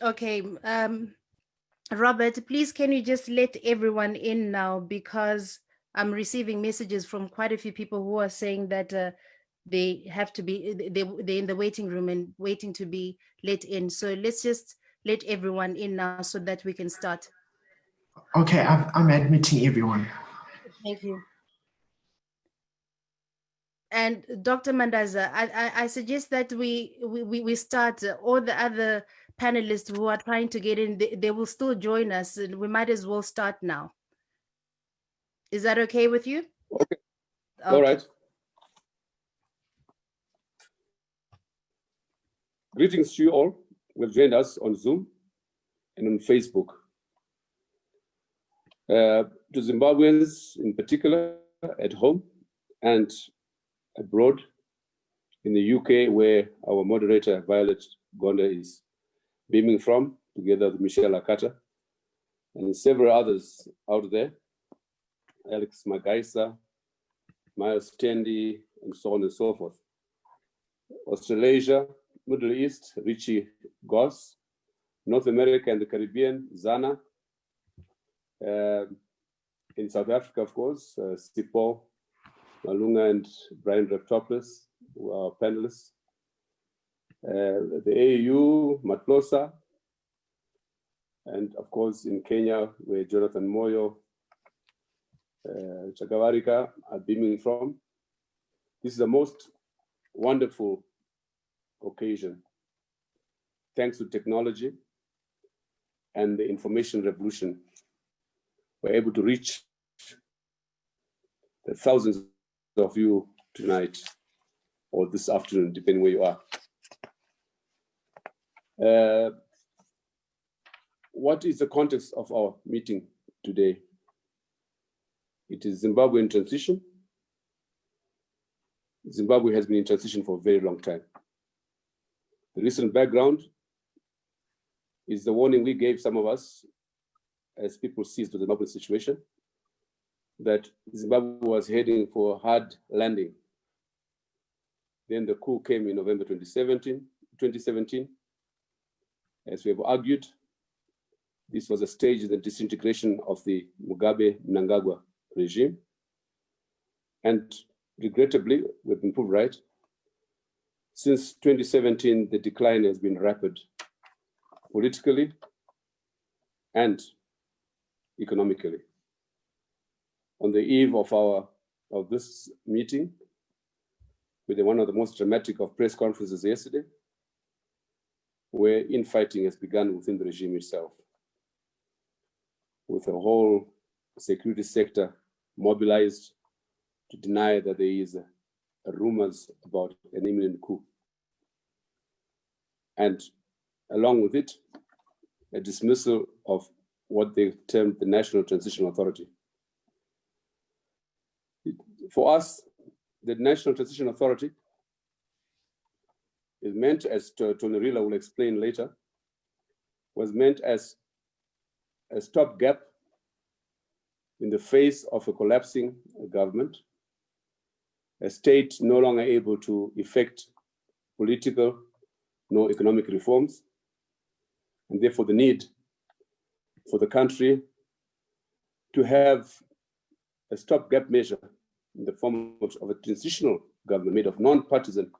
Okay, Robert, please can you just let everyone in now, because I'm receiving messages from quite a few people who are saying that they have to be they're in the waiting room and waiting to be let in. So let's just let everyone in now so that we can start. Okay, I'm admitting everyone. Thank you. And Dr. Mandaza, I suggest that we start. All the other panelists who are trying to get in, they will still join us. And we might as well start now. Is that okay with you? Okay. Okay. All right. Greetings to you all who have joined us on Zoom and on Facebook. To Zimbabweans in particular, at home and abroad, in the UK, where our moderator, Violet Gonda, is beaming from, together with Michelle Akata, and several others out there, Alex Magaisa, Miles Tendi, and so on and so forth. Australasia, Middle East, Richie Goss, North America and the Caribbean, Zana. In South Africa, of course, Sipo, Malunga, and Brian Reptopoulos, who are panelists. The AU, Matlosa, and of course in Kenya, where Jonathan Moyo, Chakavarika are beaming from. This is the most wonderful occasion, thanks to technology and the information revolution. We're able to reach the thousands of you tonight or this afternoon, depending where you are. What is the context of our meeting today? It is Zimbabwe in transition. Zimbabwe has been in transition for a very long time. The recent background is the warning we gave some of us as people seized the Zimbabwe situation, that Zimbabwe was heading for a hard landing. Then the coup came in November 2017. As we have argued, this was a stage in the disintegration of the Mugabe-Mnangagwa regime. And regrettably, we've been proved right. Since 2017, the decline has been rapid, politically and economically. On the eve of this meeting, with one of the most dramatic of press conferences yesterday, where infighting has begun within the regime itself, with the whole security sector mobilized to deny that there is rumors about an imminent coup. And along with it, a dismissal of what they termed the National Transition Authority. For us, the National Transition Authority is meant, as Tony Rila will explain later, was meant as a stopgap in the face of a collapsing government, a state no longer able to effect political nor economic reforms, and therefore the need for the country to have a stopgap measure in the form of a transitional government made of non-partisan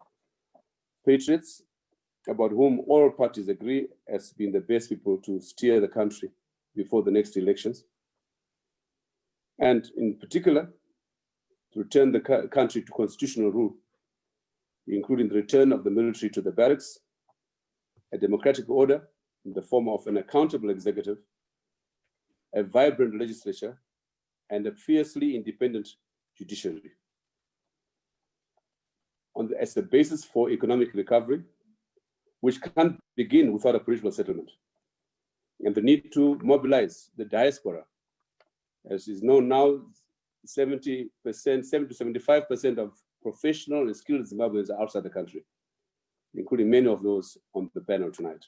patriots, about whom all parties agree as being the best people to steer the country before the next elections. And in particular, to return the country to constitutional rule, including the return of the military to the barracks, a democratic order in the form of an accountable executive, a vibrant legislature, and a fiercely independent judiciary. As the basis for economic recovery, which can't begin without a political settlement. And the need to mobilize the diaspora. As is known now, 70 to 75% of professional and skilled Zimbabweans are outside the country, including many of those on the panel tonight.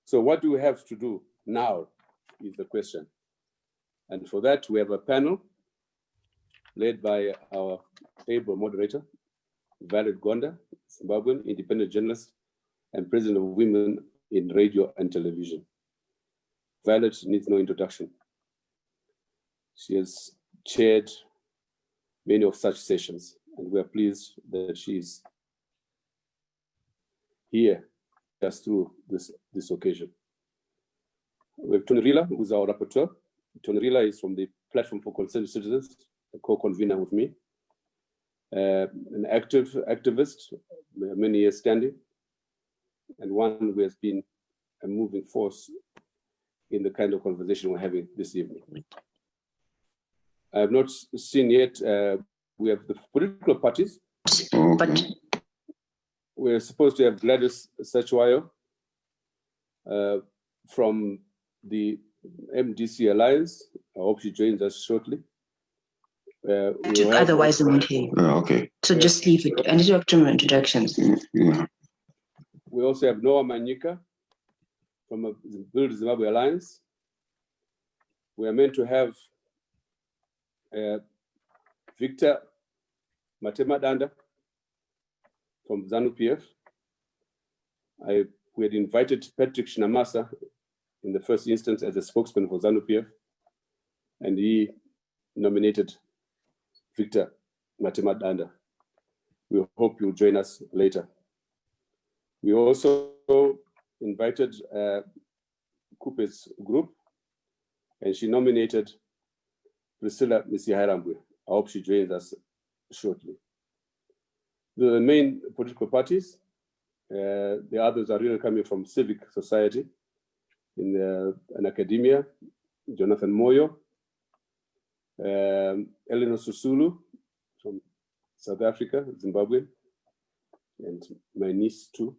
So what do we have to do now is the question. And for that, we have a panel led by our able moderator, Violet Gonda, Zimbabwean independent journalist and president of Women in radio and television. Violet needs no introduction. She has chaired many of such sessions, and we are pleased that she is here just through this occasion. We have Tony Rila, who is our rapporteur. Tony Rila is from the Platform for Concerned Citizens, a co-convener with me, an activist, many years standing, and one who has been a moving force in the kind of conversation we're having this evening. I have not seen yet, we have the political parties, but we're supposed to have Gladys Sachwayo from the MDC Alliance. I hope she joins us shortly. Otherwise, I won't hear you. Okay. So just leave it. And you have two more introductions. Yeah. We also have Noah Manyika from the Build Zimbabwe Alliance. We are meant to have Victor Matemadanda from ZANU-PF. We had invited Patrick Shinamasa in the first instance as a spokesman for ZANU-PF, and he nominated Victor Matemadanda. We hope you'll join us later. We also invited Kupe's group, and she nominated Priscilla Misiharambwe. I hope she joins us shortly. The main political parties, the others are really coming from civic society, in academia, Jonathan Moyo, Eleanor Susulu from South Africa, Zimbabwe, and my niece too.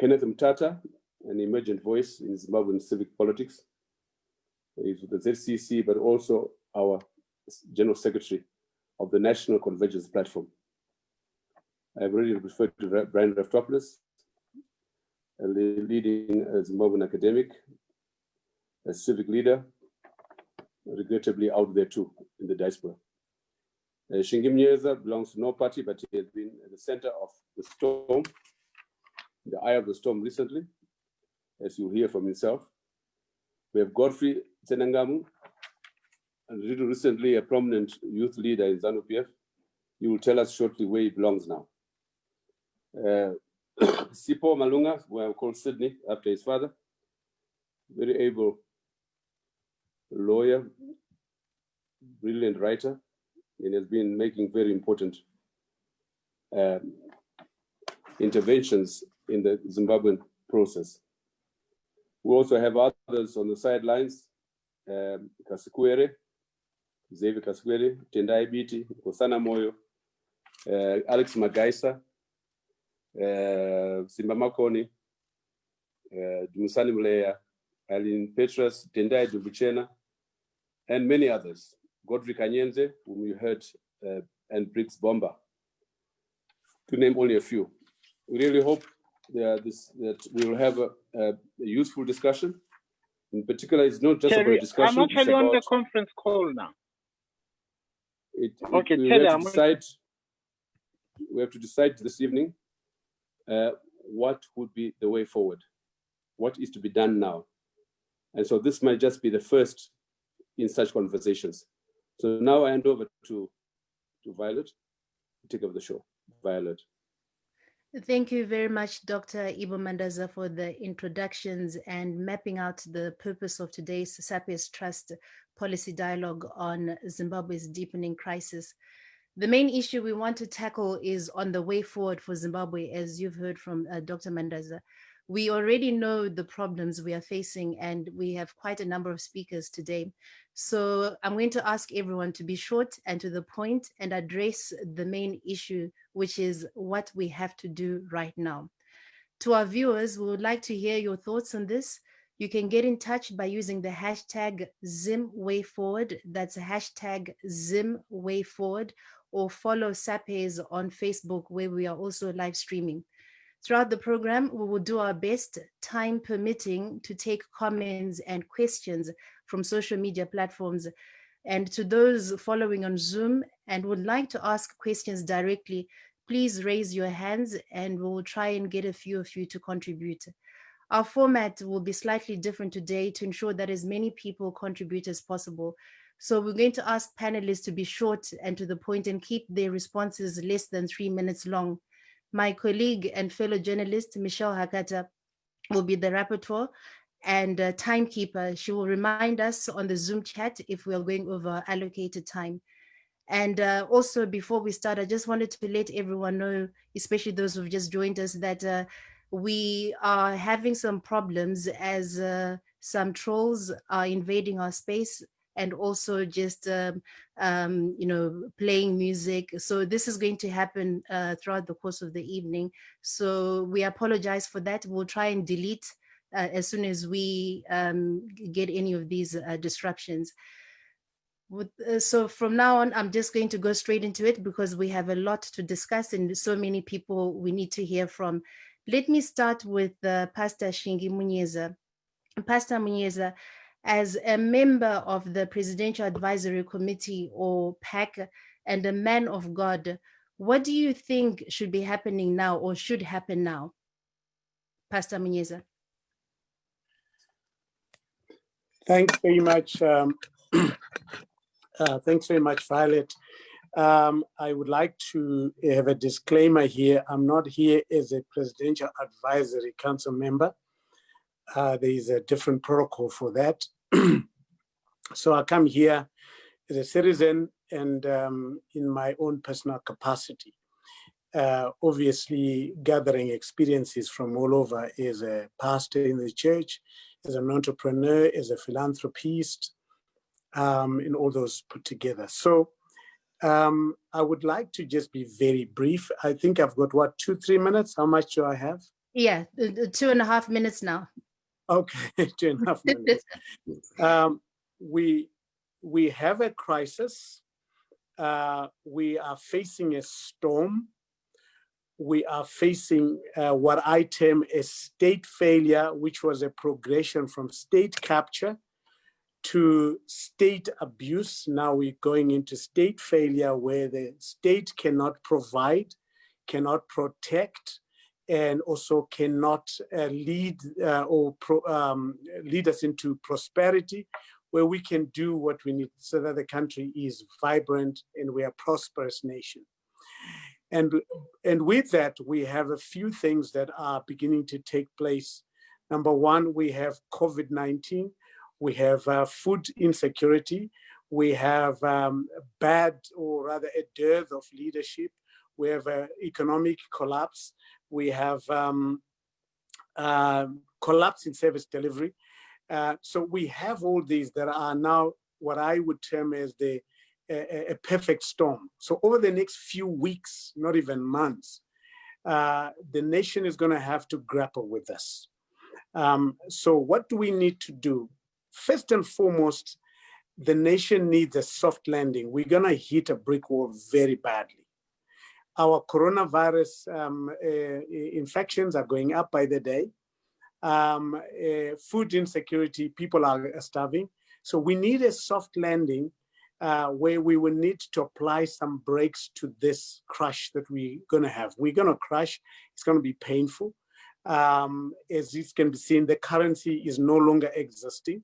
Kenneth Mtata, an emergent voice in Zimbabwean civic politics. He's with the ZCC, but also our General Secretary of the National Convergence Platform. I've already referred to Brian Raftopoulos, a leading Zimbabwean academic, a civic leader, regrettably out there too in the diaspora. Shingi Mnyeza belongs to no party, but he has been at the center of the storm, the eye of the storm recently, as you'll hear from himself. We have Godfrey Tsenangamu, and really recently a prominent youth leader in ZANU-PF. He will tell us shortly where he belongs now. Sipo Malunga, who I call Sydney after his father, very able lawyer, brilliant writer, and has been making very important interventions in the Zimbabwean process. We also have others on the sidelines, Kasikwere, Xavier Kasikwere, Tendai Biti, Kosana Moyo, Alex Magaisa, Simba Makoni, Dumusani Mleya, Aline Petras, Tendai Dubuchena, and many others. Godfrey Kanyenze, whom you heard, and Briggs Bomba, to name only a few. We really hope that we will have a useful discussion. In particular, it's not just about a discussion. I'm actually on the conference call now. Okay, we have to decide this evening what would be the way forward, what is to be done now. And so this might just be the first in such conversations. So now I hand over to Violet to take over the show. Violet. Thank you very much, Dr. Ibo Mandaza, for the introductions and mapping out the purpose of today's Sapiens Trust policy dialogue on Zimbabwe's deepening crisis. The main issue we want to tackle is on the way forward for Zimbabwe, as you've heard from Dr. Mandaza. We already know the problems we are facing, and we have quite a number of speakers today. So I'm going to ask everyone to be short and to the point and address the main issue, which is what we have to do right now. To our viewers, we would like to hear your thoughts on this. You can get in touch by using the hashtag ZimWayForward. That's hashtag ZimWayForward, or follow SAPES on Facebook, where we are also live streaming. Throughout the program, we will do our best, time permitting, to take comments and questions from social media platforms. And to those following on Zoom and would like to ask questions directly, please raise your hands and we'll try and get a few of you to contribute. Our format will be slightly different today to ensure that as many people contribute as possible. So we're going to ask panelists to be short and to the point and keep their responses less than 3 minutes long. My colleague and fellow journalist, Michelle Hakata, will be the rapporteur and timekeeper. She will remind us on the Zoom chat if we are going over allocated time. And also, before we start, I just wanted to let everyone know, especially those who've just joined us, that we are having some problems as some trolls are invading our space and also just, playing music. So this is going to happen throughout the course of the evening. So we apologize for that. We'll try and delete as soon as we get any of these disruptions. So from now on, I'm just going to go straight into it because we have a lot to discuss and so many people we need to hear from. Let me start with Pastor Shingi Munyeza. Pastor Munyeza, as a member of the Presidential Advisory Committee, or PAC, and a man of God, what do you think should be happening now or should happen now? Pastor Munyeza. Thanks very much. Thanks very much, Violet. I would like to have a disclaimer here. I'm not here as a Presidential Advisory Council member. There is a different protocol for that. So I come here as a citizen and in my own personal capacity. Obviously, gathering experiences from all over as a pastor in the church, as an entrepreneur, as a philanthropist, and all those put together. So I would like to just be very brief. I think I've got, 2-3 minutes? How much do I have? Yeah, 2.5 minutes now. Okay, 2.5 minutes. We have a crisis. We are facing a storm. We are facing what I term a state failure, which was a progression from state capture to state abuse. Now we're going into state failure where the state cannot provide, cannot protect, and also cannot lead lead us into prosperity, where we can do what we need so that the country is vibrant and we are a prosperous nation. And with that, we have a few things that are beginning to take place. Number one, we have COVID-19. We have food insecurity. We have bad, or rather a dearth of leadership. We have economic collapse. We have collapse in service delivery. So we have all these that are now what I would term as a perfect storm. So over the next few weeks, not even months, the nation is going to have to grapple with this. So what do we need to do? First and foremost, the nation needs a soft landing. We're going to hit a brick wall very badly. Our coronavirus infections are going up by the day. Food insecurity, people are starving. So we need a soft landing where we will need to apply some brakes to this crash that we're going to have. We're going to crash. It's going to be painful. As it can be seen, the currency is no longer existing.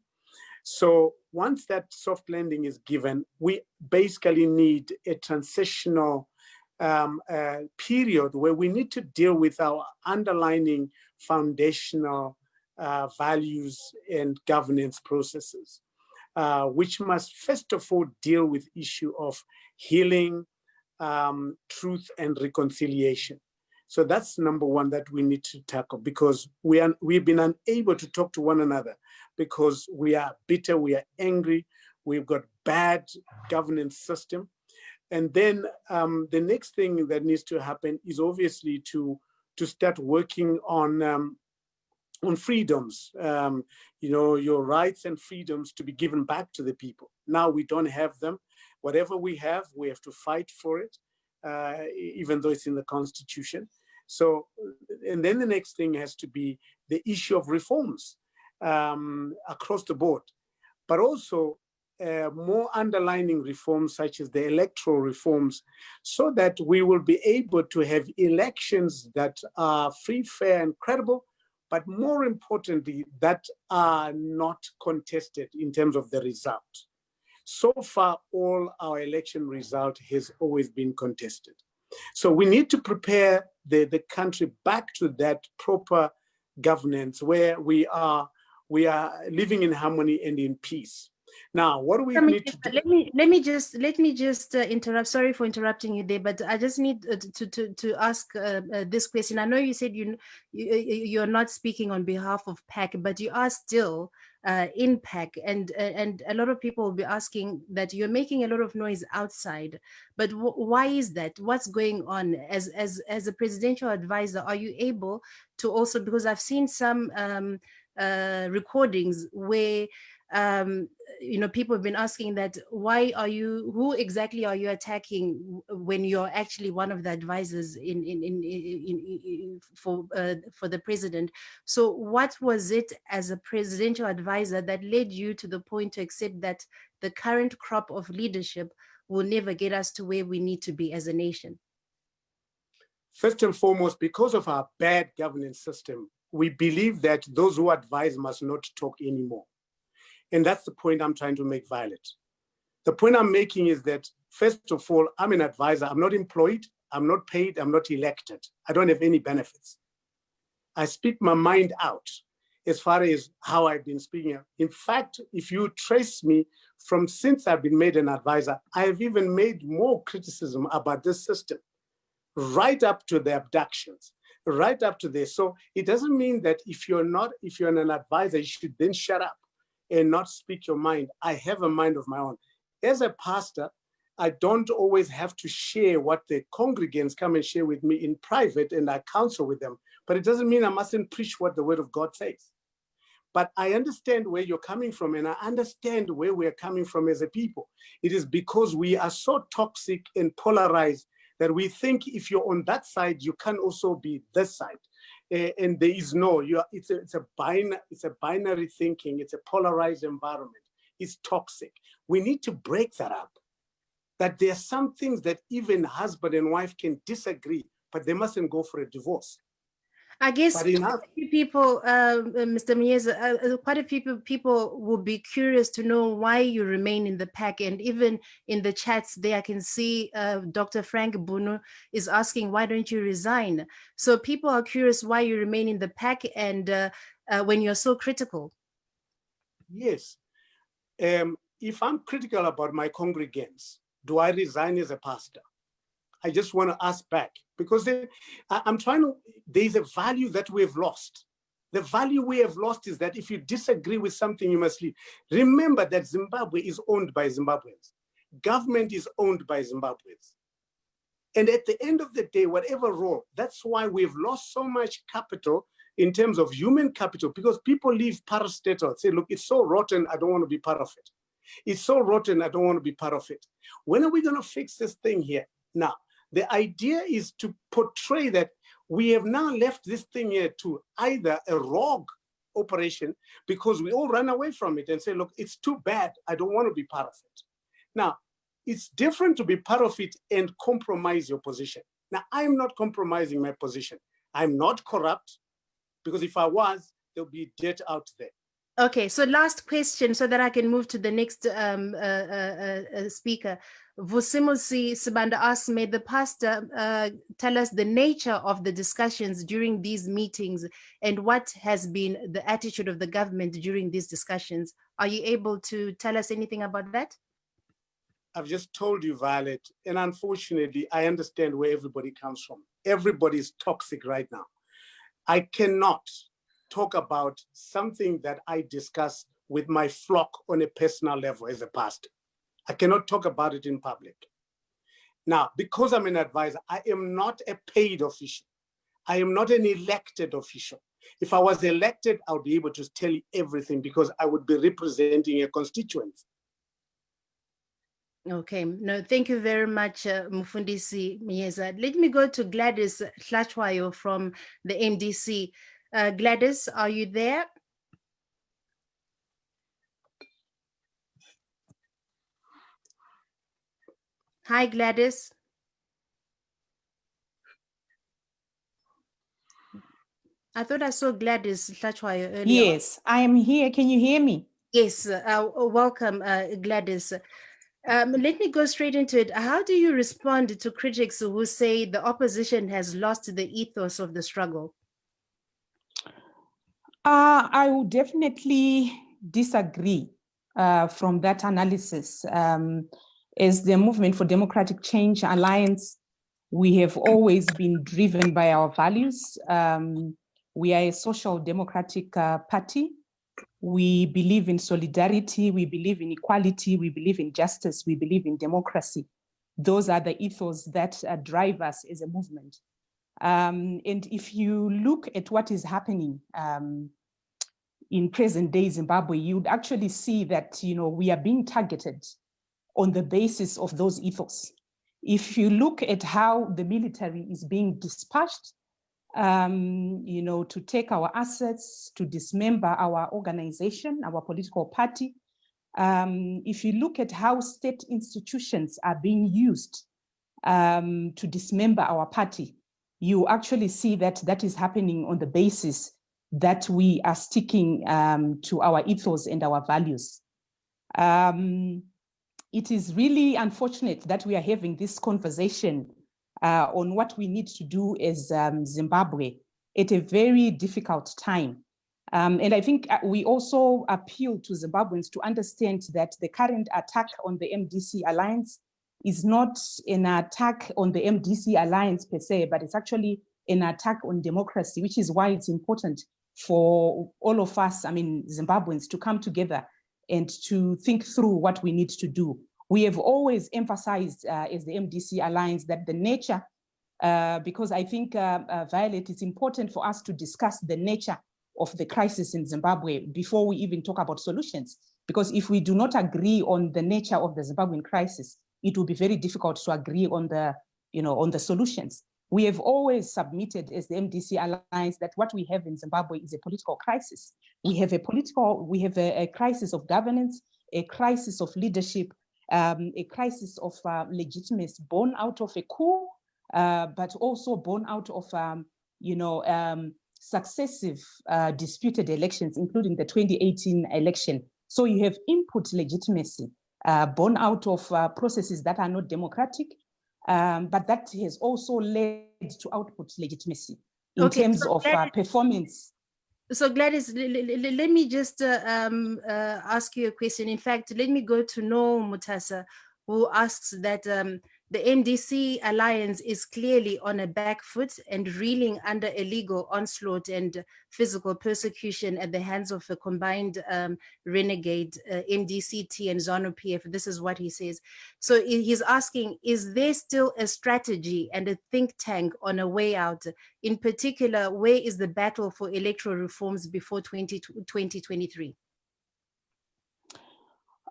So once that soft landing is given, we basically need a transitional period where we need to deal with our underlying foundational values and governance processes, which must first of all deal with issue of healing, truth, and reconciliation. So that's number one that we need to tackle, because we've been unable to talk to one another because we are bitter, we are angry, we've got bad governance system. And then the next thing that needs to happen is obviously to start working on freedoms, your rights and freedoms to be given back to the people. Now we don't have them. Whatever we have to fight for it, even though it's in the Constitution. So, and then the next thing has to be the issue of reforms across the board, but also more underlining reforms such as the electoral reforms, so that we will be able to have elections that are free, fair, and credible, but more importantly, that are not contested in terms of the result. So far, all our election result has always been contested. So we need to prepare the country back to that proper governance where we are living in harmony and in peace. Now, what do we need to do? Let me just interrupt. Sorry for interrupting you there, but I just need to ask this question. I know you said you're not speaking on behalf of PAC, but you are still in PAC, and a lot of people will be asking that you're making a lot of noise outside. But why is that? What's going on? As a presidential advisor, are you able to also, because I've seen some recordings where people have been asking that who exactly are you attacking when you're actually one of the advisors for the president? So what was it as a presidential advisor that led you to the point to accept that the current crop of leadership will never get us to where we need to be as a nation? First and foremost, because of our bad governance system, we believe that those who advise must not talk anymore. And that's the point I'm trying to make, Violet. The point I'm making is that, first of all, I'm an advisor. I'm not employed. I'm not paid. I'm not elected. I don't have any benefits. I speak my mind out as far as how I've been speaking. In fact, if you trace me from since I've been made an advisor, I have even made more criticism about this system, right up to the abductions, right up to this. So it doesn't mean that if you're an advisor, you should then shut up and not speak your mind. I have a mind of my own. As a pastor, I don't always have to share what the congregants come and share with me in private, and I counsel with them. But it doesn't mean I mustn't preach what the word of God says. But I understand where you're coming from, and I understand where we're coming from as a people. It is because we are so toxic and polarized that we think if you're on that side, you can also be this side. And there is no, it's a binary thinking. It's a polarized environment. It's toxic. We need to break that up. That there are some things that even husband and wife can disagree, but they mustn't go for a divorce. I guess quite a few people, Mr. Miyeza, quite a few people will be curious to know why you remain in the PAC. And even in the chats there, I can see Dr. Frank Bunu is asking, why don't you resign? So people are curious why you remain in the PAC and when you're so critical. Yes. If I'm critical about my congregants, do I resign as a pastor? I just want to ask back, because there's a value that we have lost. The value we have lost is that if you disagree with something, you must leave. Remember that Zimbabwe is owned by Zimbabweans. Government is owned by Zimbabweans. And at the end of the day, whatever role, that's why we've lost so much capital in terms of human capital, because people leave parastatal, say, look, it's so rotten, I don't want to be part of it. It's so rotten, I don't want to be part of it. When are we going to fix this thing here? Now, the idea is to portray that we have now left this thing here to either a rogue operation, because we all run away from it and say, look, it's too bad, I don't want to be part of it. Now, it's different to be part of it and compromise your position. Now, I'm not compromising my position. I'm not corrupt, because if I was, there'll be debt out there. Okay, so last question so that I can move to the next speaker. Vusimusi Sibanda asks, may the pastor tell us the nature of the discussions during these meetings and what has been the attitude of the government during these discussions? Are you able to tell us anything about that? I've just told you, Violet, and unfortunately, I understand where everybody comes from. Everybody is toxic right now. I cannot talk about something that I discuss with my flock on a personal level as a pastor. I cannot talk about it in public. Now, because I'm an advisor, I am not a paid official. I am not an elected official. If I was elected, I would be able to tell you everything, because I would be representing a constituency. Okay, no, thank you very much, Mufundisi Miyeza. Let me go to Gladys Hlachwayo from the MDC. Gladys, are you there? Hi, Gladys. I thought I saw Gladys Hlachwayo earlier. Yes, I am here. Can you hear me? Yes, welcome, Gladys. Let me go straight into it. How do you respond to critics who say the opposition has lost the ethos of the struggle? I would definitely disagree from that analysis. As the Movement for Democratic Change Alliance, we have always been driven by our values. We are a social democratic party. We believe in solidarity, we believe in equality, we believe in justice, we believe in democracy. Those are the ethos that drive us as a movement. And if you look at what is happening in present day Zimbabwe, you'd actually see that we are being targeted on the basis of those ethos. If you look at how the military is being dispatched, to take our assets, to dismember our organization, our political party. If you look at how state institutions are being used to dismember our party, you actually see that that is happening on the basis that we are sticking to our ethos and our values. It is really unfortunate that we are having this conversation on what we need to do as Zimbabwe at a very difficult time. And I think we also appeal to Zimbabweans to understand that the current attack on the MDC alliance is not an attack on the MDC alliance per se, but it's actually an attack on democracy, which is why it's important for all of us, Zimbabweans, to come together and to think through what we need to do. We have always emphasized as the MDC Alliance that the nature, because I think, Violet, it's important for us to discuss the nature of the crisis in Zimbabwe before we even talk about solutions. Because if we do not agree on the nature of the Zimbabwean crisis, it will be very difficult to agree on the solutions. We have always submitted as the MDC Alliance that what we have in Zimbabwe is a political crisis. We have a crisis of governance, a crisis of leadership, a crisis of legitimacy born out of a coup, but also born out of successive disputed elections, including the 2018 election. So you have input legitimacy born out of processes that are not democratic, but that has also led to output legitimacy in terms of performance. So Gladys, let me just ask you a question. In fact, let me go to No Mutasa, who asks that the NDC alliance is clearly on a back foot and reeling under illegal onslaught and physical persecution at the hands of a combined renegade NDCT and ZANU-PF. This is what he says. So he's asking, is there still a strategy and a think tank on a way out? In particular, where is the battle for electoral reforms before 2023?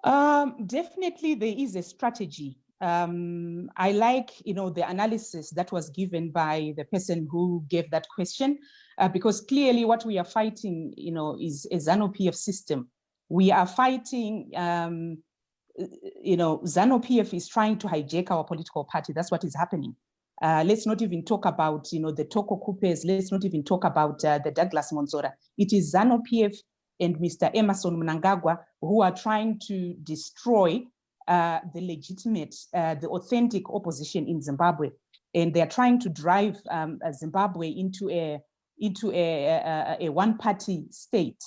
Definitely there is a strategy. I like, the analysis that was given by the person who gave that question, because clearly what we are fighting, is a ZANU-PF system. We are fighting, ZANU-PF is trying to hijack our political party. That's what is happening. Let's not even talk about, the Toko Coopers. Let's not even talk about the Douglas Monzora. It is ZANU-PF and Mr. Emerson Mnangagwa who are trying to destroy the legitimate, the authentic opposition in Zimbabwe. And they're trying to drive Zimbabwe into a one-party state.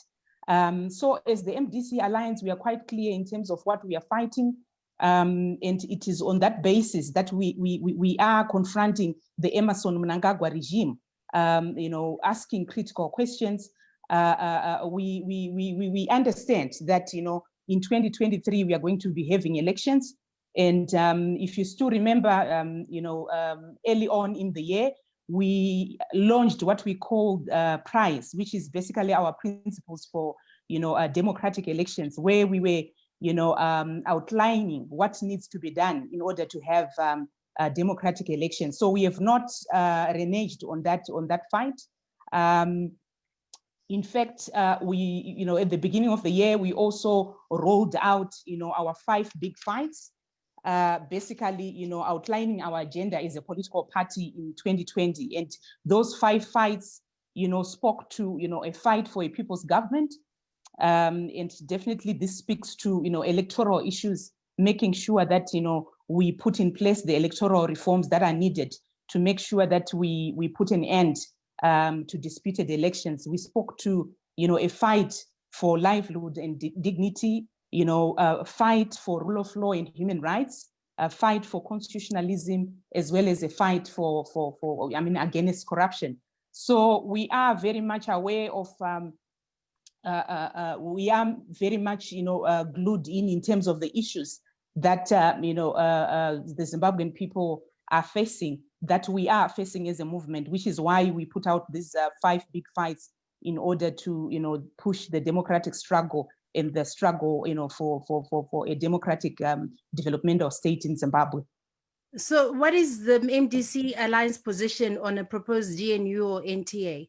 So as the MDC Alliance, we are quite clear in terms of what we are fighting. And it is on that basis that we are confronting the Emerson Mnangagwa regime, asking critical questions. We understand that, in 2023, we are going to be having elections. And if you still remember, early on in the year, we launched what we called PRIZE, which is basically our principles for, democratic elections, where we were, outlining what needs to be done in order to have democratic elections. So we have not reneged on that fight. In fact, we, at the beginning of the year, we also rolled out, our 5 big fights, basically, outlining our agenda as a political party in 2020. And those 5 fights spoke to, a fight for a people's government. And definitely this speaks to, electoral issues, making sure that, we put in place the electoral reforms that are needed to make sure that we put an end to disputed elections. We spoke to, a fight for livelihood and dignity, a fight for rule of law and human rights, a fight for constitutionalism, as well as a fight for against corruption. So we are very much aware of, we are very much, glued in terms of the issues that, the Zimbabwean people are facing, that we are facing as a movement, which is why we put out these 5 big fights in order to, push the democratic struggle and the struggle, for a democratic developmental state in Zimbabwe. So what is the MDC Alliance position on a proposed GNU or NTA?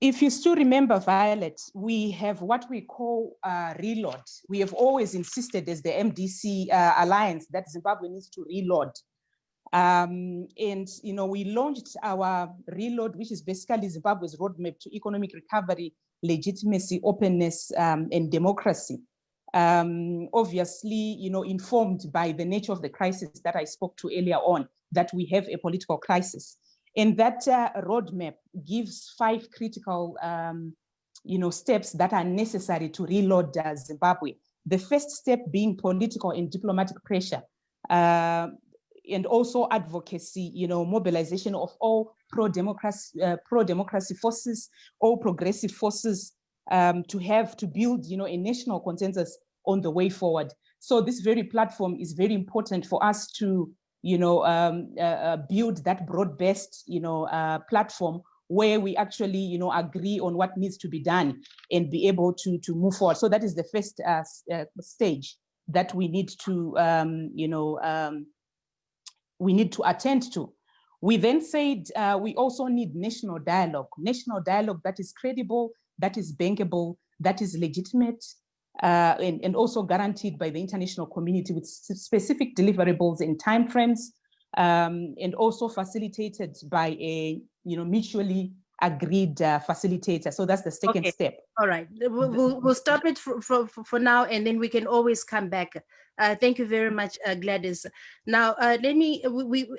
If you still remember, Violet, we have what we call reload. We have always insisted as the MDC Alliance that Zimbabwe needs to reload. And, we launched our reload, which is basically Zimbabwe's roadmap to economic recovery, legitimacy, openness, and democracy. Obviously, informed by the nature of the crisis that I spoke to earlier on, that we have a political crisis. And that roadmap gives 5 critical, steps that are necessary to reload Zimbabwe. The first step being political and diplomatic pressure, and also advocacy, mobilization of all pro-democracy forces, all progressive forces, to build, a national consensus on the way forward. So this very platform is very important for us to, build that broad-based, platform where we actually, agree on what needs to be done and be able to move forward. So that is the first stage that we need to, we need to attend to. We then said we also need national dialogue that is credible, that is bankable, that is legitimate, and also guaranteed by the international community with specific deliverables and timeframes, and also facilitated by a mutually agreed facilitator. So that's the second step. All right, we'll stop it for now, and then we can always come back. Thank you very much, Gladys. Now, let me,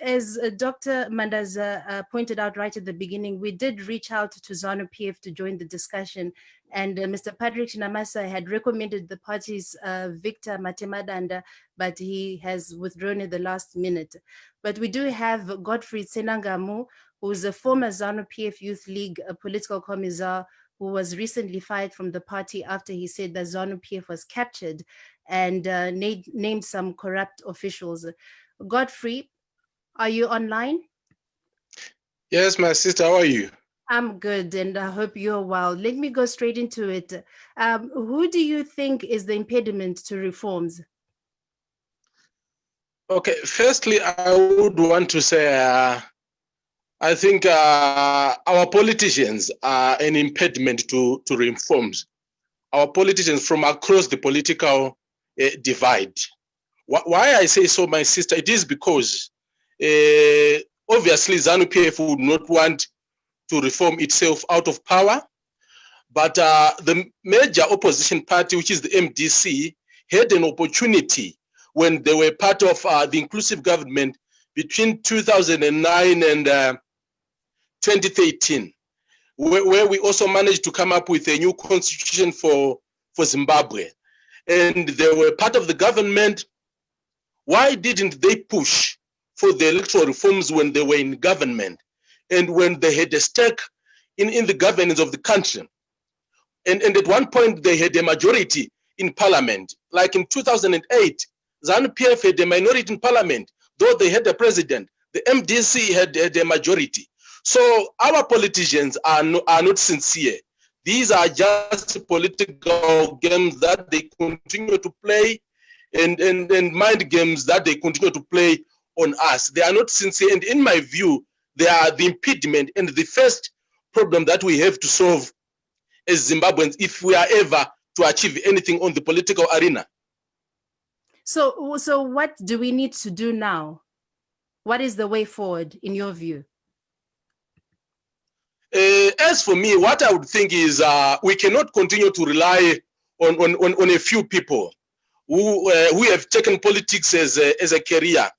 as Dr. Mandaza pointed out right at the beginning, we did reach out to ZANU-PF to join the discussion, and Mr. Patrick Namasa had recommended the party's Victor Matemadanda, but he has withdrawn at the last minute. But we do have Godfrey Tsenangamu, who is a former ZANU-PF Youth League political commissar, who was recently fired from the party after he said that ZANU-PF was captured and named some corrupt officials. Godfrey, are you online? Yes, my sister, how are you? I'm good, and I hope you're well. Let me go straight into it. Who do you think is the impediment to reforms? Okay, firstly, I would want to say, I think our politicians are an impediment to reforms. Our politicians from across the political divide. Why I say so, my sister, it is because obviously ZANU-PF would not want to reform itself out of power, but the major opposition party, which is the MDC, had an opportunity when they were part of the inclusive government between 2009 and 2013, where we also managed to come up with a new constitution for Zimbabwe. And they were part of the government. Why didn't they push for the electoral reforms when they were in government and when they had a stake in the governance of the country? And at one point, they had a majority in parliament. Like in 2008, ZANU-PF had a minority in parliament. Though they had a president, the MDC had a majority. So our politicians are not sincere. These are just political games that they continue to play and mind games that they continue to play on us. They are not sincere. And in my view, they are the impediment and the first problem that we have to solve as Zimbabweans if we are ever to achieve anything on the political arena. So what do we need to do now? What is the way forward in your view? As for me, what I would think is we cannot continue to rely on a few people who have taken politics as a career,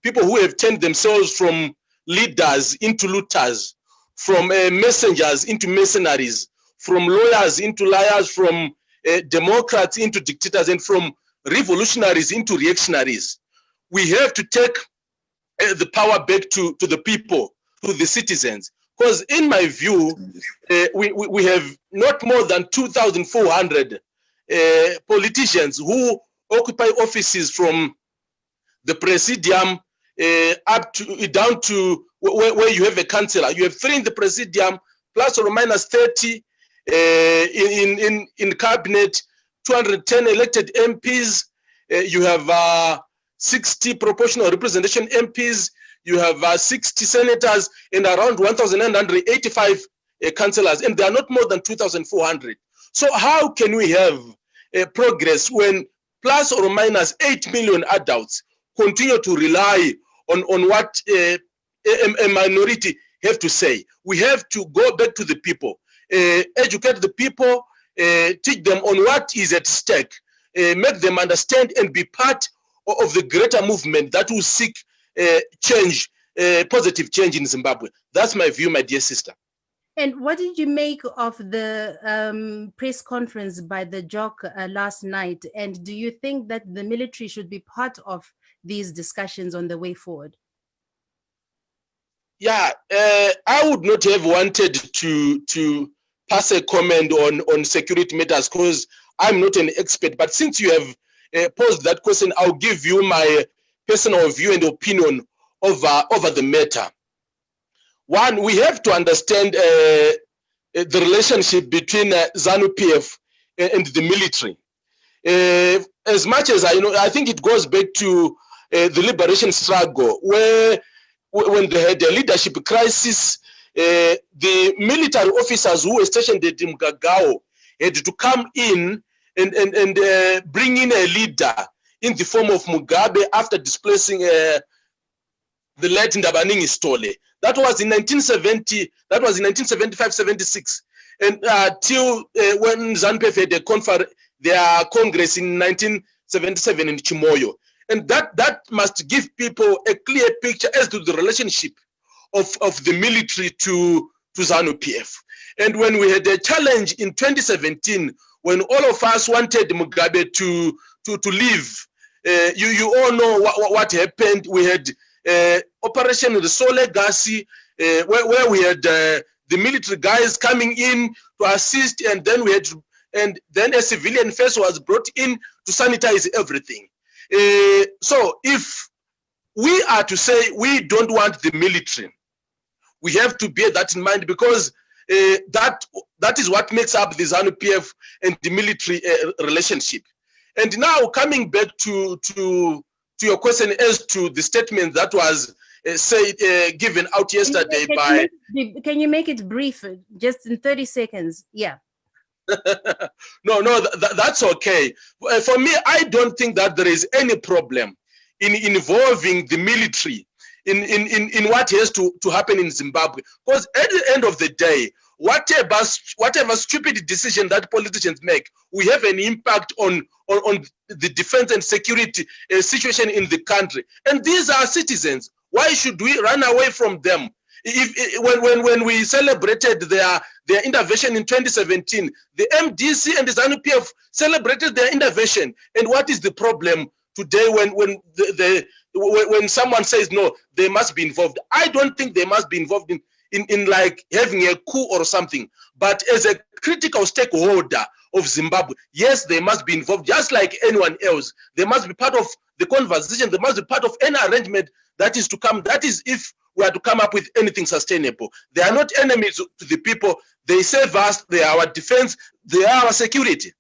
people who have turned themselves from leaders into looters, from messengers into mercenaries, from lawyers into liars, from democrats into dictators, and from revolutionaries into reactionaries. We have to take the power back to the people, to the citizens. Because in my view, we have not more than 2,400 politicians who occupy offices from the presidium up to down to where you have a councillor. You have 3 in the presidium, plus or minus 30 in cabinet, 210 elected MPs. You have 60 proportional representation MPs. You have 60 senators and around 1,985 councillors, and there are not more than 2,400. So how can we have progress when plus or minus 8 million adults continue to rely on what a minority have to say? We have to go back to the people, educate the people, teach them on what is at stake, make them understand and be part of the greater movement that will seek change, positive change in Zimbabwe. That's my view, my dear sister. And what did you make of the press conference by the JOC last night? And do you think that the military should be part of these discussions on the way forward? Yeah, I would not have wanted to pass a comment on security matters because I'm not an expert. But since you have posed that question, I'll give you my personal view and opinion over the matter. One, we have to understand the relationship between ZANU-PF and the military. As much as I know, I think it goes back to the liberation struggle, where when they had a leadership crisis, the military officers who were stationed at Mgagao had to come in and bring in a leader in the form of Mugabe after displacing the late Ndabaningi Stole. That was in 1970. That was in 1975-76, and till when ZANU-PF had their congress in 1977 in Chimoyo, and that must give people a clear picture as to the relationship of the military to ZANU-PF. And when we had a challenge in 2017, when all of us wanted Mugabe to leave, you all know what happened. We had Operation Restore Legacy, where we had the military guys coming in to assist, and then a civilian force was brought in to sanitize everything. So if we are to say we don't want the military, we have to bear that in mind, because that is what makes up the ZANU-PF and the military relationship. And now coming back to your question as to the statement that was given out yesterday by... Can you make it brief, just in 30 seconds? Yeah. No, that's okay. For me, I don't think that there is any problem in involving the military in what has to happen in Zimbabwe. Because at the end of the day, whatever stupid decision that politicians make, we have an impact on the defense and security situation in the country. And these are citizens. Why should we run away from them? When we celebrated their intervention in 2017, the MDC and the ZANU-PF celebrated their intervention. And what is the problem today when someone says no, they must be involved? I don't think they must be involved in like having a coup or something. But as a critical stakeholder of Zimbabwe, yes, they must be involved just like anyone else. They must be part of the conversation. They must be part of any arrangement that is to come. That is if we are to come up with anything sustainable. They are not enemies to the people. They serve us. They are our defense. They are our security.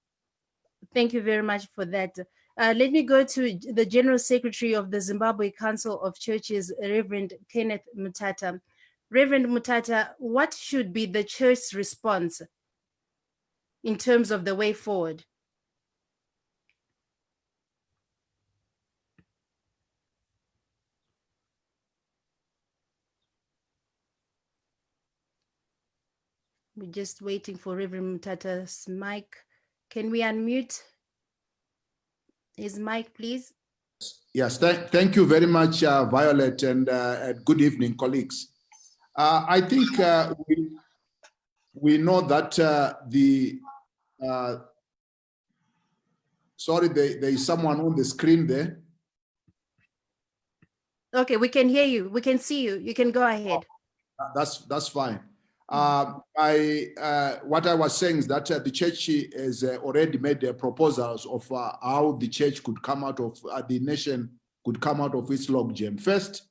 Thank you very much for that. Let me go to the General Secretary of the Zimbabwe Council of Churches, Reverend Kenneth Mutata. Reverend Mutata, what should be the church's response in terms of the way forward? We're just waiting for Reverend Mtata's mic. Can we unmute his mic, please? Yes, thank you very much, Violet, and good evening, colleagues. I think we know that sorry, there is someone on the screen there. Okay, we can hear you. We can see you. You can go ahead. That's fine. What I was saying is that the church has already made proposals of how the church could come out of, the nation could come out of its logjam. First,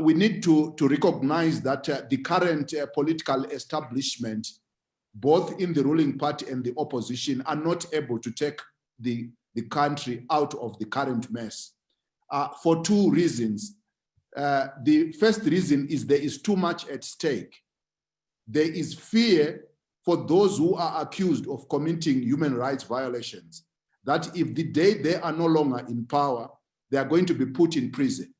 we need to recognize that the current political establishment, both in the ruling party and the opposition, are not able to take the country out of the current mess for two reasons. The first reason is there is too much at stake. There is fear for those who are accused of committing human rights violations, that if the day they are no longer in power, they are going to be put in prison.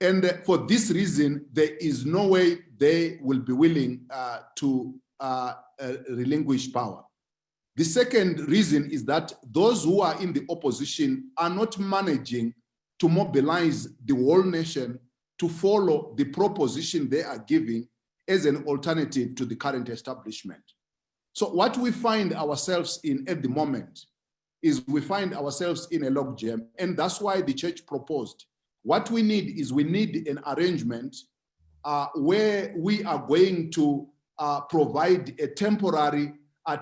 And for this reason, there is no way they will be willing to relinquish power. The second reason is that those who are in the opposition are not managing to mobilize the whole nation to follow the proposition they are giving as an alternative to the current establishment. So what we find ourselves in at the moment is we find ourselves in a logjam, and that's why the church proposed. What we need is we need an arrangement where we are going to provide a temporary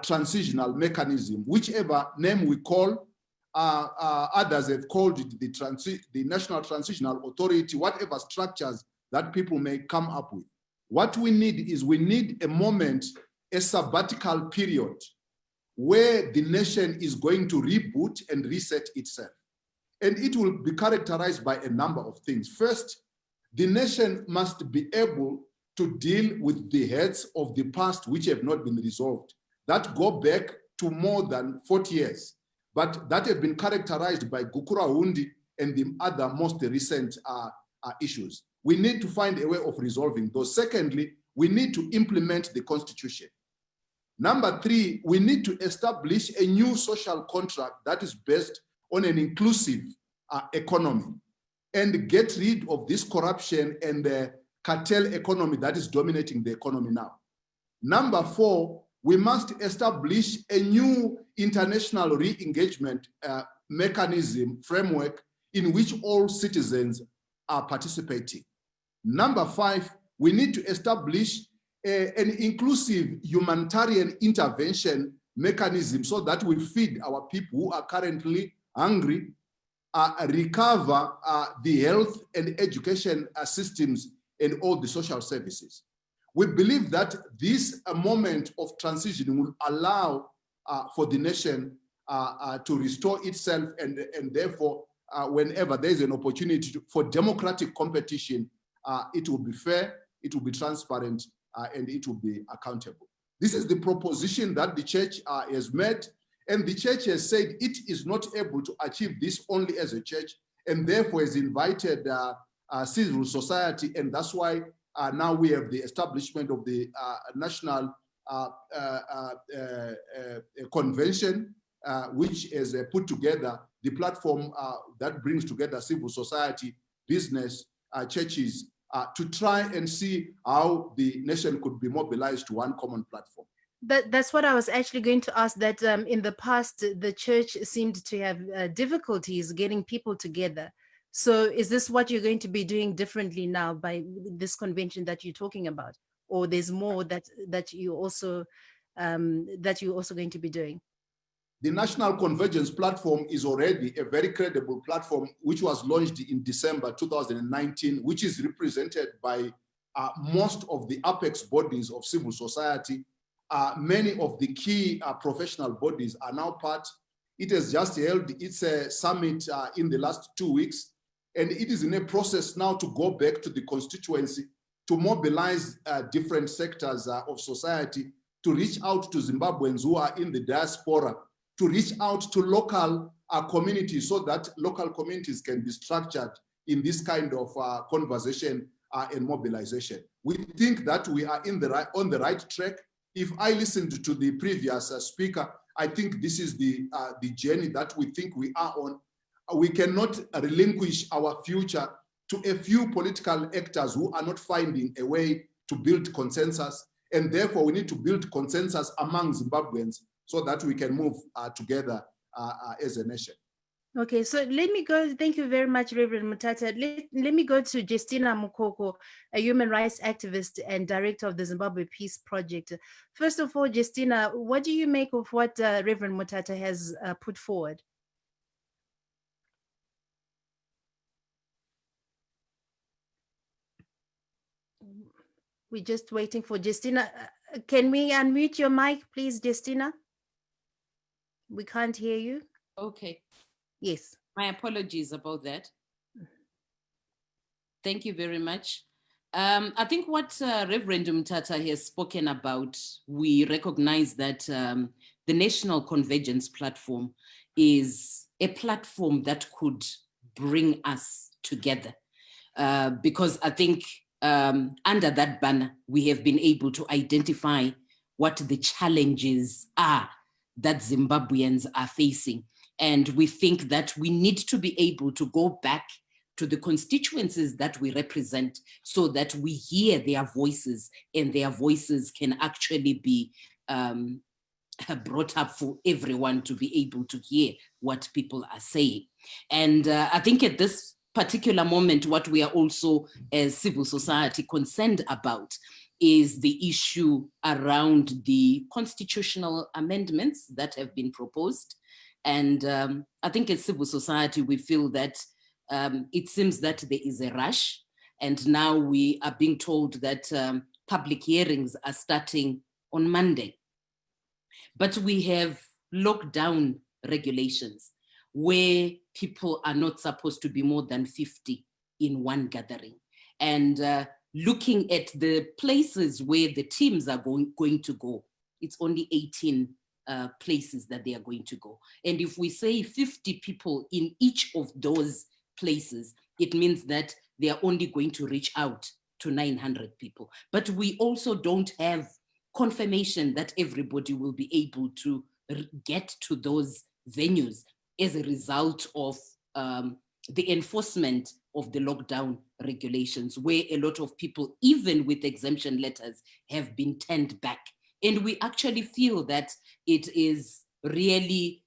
transitional mechanism, whichever name we call. Others have called it the National Transitional Authority, whatever structures that people may come up with. What we need is we need a moment, a sabbatical period, where the nation is going to reboot and reset itself. And it will be characterized by a number of things. First, the nation must be able to deal with the hurts of the past which have not been resolved, that go back to more than 40 years, but that have been characterized by Gukura Hundi and the other most recent issues. We need to find a way of resolving those. Secondly, we need to implement the constitution. Number three, we need to establish a new social contract that is based on an inclusive economy and get rid of this corruption and the cartel economy that is dominating the economy now. Number four, we must establish a new international re-engagement mechanism framework in which all citizens are participating. Number five, we need to establish an inclusive humanitarian intervention mechanism so that we feed our people who are currently hungry, recover the health and education systems and all the social services. We believe that this moment of transition will allow for the nation to restore itself, and therefore, whenever there is an opportunity for democratic competition, it will be fair, it will be transparent, and it will be accountable. This is the proposition that the church has made, and the church has said it is not able to achieve this only as a church, and therefore has invited civil society, and that's why now we have the establishment of the National Convention, which has put together the platform that brings together civil society, business, churches, to try and see how the nation could be mobilized to one common platform. That's what I was actually going to ask, that in the past, the church seemed to have difficulties getting people together. So is this what you're going to be doing differently now by this convention that you're talking about? Or there's more that you're also going to be doing? The National Convergence Platform is already a very credible platform, which was launched in December 2019, which is represented by most of the apex bodies of civil society. Many of the key professional bodies are now part. It has just held its summit in the last 2 weeks, and it is in a process now to go back to the constituency to mobilize different sectors of society, to reach out to Zimbabweans who are in the diaspora, to reach out to local communities so that local communities can be structured in this kind of conversation and mobilization. We think that we are on the right track. If I listened to the previous speaker, I think this is the journey that we think we are on. We cannot relinquish our future to a few political actors who are not finding a way to build consensus. And therefore, we need to build consensus among Zimbabweans so that we can move together as a nation. Okay, so let me go. Thank you very much, Reverend Mutata. Let me go to Justina Mukoko, a human rights activist and director of the Zimbabwe Peace Project. First of all, Justina, what do you make of what Reverend Mutata has put forward? We're just waiting for Justina. Can we unmute your mic, please, Justina? We can't hear you. Okay. Yes. My apologies about that. Thank you very much. I think what Reverend Mutata has spoken about, we recognize that the National Convergence Platform is a platform that could bring us together. Because I think under that banner, we have been able to identify what the challenges are that Zimbabweans are facing. And we think that we need to be able to go back to the constituencies that we represent so that we hear their voices and their voices can actually be brought up for everyone to be able to hear what people are saying. And I think at this particular moment, what we are also as civil society concerned about is the issue around the constitutional amendments that have been proposed. And I think as civil society, we feel that it seems that there is a rush. And now we are being told that public hearings are starting on Monday. But we have lockdown regulations where people are not supposed to be more than 50 in one gathering. And looking at the places where the teams are going to go, it's only 18 places that they are going to go. And if we say 50 people in each of those places, it means that they are only going to reach out to 900 people. But we also don't have confirmation that everybody will be able to get to those venues as a result of the enforcement of the lockdown regulations, where a lot of people, even with exemption letters, have been turned back. And we actually feel that it is really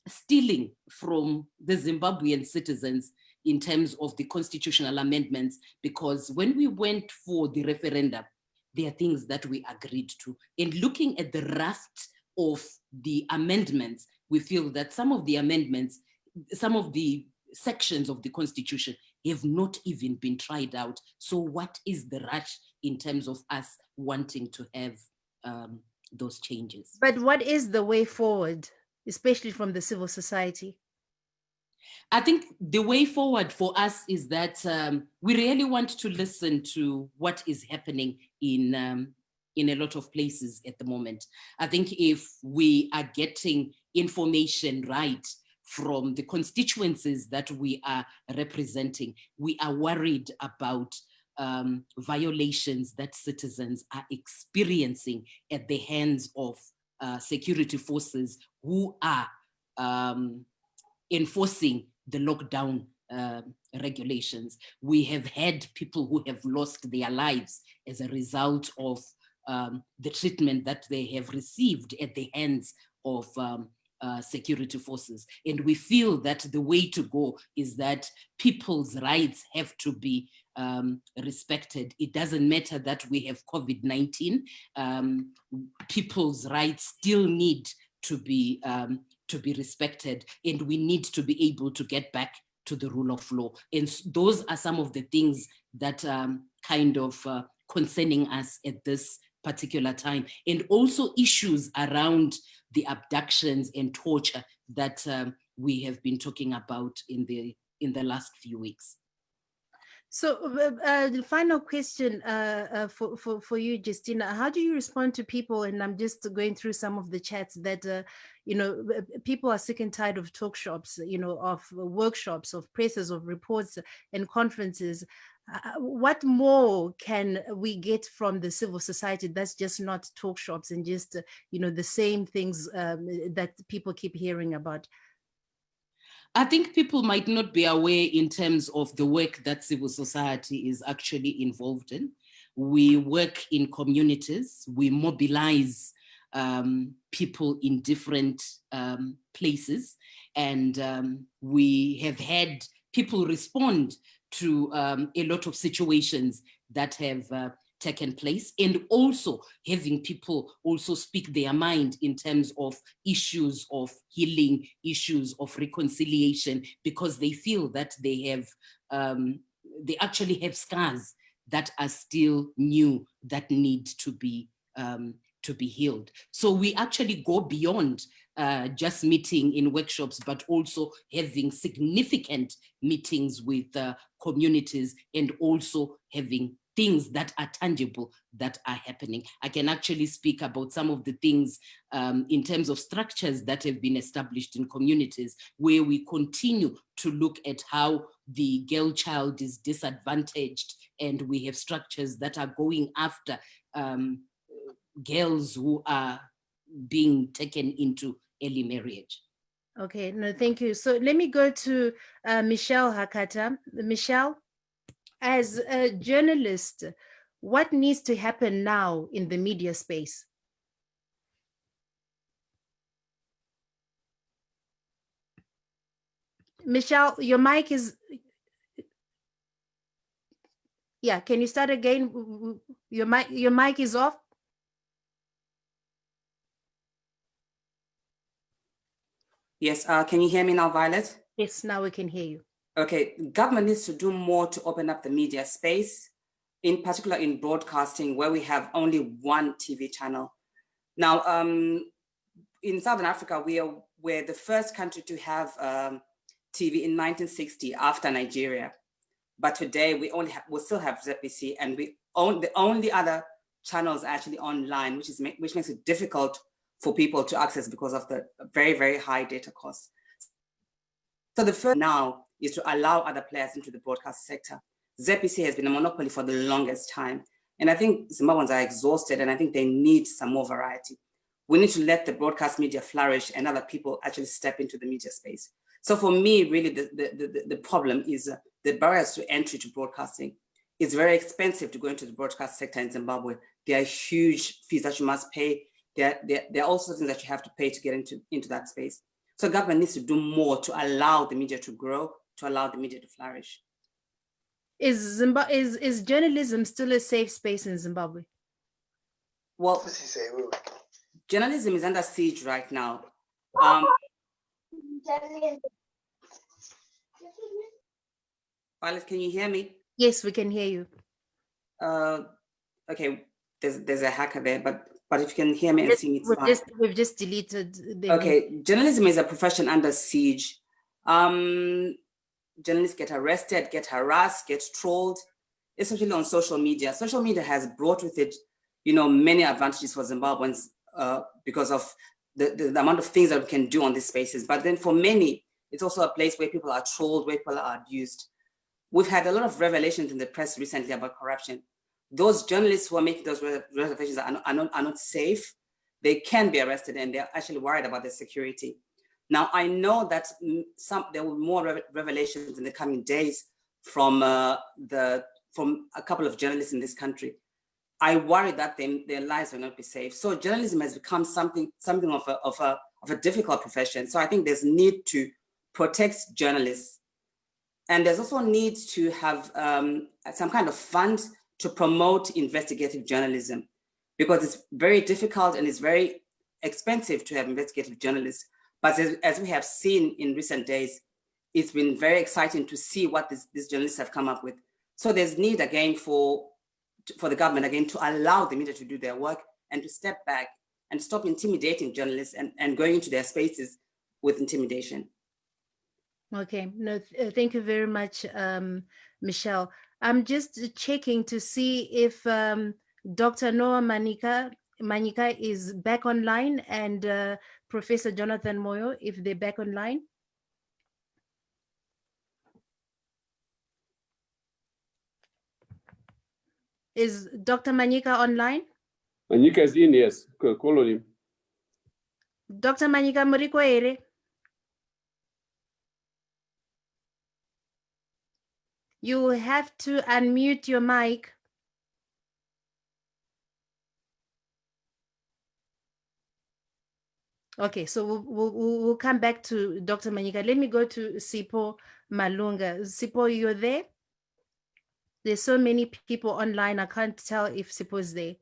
stealing from the Zimbabwean citizens in terms of the constitutional amendments, because when we went for the referendum, there are things that we agreed to. And looking at the raft of the amendments, we feel that some of the amendments, some of the sections of the Constitution have not even been tried out. So what is the rush in terms of us wanting to have those changes? But what is the way forward, especially from the civil society? I think the way forward for us is that we really want to listen to what is happening in a lot of places at the moment. I think if we are getting information right from the constituencies that we are representing, we are worried about violations that citizens are experiencing at the hands of security forces who are enforcing the lockdown regulations. We have had people who have lost their lives as a result of the treatment that they have received at the hands of security forces. And we feel that the way to go is that people's rights have to be respected. It doesn't matter that we have COVID-19, people's rights still need to be respected, and we need to be able to get back to the rule of law. And those are some of the things that kind of concerning us at this particular time. And also issues around the abductions and torture that we have been talking about in the last few weeks. So the final question for you, Justina, how do you respond to people, and I'm just going through some of the chats that, people are sick and tired of talk shops, of workshops, of presses, of reports and conferences. what more can we get from the civil society that's just not talk shops and just, the same things that people keep hearing about? I think people might not be aware in terms of the work that civil society is actually involved in. We work in communities, we mobilize people in different places, and we have had people respond to a lot of situations that have taken place, and also having people also speak their mind in terms of issues of healing, issues of reconciliation, because they feel that they have, they actually have scars that are still new, that need to be healed. So we actually go beyond just meeting in workshops, but also having significant meetings with communities, and also having things that are tangible that are happening. I can actually speak about some of the things in terms of structures that have been established in communities, where we continue to look at how the girl child is disadvantaged, and we have structures that are going after girls who are being taken into early marriage. Okay, no, thank you. So let me go to Michelle Hakata. Michelle, as a journalist, what needs to happen now in the media space? Michelle, your mic is, yeah, can you start again? Your mic is off. Yes, can you hear me now, Violet? Yes, now we can hear you. Okay, government needs to do more to open up the media space, in particular in broadcasting, where we have only one TV channel. Now, in Southern Africa, we're the first country to have TV in 1960 after Nigeria. But today we still have ZBC, and the only other channels actually online, which makes it difficult for people to access because of the very, very high data costs. So the first now is to allow other players into the broadcast sector. ZBC has been a monopoly for the longest time. And I think Zimbabweans are exhausted, and I think they need some more variety. We need to let the broadcast media flourish and other people actually step into the media space. So for me, really, the problem is the barriers to entry to broadcasting. It's very expensive to go into the broadcast sector in Zimbabwe. There are huge fees that you must pay. There are also things that you have to pay to get into that space. So government needs to do more to allow the media to grow, to allow the media to flourish. Is journalism still a safe space in Zimbabwe? Well, journalism is under siege right now. Violet, can you hear me? Yes, we can hear you. Okay, there's a hacker there, but if you can hear me and see me, it's fine. We've just deleted the Okay, journalism is a profession under siege. Journalists get arrested, get harassed, get trolled, especially on social media. Social media has brought with it, many advantages for Zimbabweans because of the amount of things that we can do on these spaces. But then for many, it's also a place where people are trolled, where people are abused. We've had a lot of revelations in the press recently about corruption. Those journalists who are making those revelations are not safe. They can be arrested, and they're actually worried about their security. Now, I know that there will be more revelations in the coming days from a couple of journalists in this country. I worry that their lives will not be safe. So journalism has become something of a difficult profession. So I think there's need to protect journalists, and there's also need to have some kind of fund to promote investigative journalism, because it's very difficult and it's very expensive to have investigative journalists. But as we have seen in recent days, it's been very exciting to see what these journalists have come up with. So there's need again for the government again to allow the media to do their work and to step back and stop intimidating journalists and going into their spaces with intimidation. Okay, no, thank you very much, Michelle. I'm just checking to see if Dr. Noah Manyika is back online, and Professor Jonathan Moyo, if they're back online. Is Dr. Manyika online? Manyika is in, yes. Call on him. Dr. Manyika Muriko ere? You have to unmute your mic. Okay, so we'll come back to Dr. Manyika. Let me go to Sipho Malunga. Sipho, you're there? There's so many people online. I can't tell if Sipho's there.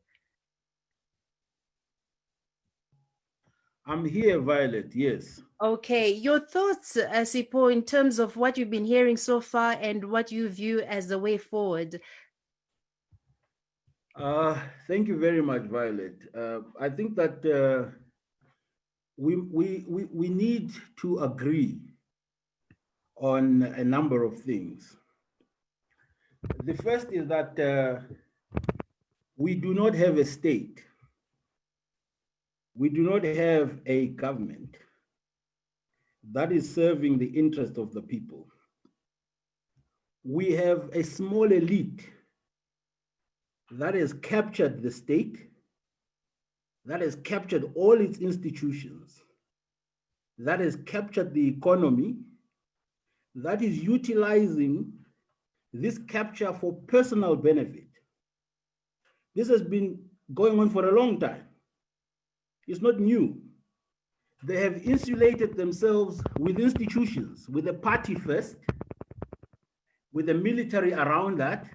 I'm here, Violet, yes. Okay, your thoughts, Sipho, in terms of what you've been hearing so far and what you view as the way forward. Thank you very much, Violet. I think that we need to agree on a number of things. The first is that we do not have a state. We do not have a government that is serving the interest of the people. We have a small elite that has captured the state, that has captured all its institutions, that has captured the economy, that is utilizing this capture for personal benefit. This has been going on for a long time. It's not new. They have insulated themselves with institutions, with the party first, with the military around that,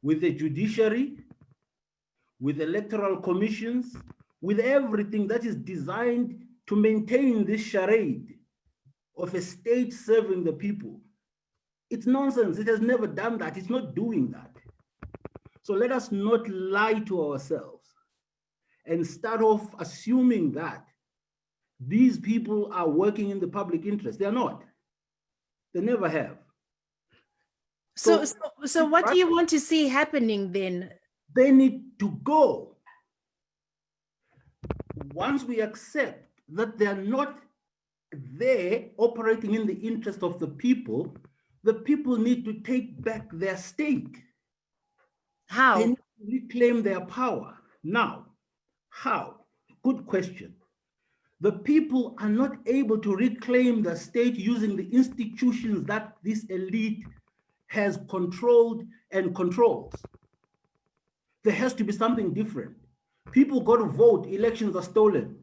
with the judiciary, with electoral commissions, with everything that is designed to maintain this charade of a state serving the people. It's nonsense. It has never done that. It's not doing that. So let us not lie to ourselves and start off assuming that these people are working in the public interest. They are not. They never have. So what do you want to see happening then? They need to go. Once we accept that they are not there operating in the interest of the people need to take back their state. How? They need to reclaim their power. Now, how? Good question. The people are not able to reclaim the state using the institutions that this elite has controlled and controls. There has to be something different. People go to vote, elections are stolen.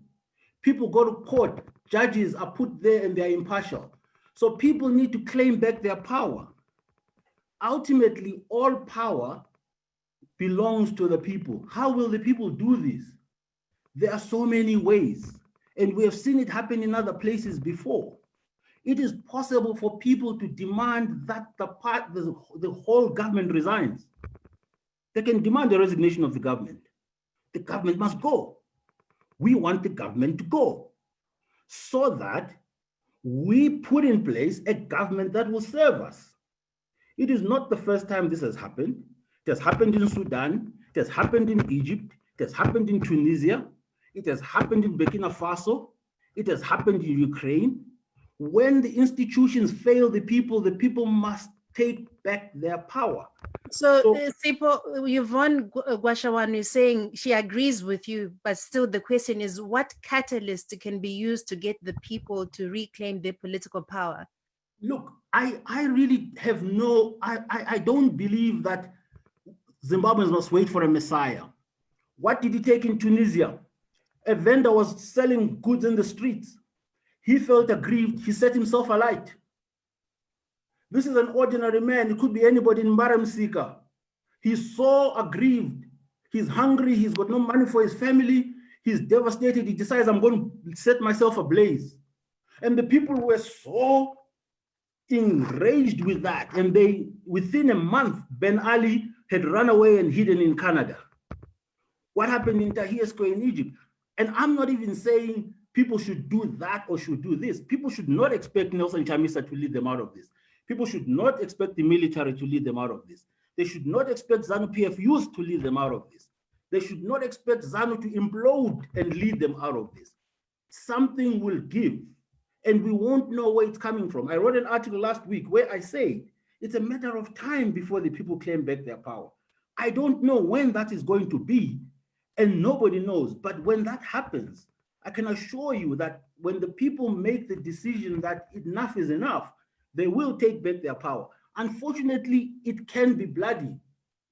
People go to court, judges are put there and they're impartial. So people need to claim back their power. Ultimately, all power belongs to the people. How will the people do this? There are so many ways, and we have seen it happen in other places before. It is possible for people to demand that the whole government resigns. They can demand the resignation of the government. The government must go. We want the government to go so that we put in place a government that will serve us. It is not the first time this has happened. It has happened in Sudan. It has happened in Egypt. It has happened in Tunisia. It has happened in Burkina Faso. It has happened in Ukraine. When the institutions fail the people must take back their power. So Sipho, Yvonne Gwashawan is saying she agrees with you, but still the question is what catalyst can be used to get the people to reclaim their political power? Look, I really have I don't believe that Zimbabweans must wait for a messiah. What did he take in Tunisia? A vendor was selling goods in the streets. He felt aggrieved. He set himself alight. This is an ordinary man. It could be anybody in Mbaramsika. He's so aggrieved. He's hungry. He's got no money for his family. He's devastated. He decides, I'm going to set myself ablaze. And the people were so enraged with that. And they, within a month, Ben Ali had run away and hidden in Canada. What happened in Tahrir Square in Egypt? And I'm not even saying people should do that or should do this. People should not expect Nelson Chamisa to lead them out of this. People should not expect the military to lead them out of this. They should not expect ZANU-PF youth to lead them out of this. They should not expect ZANU to implode and lead them out of this. Something will give, and we won't know where it's coming from. I wrote an article last week where I say it's a matter of time before the people claim back their power. I don't know when that is going to be, and nobody knows. But when that happens, I can assure you that when the people make the decision that enough is enough, they will take back their power. Unfortunately, it can be bloody.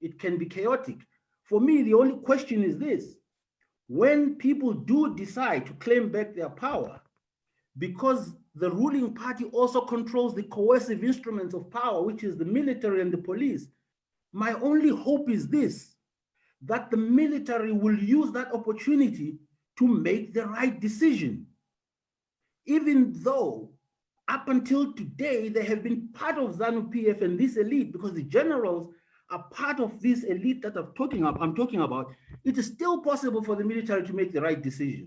It can be chaotic. For me, the only question is this: when people do decide to claim back their power, because the ruling party also controls the coercive instruments of power, which is the military and the police, my only hope is this: that the military will use that opportunity to make the right decision. Even though up until today, they have been part of ZANU-PF and this elite, because the generals are part of this elite that I'm talking about, it is still possible for the military to make the right decision.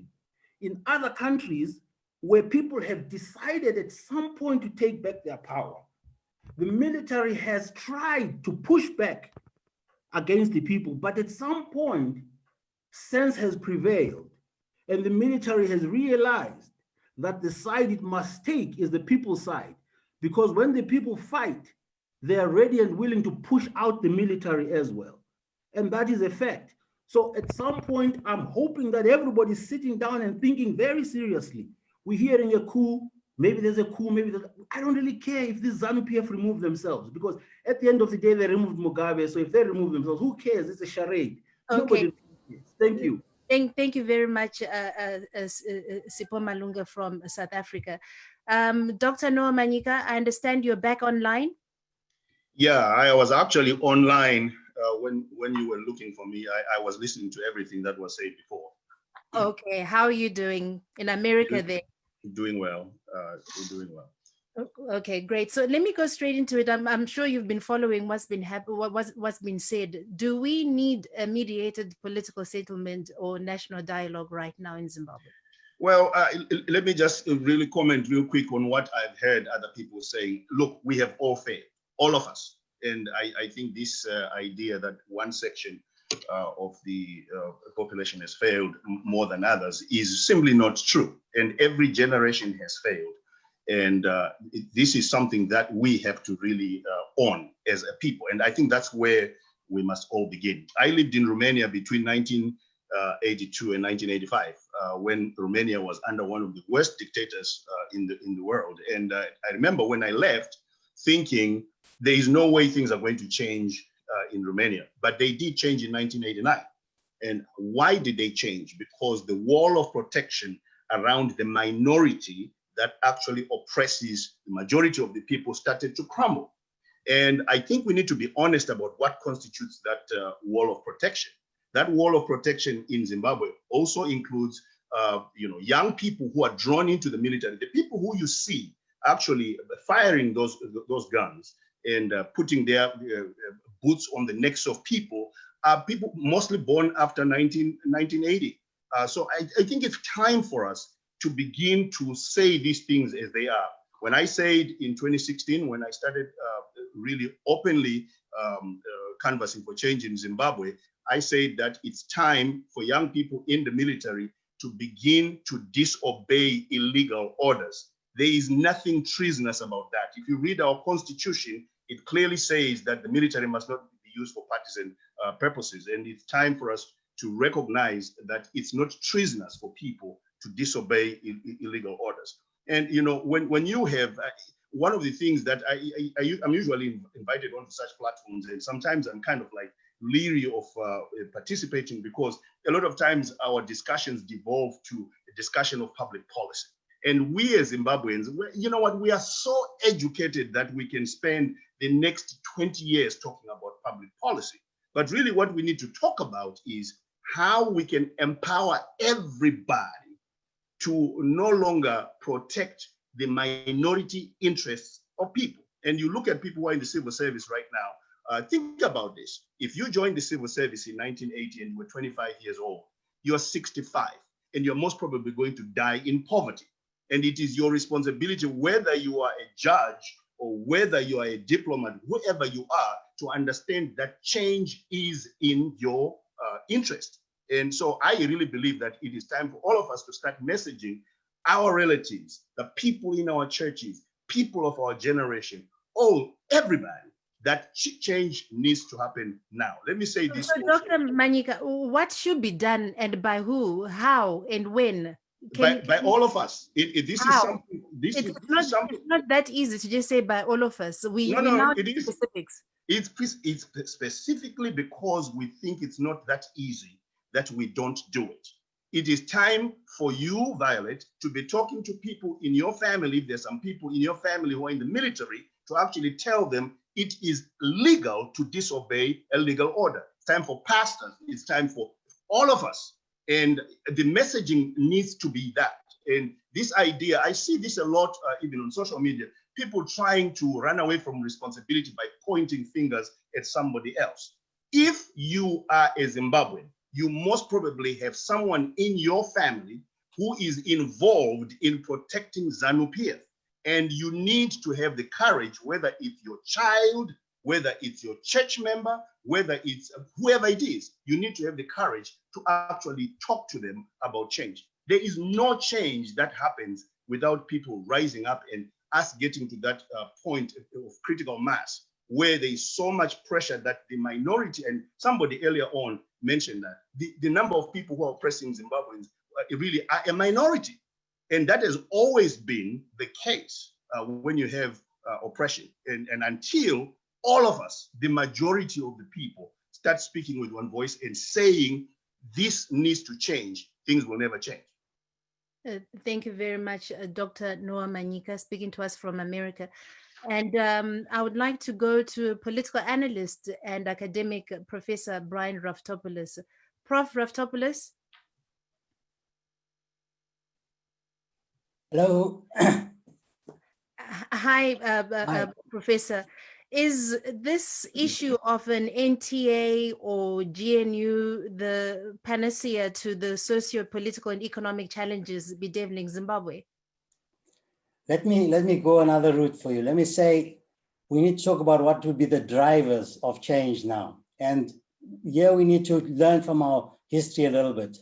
In other countries, where people have decided at some point to take back their power, the military has tried to push back against the people, but at some point, sense has prevailed, and the military has realized that the side it must take is the people's side, because when the people fight, they are ready and willing to push out the military as well. And that is a fact. So at some point, I'm hoping that everybody's sitting down and thinking very seriously. We're hearing a coup, maybe there's a coup, maybe there's, I don't really care if this ZANU-PF remove themselves, because at the end of the day, they removed Mugabe. So if they remove themselves, who cares? It's a charade. Okay. Nobody cares. Thank you. Thank you very much, Sipho Malunga from South Africa. Dr. Noah Manyika, I understand you're back online. Yeah, I was actually online when you were looking for me. I was listening to everything that was said before. Okay, how are you doing in America there? Doing well, doing well. Okay, great. So let me go straight into it. I'm sure you've been following what's been said. Do we need a mediated political settlement or national dialogue right now in Zimbabwe? Well, let me just really comment real quick on what I've heard other people saying. Look, we have all failed, all of us. And I think this idea that one section of the population has failed more than others is simply not true. And every generation has failed. And this is something that we have to really own as a people. And I think that's where we must all begin. I lived in Romania between 1982 and 1985, when Romania was under one of the worst dictators in the world. And I remember when I left thinking there is no way things are going to change in Romania, but they did change in 1989. And why did they change? Because the wall of protection around the minority that actually oppresses the majority of the people started to crumble. And I think we need to be honest about what constitutes that wall of protection. That wall of protection in Zimbabwe also includes young people who are drawn into the military. The people who you see actually firing those guns and putting their boots on the necks of people are people mostly born after 1980. So I think it's time for us to begin to say these things as they are. When I said in 2016, when I started really openly canvassing for change in Zimbabwe, I said that it's time for young people in the military to begin to disobey illegal orders. There is nothing treasonous about that. If you read our constitution, it clearly says that the military must not be used for partisan purposes. And it's time for us to recognize that it's not treasonous for people to disobey illegal orders. And when you have one of the things that I'm usually invited onto such platforms, and sometimes I'm kind of like leery of participating because a lot of times our discussions devolve to a discussion of public policy. And we as Zimbabweans, you know what, we are so educated that we can spend the next 20 years talking about public policy. But really what we need to talk about is how we can empower everybody to no longer protect the minority interests of people. And you look at people who are in the civil service right now, think about this. If you joined the civil service in 1980 and you were 25 years old, you're 65 and you're most probably going to die in poverty. And it is your responsibility, whether you are a judge or whether you are a diplomat, whoever you are, to understand that change is in your interest. And so I really believe that it is time for all of us to start messaging our relatives, the people in our churches, people of our generation, everybody, that change needs to happen now. Let me say this. So, Dr. Manyika, what should be done and by who, how, and when? By all of us. This is something. It's not that easy to just say by all of us. We now it need is specifics. It's specifically because we think it's not that easy that we don't do it. It is time for you, Violet, to be talking to people in your family. If there's some people in your family who are in the military, to actually tell them it is legal to disobey a legal order. It's time for pastors. It's time for all of us. And the messaging needs to be that. And this idea, I see this a lot, even on social media, people trying to run away from responsibility by pointing fingers at somebody else. If you are a Zimbabwean, you most probably have someone in your family who is involved in protecting ZANU-PF. And you need to have the courage, whether it's your child, whether it's your church member, whether it's whoever it is, you need to have the courage to actually talk to them about change. There is no change that happens without people rising up and us getting to that point of critical mass, where there is so much pressure that the minority, and somebody earlier on mentioned that, the number of people who are oppressing Zimbabweans really are a minority. And that has always been the case when you have oppression. And until all of us, the majority of the people, start speaking with one voice and saying this needs to change, things will never change. Thank you very much, Dr. Noah Manyika, speaking to us from America. And I would like to go to political analyst and academic Professor Brian Raftopoulos. Prof. Raftopoulos. Hello. Hi, Professor. Is this issue of an NTA or GNU the panacea to the socio-political and economic challenges bedeviling Zimbabwe? Let me go another route for you. Let me say we need to talk about what would be the drivers of change now. And here we need to learn from our history a little bit.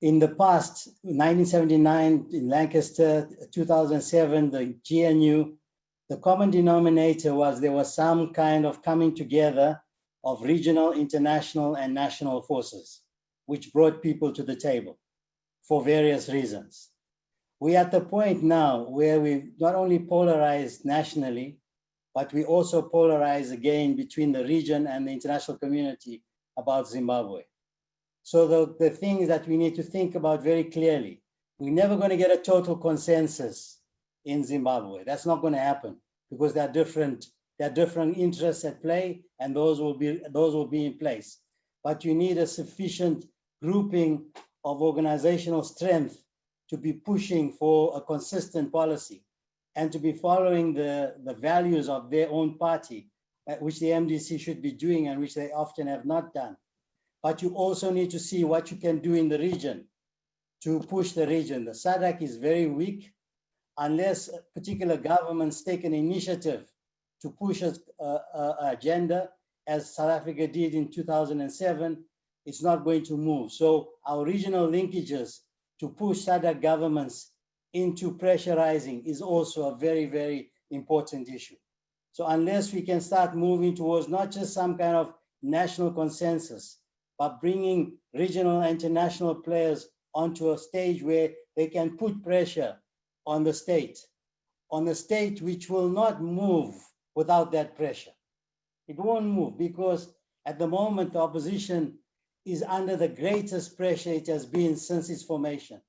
In the past, 1979 in Lancaster, 2007, the GNU, the common denominator was there was some kind of coming together of regional, international, and national forces, which brought people to the table for various reasons. We're at the point now where we not only polarized nationally, but we also polarize again between the region and the international community about Zimbabwe. So the things that we need to think about very clearly, we're never going to get a total consensus in Zimbabwe. That's not going to happen because there are different interests at play, and those will be in place. But you need a sufficient grouping of organizational strength to be pushing for a consistent policy and to be following the values of their own party, which the MDC should be doing and which they often have not done. But you also need to see what you can do in the region to push the region. The SADC is very weak unless particular governments take an initiative to push an agenda, as South Africa did in 2007, it's not going to move. So our regional linkages to push SADC governments into pressurizing is also a very, very important issue. So unless we can start moving towards not just some kind of national consensus, but bringing regional and international players onto a stage where they can put pressure on the state which will not move without that pressure. It won't move because at the moment the opposition is under the greatest pressure it has been since its formation.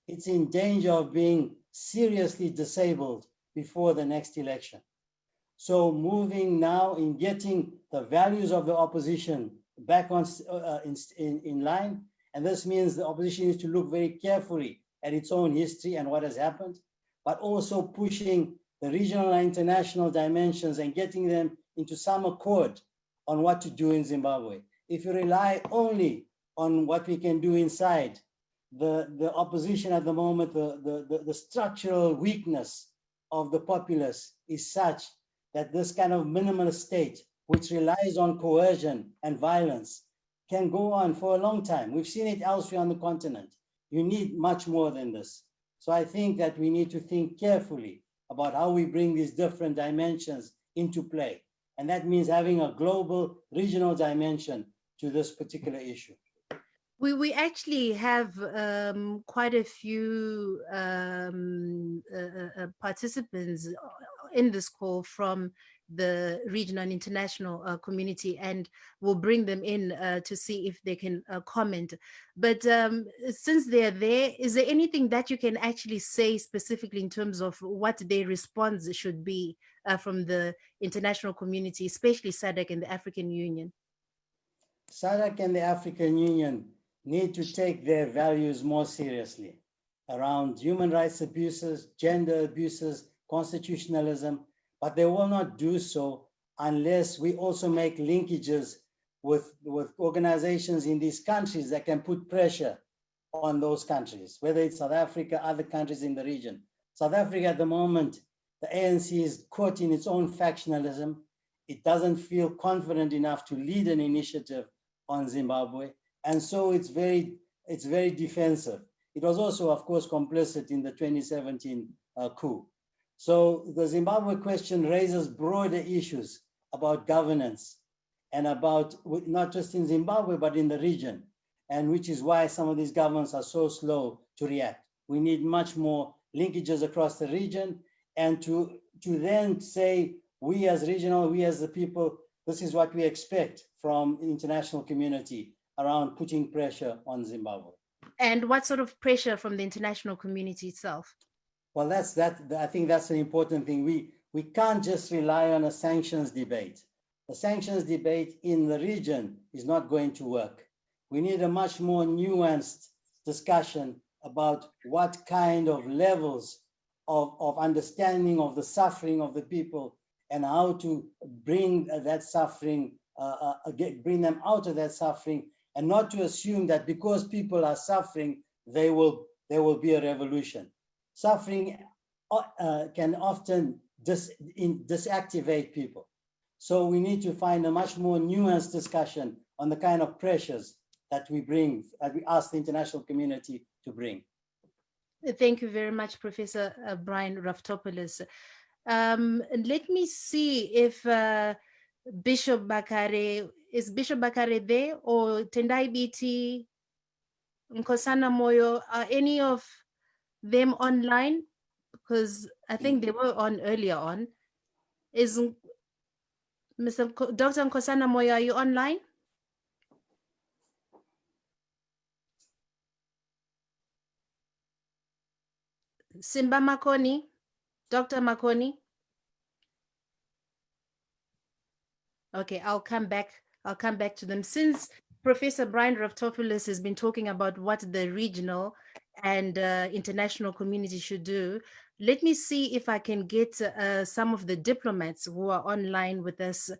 It's in danger of being seriously disabled before the next election. So moving now in getting the values of the opposition back on in line, and this means the opposition needs to look very carefully at its own history and what has happened, but also pushing the regional and international dimensions and getting them into some accord on what to do in Zimbabwe. If you rely only on what we can do inside, the opposition at the moment, the structural weakness of the populace is such that this kind of minimalist state, which relies on coercion and violence, can go on for a long time. We've seen it elsewhere on the continent. You need much more than this. So I think that we need to think carefully about how we bring these different dimensions into play And that means having a global, regional dimension to this particular issue. We actually have quite a few participants in this call from the regional and international community, and we'll bring them in to see if they can comment. But since they're there, is there anything that you can actually say specifically in terms of what their response should be from the international community, especially SADC and the African Union? SADC and the African Union need to take their values more seriously around human rights abuses, gender abuses, constitutionalism, but they will not do so unless we also make linkages with organizations in these countries that can put pressure on those countries, whether it's South Africa, other countries in the region. South Africa at the moment, the ANC is caught in its own factionalism. It doesn't feel confident enough to lead an initiative on Zimbabwe. And so it's very defensive. It was also, of course, complicit in the 2017 coup. So the Zimbabwe question raises broader issues about governance and about not just in Zimbabwe, but in the region, and which is why some of these governments are so slow to react. We need much more linkages across the region, and to then say, we as regional, we as the people, this is what we expect from the international community around putting pressure on Zimbabwe. And what sort of pressure from the international community itself? Well, I think that's an important thing. We can't just rely on a sanctions debate. The sanctions debate in the region is not going to work. We need a much more nuanced discussion about what kind of levels of understanding of the suffering of the people and how to bring that suffering, bring them out of that suffering, and not to assume that because people are suffering, there will be a revolution. Suffering can often disactivate people. So we need to find a much more nuanced discussion on the kind of pressures that we ask the international community to bring. Thank you very much, Professor Brian Raftopoulos. Let me see if Bishop Bakare, is Bishop Bakare there, or Tendai BT, Nkosana Moyo, are any of them online? Because I think they were on earlier on. Is Dr. Nkosana Moyo, are you online? Simba Makoni, Dr. Makoni. Okay, I'll come back to them. Since Professor Brian Raftopoulos has been talking about what the regional and international community should do, let me see if I can get some of the diplomats who are online with us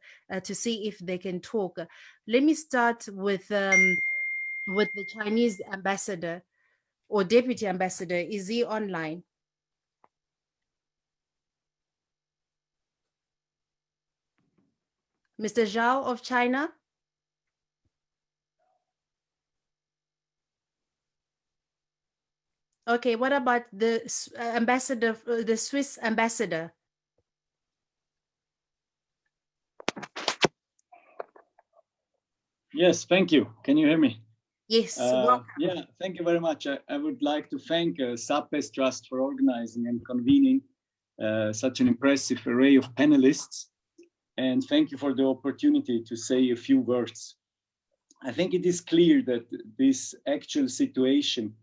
to see if they can talk. Let me start with the Chinese ambassador or deputy ambassador. Is he online? Mr. Zhao of China? Okay, what about the ambassador, the Swiss ambassador? Yes, thank you. Can you hear me? Yes. Yeah, thank you very much. I would like to thank SAPES Trust for organizing and convening such an impressive array of panelists. And thank you for the opportunity to say a few words. I think it is clear that this actual situation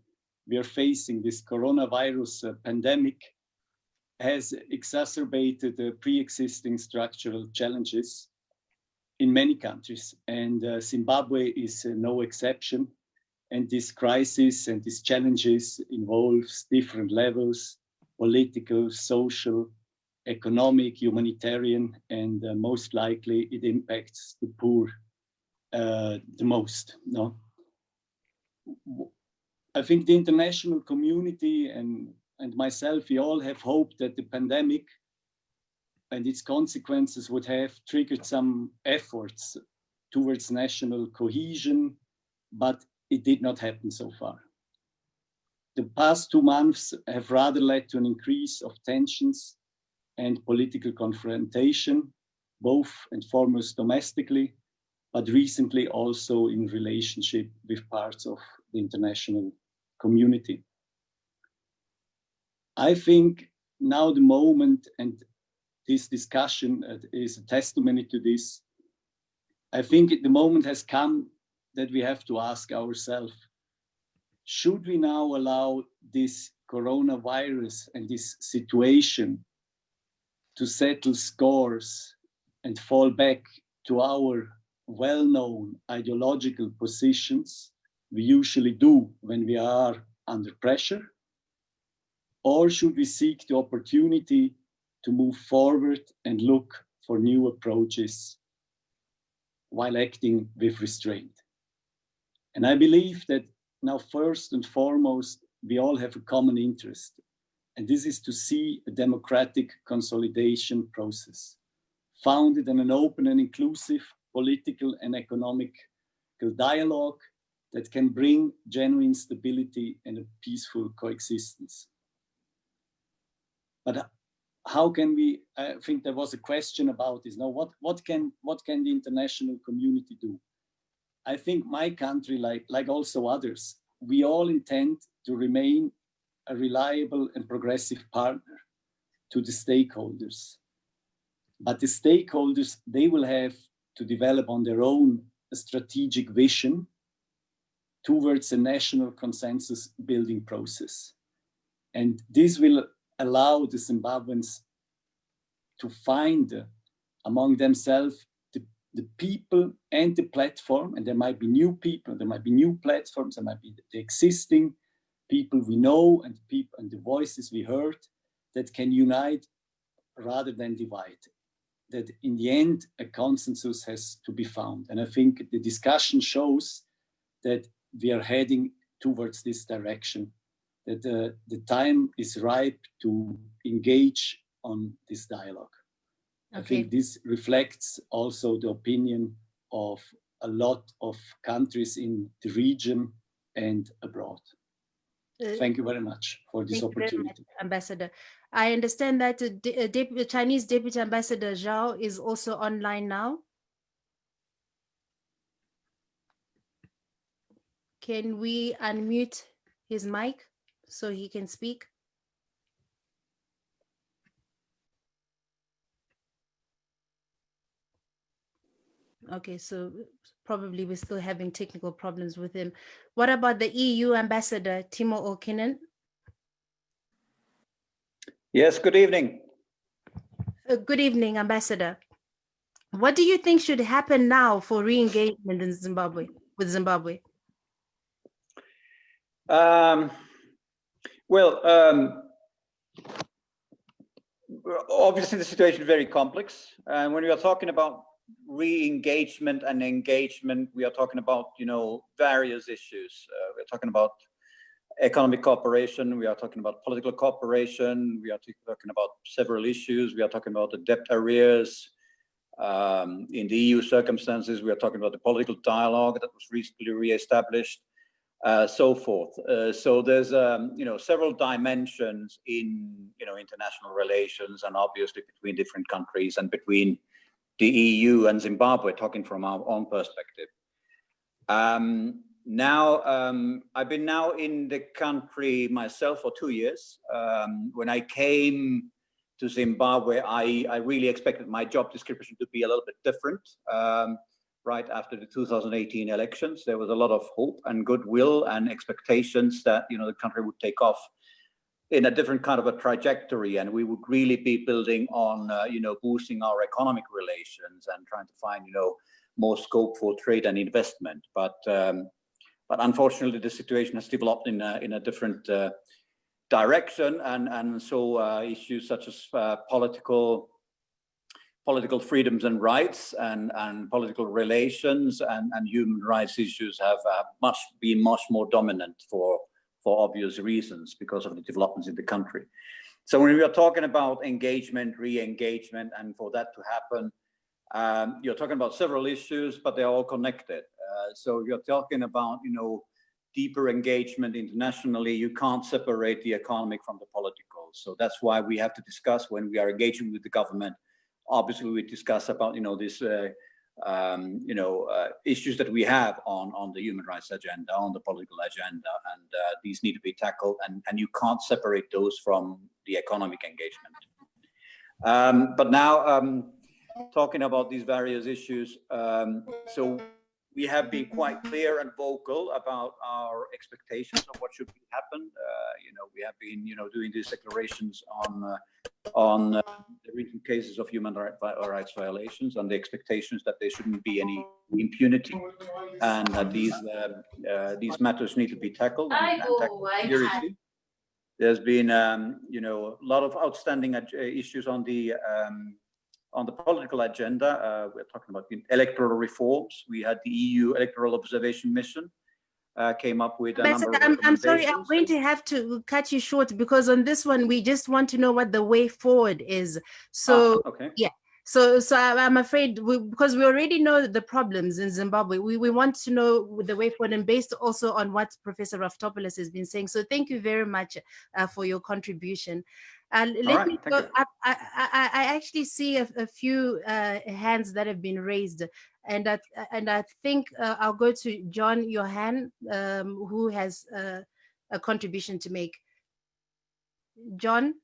we are facing, this coronavirus pandemic, has exacerbated the pre-existing structural challenges in many countries. And Zimbabwe is no exception. And this crisis and these challenges involves different levels: political, social, economic, humanitarian, and most likely it impacts the poor the most. No? I think the international community and myself, we all have hoped that the pandemic and its consequences would have triggered some efforts towards national cohesion, but it did not happen so far. The past 2 months have rather led to an increase of tensions and political confrontation, both and foremost domestically, but recently also in relationship with parts of the international community. I think now the moment, and this discussion is a testimony to this, I think the moment has come that we have to ask ourselves, should we now allow this coronavirus and this situation to settle scores and fall back to our well-known ideological positions we usually do when we are under pressure? Or should we seek the opportunity to move forward and look for new approaches while acting with restraint? And I believe that now, first and foremost, we all have a common interest, and this is to see a democratic consolidation process founded on an open and inclusive political and economic dialogue that can bring genuine stability and a peaceful coexistence. But how can we, I think there was a question about this. Now, what can the international community do? I think my country, like also others, we all intend to remain a reliable and progressive partner to the stakeholders. But the stakeholders, they will have to develop on their own a strategic vision towards a national consensus building process. And this will allow the Zimbabweans to find among themselves the people and the platform, and there might be new people, there might be new platforms, there might be the existing people we know and the voices we heard that can unite rather than divide. That in the end, a consensus has to be found. And I think the discussion shows that we are heading towards this direction, that the time is ripe to engage on this dialogue. Okay. I think this reflects also the opinion of a lot of countries in the region and abroad. Thank you very much for this opportunity. Much, Ambassador. I understand that the Chinese Deputy Ambassador Zhao is also online now. Can we unmute his mic so he can speak? Okay, so probably we're still having technical problems with him. What about the EU Ambassador, Timo Okinen? Yes, good evening. Good evening, Ambassador. What do you think should happen now for re-engagement in Zimbabwe, with Zimbabwe? Obviously the situation is very complex. And when we are talking about re-engagement and engagement, we are talking about, various issues. We're talking about economic cooperation, we are talking about political cooperation, we are talking about several issues, we are talking about the debt arrears. In the EU circumstances, we are talking about the political dialogue that was recently re-established, so forth. So there's, several dimensions in, international relations, and obviously between different countries and between the EU and Zimbabwe, talking from our own perspective. I've been now in the country myself for 2 years. When I came to Zimbabwe, I really expected my job description to be a little bit different. Right after the 2018 elections, there was a lot of hope and goodwill and expectations that, the country would take off in a different kind of a trajectory, and we would really be building on, boosting our economic relations and trying to find, more scope for trade and investment. But unfortunately, the situation has developed in a different direction, and so issues such as political freedoms and rights and political relations and human rights issues have been much more dominant for obvious reasons because of the developments in the country. So when we are talking about engagement, re-engagement, and for that to happen, you're talking about several issues, but they're all connected. So you're talking about, deeper engagement internationally. You can't separate the economic from the political. So that's why we have to discuss when we are engaging with the government obviously we discuss about, this, issues that we have on the human rights agenda, on the political agenda, and these need to be tackled, and you can't separate those from the economic engagement. But now, talking about these various issues, so we have been quite clear and vocal about our expectations of what should happen. We have been, doing these declarations on the recent cases of human rights violations, and the expectations that there shouldn't be any impunity, and that these matters need to be tackled and tackled seriously. There's been, a lot of outstanding issues on the political agenda. We're talking about electoral reforms. We had the EU Electoral Observation Mission came up with a number of I'm sorry, I'm going to have to cut you short, because on this one, we just want to know what the way forward is. So, okay. Yeah. So I'm afraid, because we already know the problems in Zimbabwe, we want to know the way forward, and based also on what Professor Raftopoulos has been saying. So thank you very much for your contribution. Let me go up. I actually see a few hands that have been raised, and I think I'll go to John Johan, who has a contribution to make. John?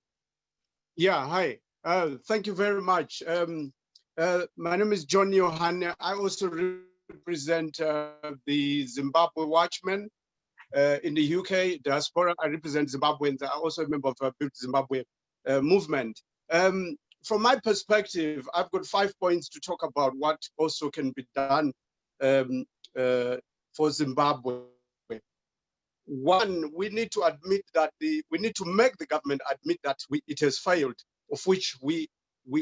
Yeah, hi. Thank you very much. My name is John Johan. I also represent the Zimbabwe Watchmen in the UK diaspora. I represent Zimbabweans. I'm also a member of the Build Zimbabwe movement. From my perspective, I've got 5 points to talk about what also can be done for Zimbabwe. One, we need to admit that we need to make the government admit that it has failed, of which we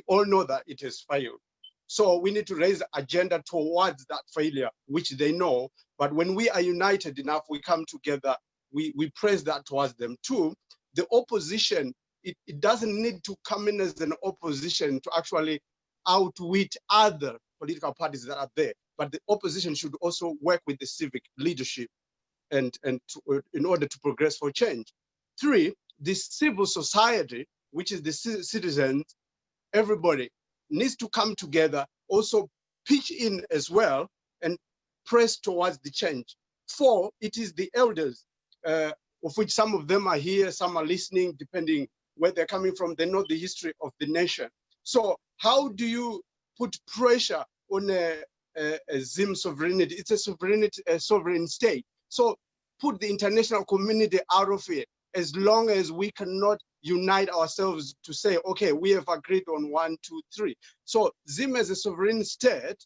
all know that it has failed. So we need to raise the agenda towards that failure, which they know. But when we are united enough, we come together, we press that towards them. Two, the opposition, it doesn't need to come in as an opposition to actually outwit other political parties that are there. But the opposition should also work with the civic leadership in order to progress for change. Three, the civil society, which is the citizens, everybody needs to come together, also pitch in as well and press towards the change. Four, it is the elders, of which some of them are here, some are listening, depending where they're coming from. They know the history of the nation. So how do you put pressure on a Zim sovereignty? It's a sovereign state. So put the international community out of it, as long as we cannot unite ourselves to say, okay, we have agreed on 1, 2, 3. So Zim as a sovereign state,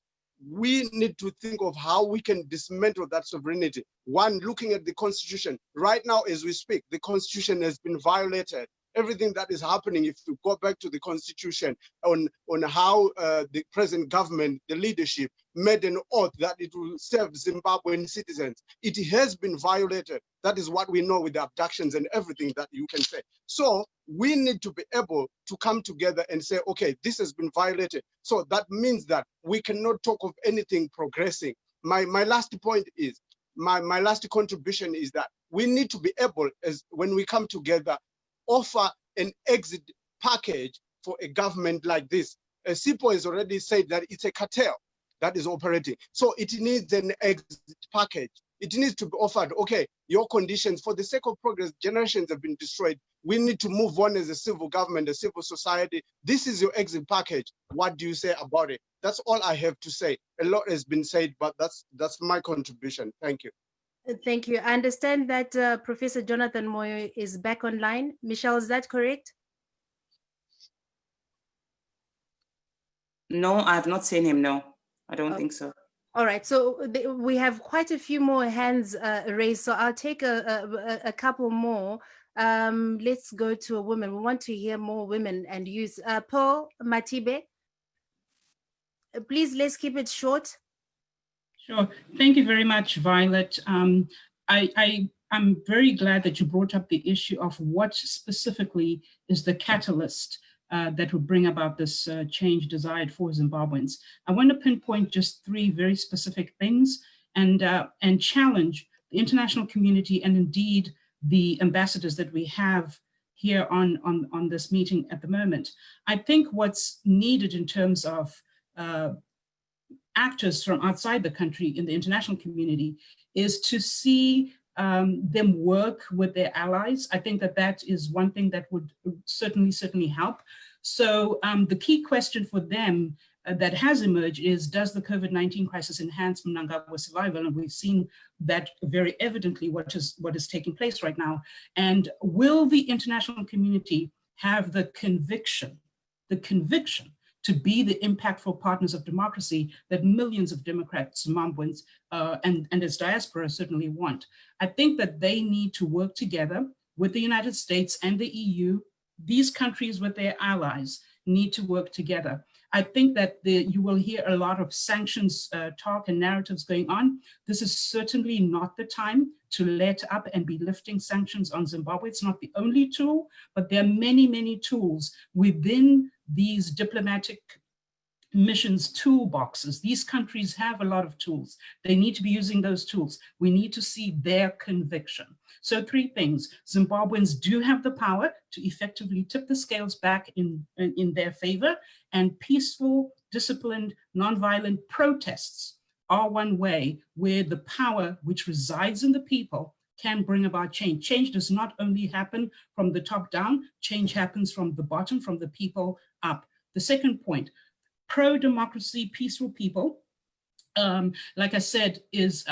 we need to think of how we can dismantle that sovereignty. One, looking at the constitution. Right now, as we speak, the constitution has been violated. Everything that is happening, if you go back to the constitution on how the present government, the leadership, made an oath that it will serve Zimbabwean citizens, it has been violated. That is what we know with the abductions and everything that you can say. So we need to be able to come together and say, okay, this has been violated. So that means that we cannot talk of anything progressing. My last point is, my last contribution is that we need to be able, as when we come together, offer an exit package for a government like this. SIPO has already said that it's a cartel that is operating. So it needs an exit package. It needs to be offered, okay, your conditions, for the sake of progress, generations have been destroyed. We need to move on as a civil government, a civil society. This is your exit package. What do you say about it? That's all I have to say. A lot has been said, but that's my contribution. Thank you. Thank you. I understand that Professor Jonathan Moyo is back online. Michelle, is that correct? No, I have not seen him. No, I don't think so. All right. So we have quite a few more hands raised. So I'll take a couple more. Let's go to a woman. We want to hear more women and youth. Paul Matibe, please, let's keep it short. Sure. Thank you very much, Violet. I'm very glad that you brought up the issue of what specifically is the catalyst that would bring about this change desired for Zimbabweans. I want to pinpoint just 3 very specific things and challenge the international community and indeed the ambassadors that we have here on this meeting at the moment. I think what's needed in terms of actors from outside the country in the international community is to see them work with their allies. I think that that is one thing that would certainly help. So the key question for them that has emerged is, does the COVID-19 crisis enhance Mnangagwa survival? And we've seen that very evidently what is taking place right now. And will the international community have the conviction to be the impactful partners of democracy that millions of Democrats, Zimbabweans, and its diaspora certainly want? I think that they need to work together with the United States and the EU. These countries with their allies need to work together. I think that you will hear a lot of sanctions talk and narratives going on. This is certainly not the time to let up and be lifting sanctions on Zimbabwe. It's not the only tool, but there are many tools within these diplomatic missions toolboxes. These countries have a lot of tools. They need to be using those tools. We need to see their conviction. So 3 things. Zimbabweans do have the power to effectively tip the scales back in their favor, and peaceful, disciplined, nonviolent protests are one way where the power which resides in the people can bring about change. Change does not only happen from the top down, change happens from the bottom, from the people up. The second point, pro-democracy, peaceful people, like I said, is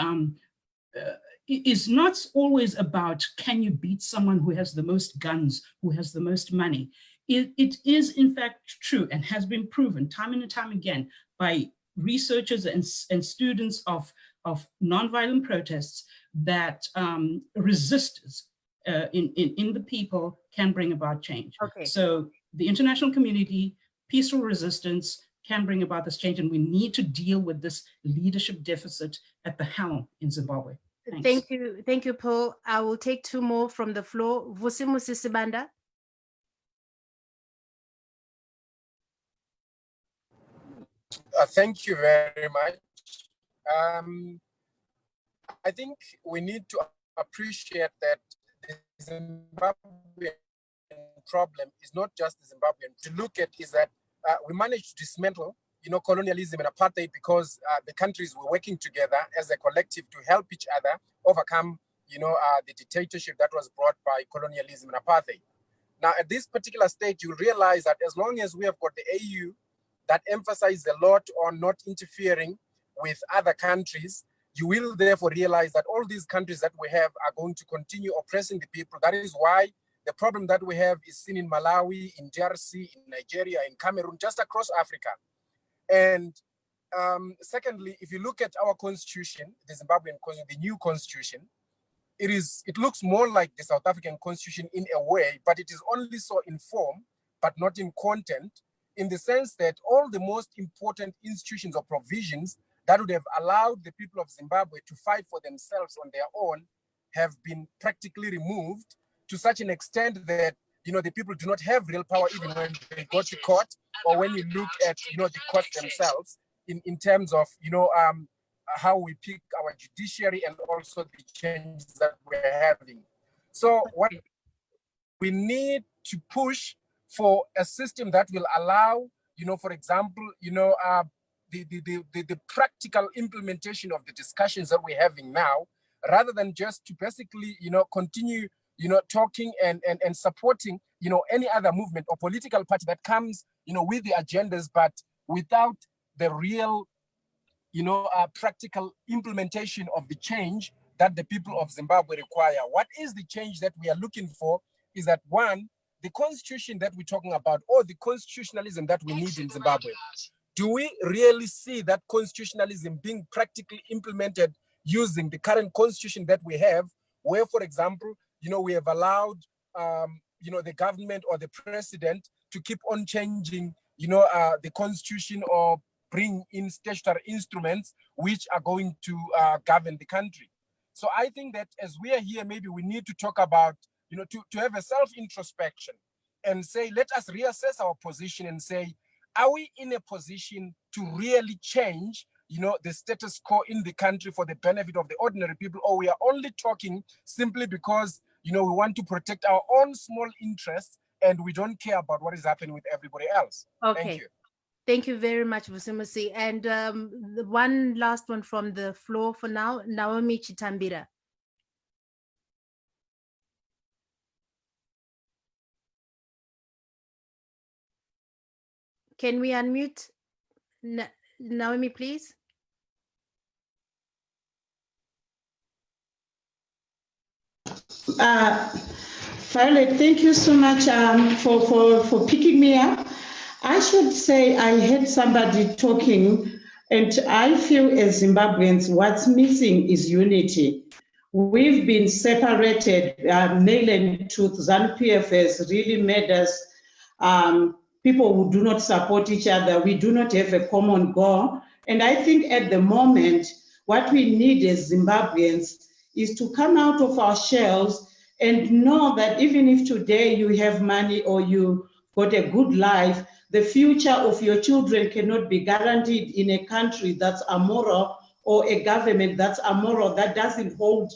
not always about can you beat someone who has the most guns, who has the most money. It is in fact true and has been proven time and time again by researchers and students of nonviolent protests that resistance in the people can bring about change. Okay. So the international community, peaceful resistance can bring about this change, and we need to deal with this leadership deficit at the helm in Zimbabwe. Thanks. Thank you, Paul. I will take 2 more from the floor. Vusimusi Sibanda. Thank you very much. I think we need to appreciate that the Zimbabwean problem is not just the Zimbabwean. To look at is that we managed to dismantle, colonialism and apartheid because the countries were working together as a collective to help each other overcome, the dictatorship that was brought by colonialism and apartheid. Now, at this particular stage, you realize that as long as we have got the AU that emphasizes a lot on not interfering with other countries, you will therefore realize that all these countries that we have are going to continue oppressing the people. That is why the problem that we have is seen in Malawi, in DRC, in Nigeria, in Cameroon, just across Africa. And secondly, if you look at our constitution, the Zimbabwean constitution, the new constitution, it looks more like the South African constitution in a way, but it is only so in form, but not in content, in the sense that all the most important institutions or provisions that would have allowed the people of Zimbabwe to fight for themselves on their own have been practically removed to such an extent that, the people do not have real power even when they go to court, or when you look at, the courts themselves in terms of, how we pick our judiciary and also the changes that we're having. So what we need to push for a system that will allow, for example, the practical implementation of the discussions that we're having now, rather than just to basically, continue, talking and supporting, any other movement or political party that comes, with the agendas, but without the real, practical implementation of the change that the people of Zimbabwe require. What is the change that we are looking for is that, one, the constitution that we're talking about, or the constitutionalism that we need in Zimbabwe, do we really see that constitutionalism being practically implemented using the current constitution that we have, where, for example, we have allowed, the government or the president to keep on changing, the constitution or bring in statutory instruments which are going to govern the country. So I think that as we are here, maybe we need to talk about, to have a self-introspection and say, let us reassess our position and say, are we in a position to really change, the status quo in the country for the benefit of the ordinary people, or we are only talking simply because, You know, we want to protect our own small interests, and we don't care about what is happening with everybody else. Okay. Thank you. Thank you very much, Vusimusi. And the one last one from the floor for now, Naomi Chitambira. Can we unmute Naomi, please? Violet, thank you so much for picking me up. I should say I heard somebody talking, and I feel as Zimbabweans, what's missing is unity. We've been separated. Nail and Truth, ZANU-PF has really made us people who do not support each other. We do not have a common goal. And I think at the moment, what we need as Zimbabweans is to come out of our shells and know that even if today you have money or you got a good life, the future of your children cannot be guaranteed in a country that's immoral or a government that's immoral, that doesn't hold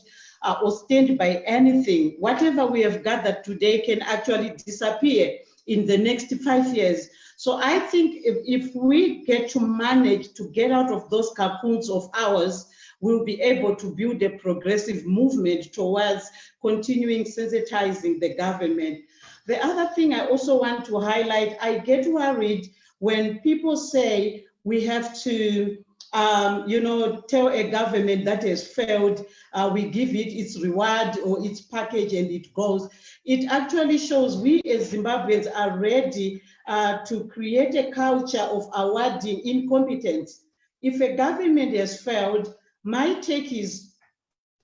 or stand by anything. Whatever we have gathered today can actually disappear in the next 5 years. So I think if we get to manage to get out of those cocoons of ours, we'll be able to build a progressive movement towards continuing sensitizing the government. The other thing I also want to highlight, I get worried when people say we have to tell a government that has failed, we give it its reward or its package and it goes. It actually shows we as Zimbabweans are ready to create a culture of awarding incompetence. If a government has failed, my take is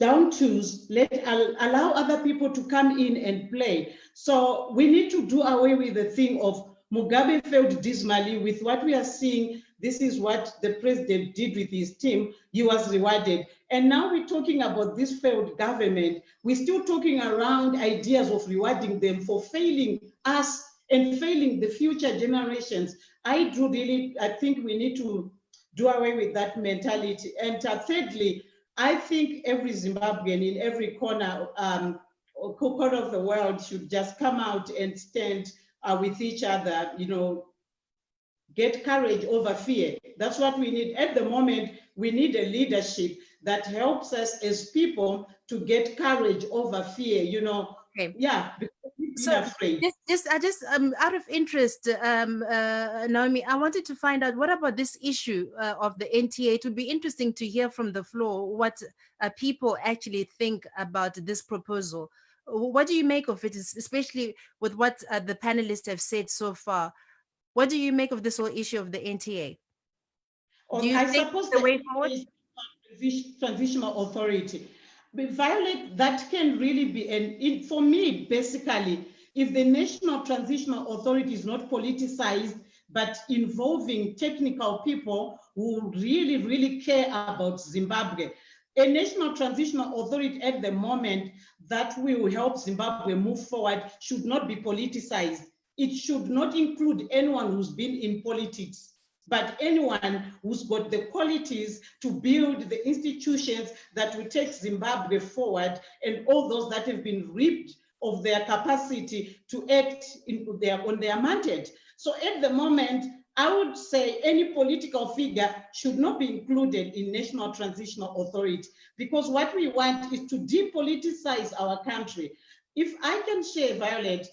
down tools, allow other people to come in and play. So we need to do away with the thing of Mugabe failed dismally. With what we are seeing, this is what the president did with his team. He was rewarded. And now we're talking about this failed government. We're still talking around ideas of rewarding them for failing us and failing the future generations. I think we need to do away with that mentality. And thirdly, I think every Zimbabwean in every corner of the world should just come out and stand with each other, get courage over fear. That's what we need. At the moment, we need a leadership that helps us as people to get courage over fear, Okay. Yeah. So out of interest, Naomi, I wanted to find out, what about this issue of the NTA? It would be interesting to hear from the floor what people actually think about this proposal. What do you make of it, especially with what the panelists have said so far? What do you make of this whole issue of the NTA? Do you think suppose the way forward? Transitional authority. But Violet, that can really be, for me, basically, if the National Transitional Authority is not politicized, but involving technical people who really, really care about Zimbabwe, a National Transitional Authority at the moment that will help Zimbabwe move forward should not be politicized. It should not include anyone who's been in politics, but anyone who's got the qualities to build the institutions that will take Zimbabwe forward, and all those that have been ripped of their capacity to act on their mandate. So at the moment, I would say any political figure should not be included in National Transitional Authority, because what we want is to depoliticize our country. If I can share, Violet,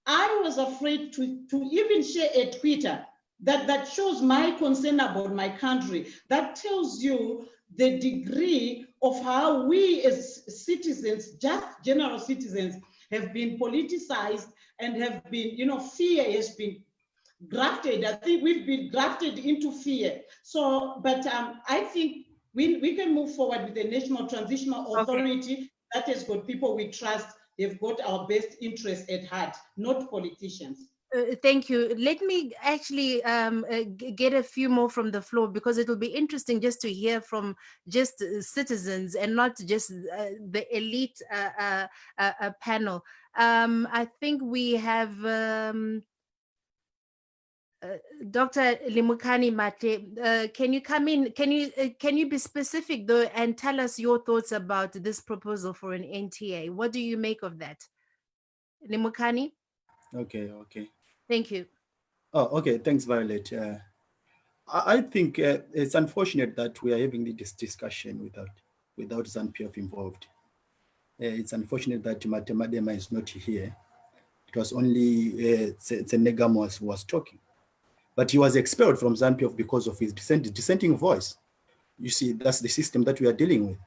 I was afraid to even share a Twitter that shows my concern about my country, that tells you the degree of how we as citizens, just general citizens, have been politicized and have been, fear has been grafted. I think we've been grafted into fear. So, but I think we can move forward with the National Transitional Authority that has got people we trust. They've got our best interests at heart, not politicians. Thank you. Let me actually get a few more from the floor, because it will be interesting just to hear from just citizens and not just the elite panel. I think we have Dr. Limukani Mate, can you come in? Can you be specific though and tell us your thoughts about this proposal for an NTA? What do you make of that, Limukani? Okay. Thank you. Oh, okay. Thanks, Violet. I think it's unfortunate that we are having this discussion without ZANU-PF involved. It's unfortunate that Matemadema is not here. It was only Tsenegam was talking. But he was expelled from ZANU-PF because of his dissenting voice. You see, that's the system that we are dealing with.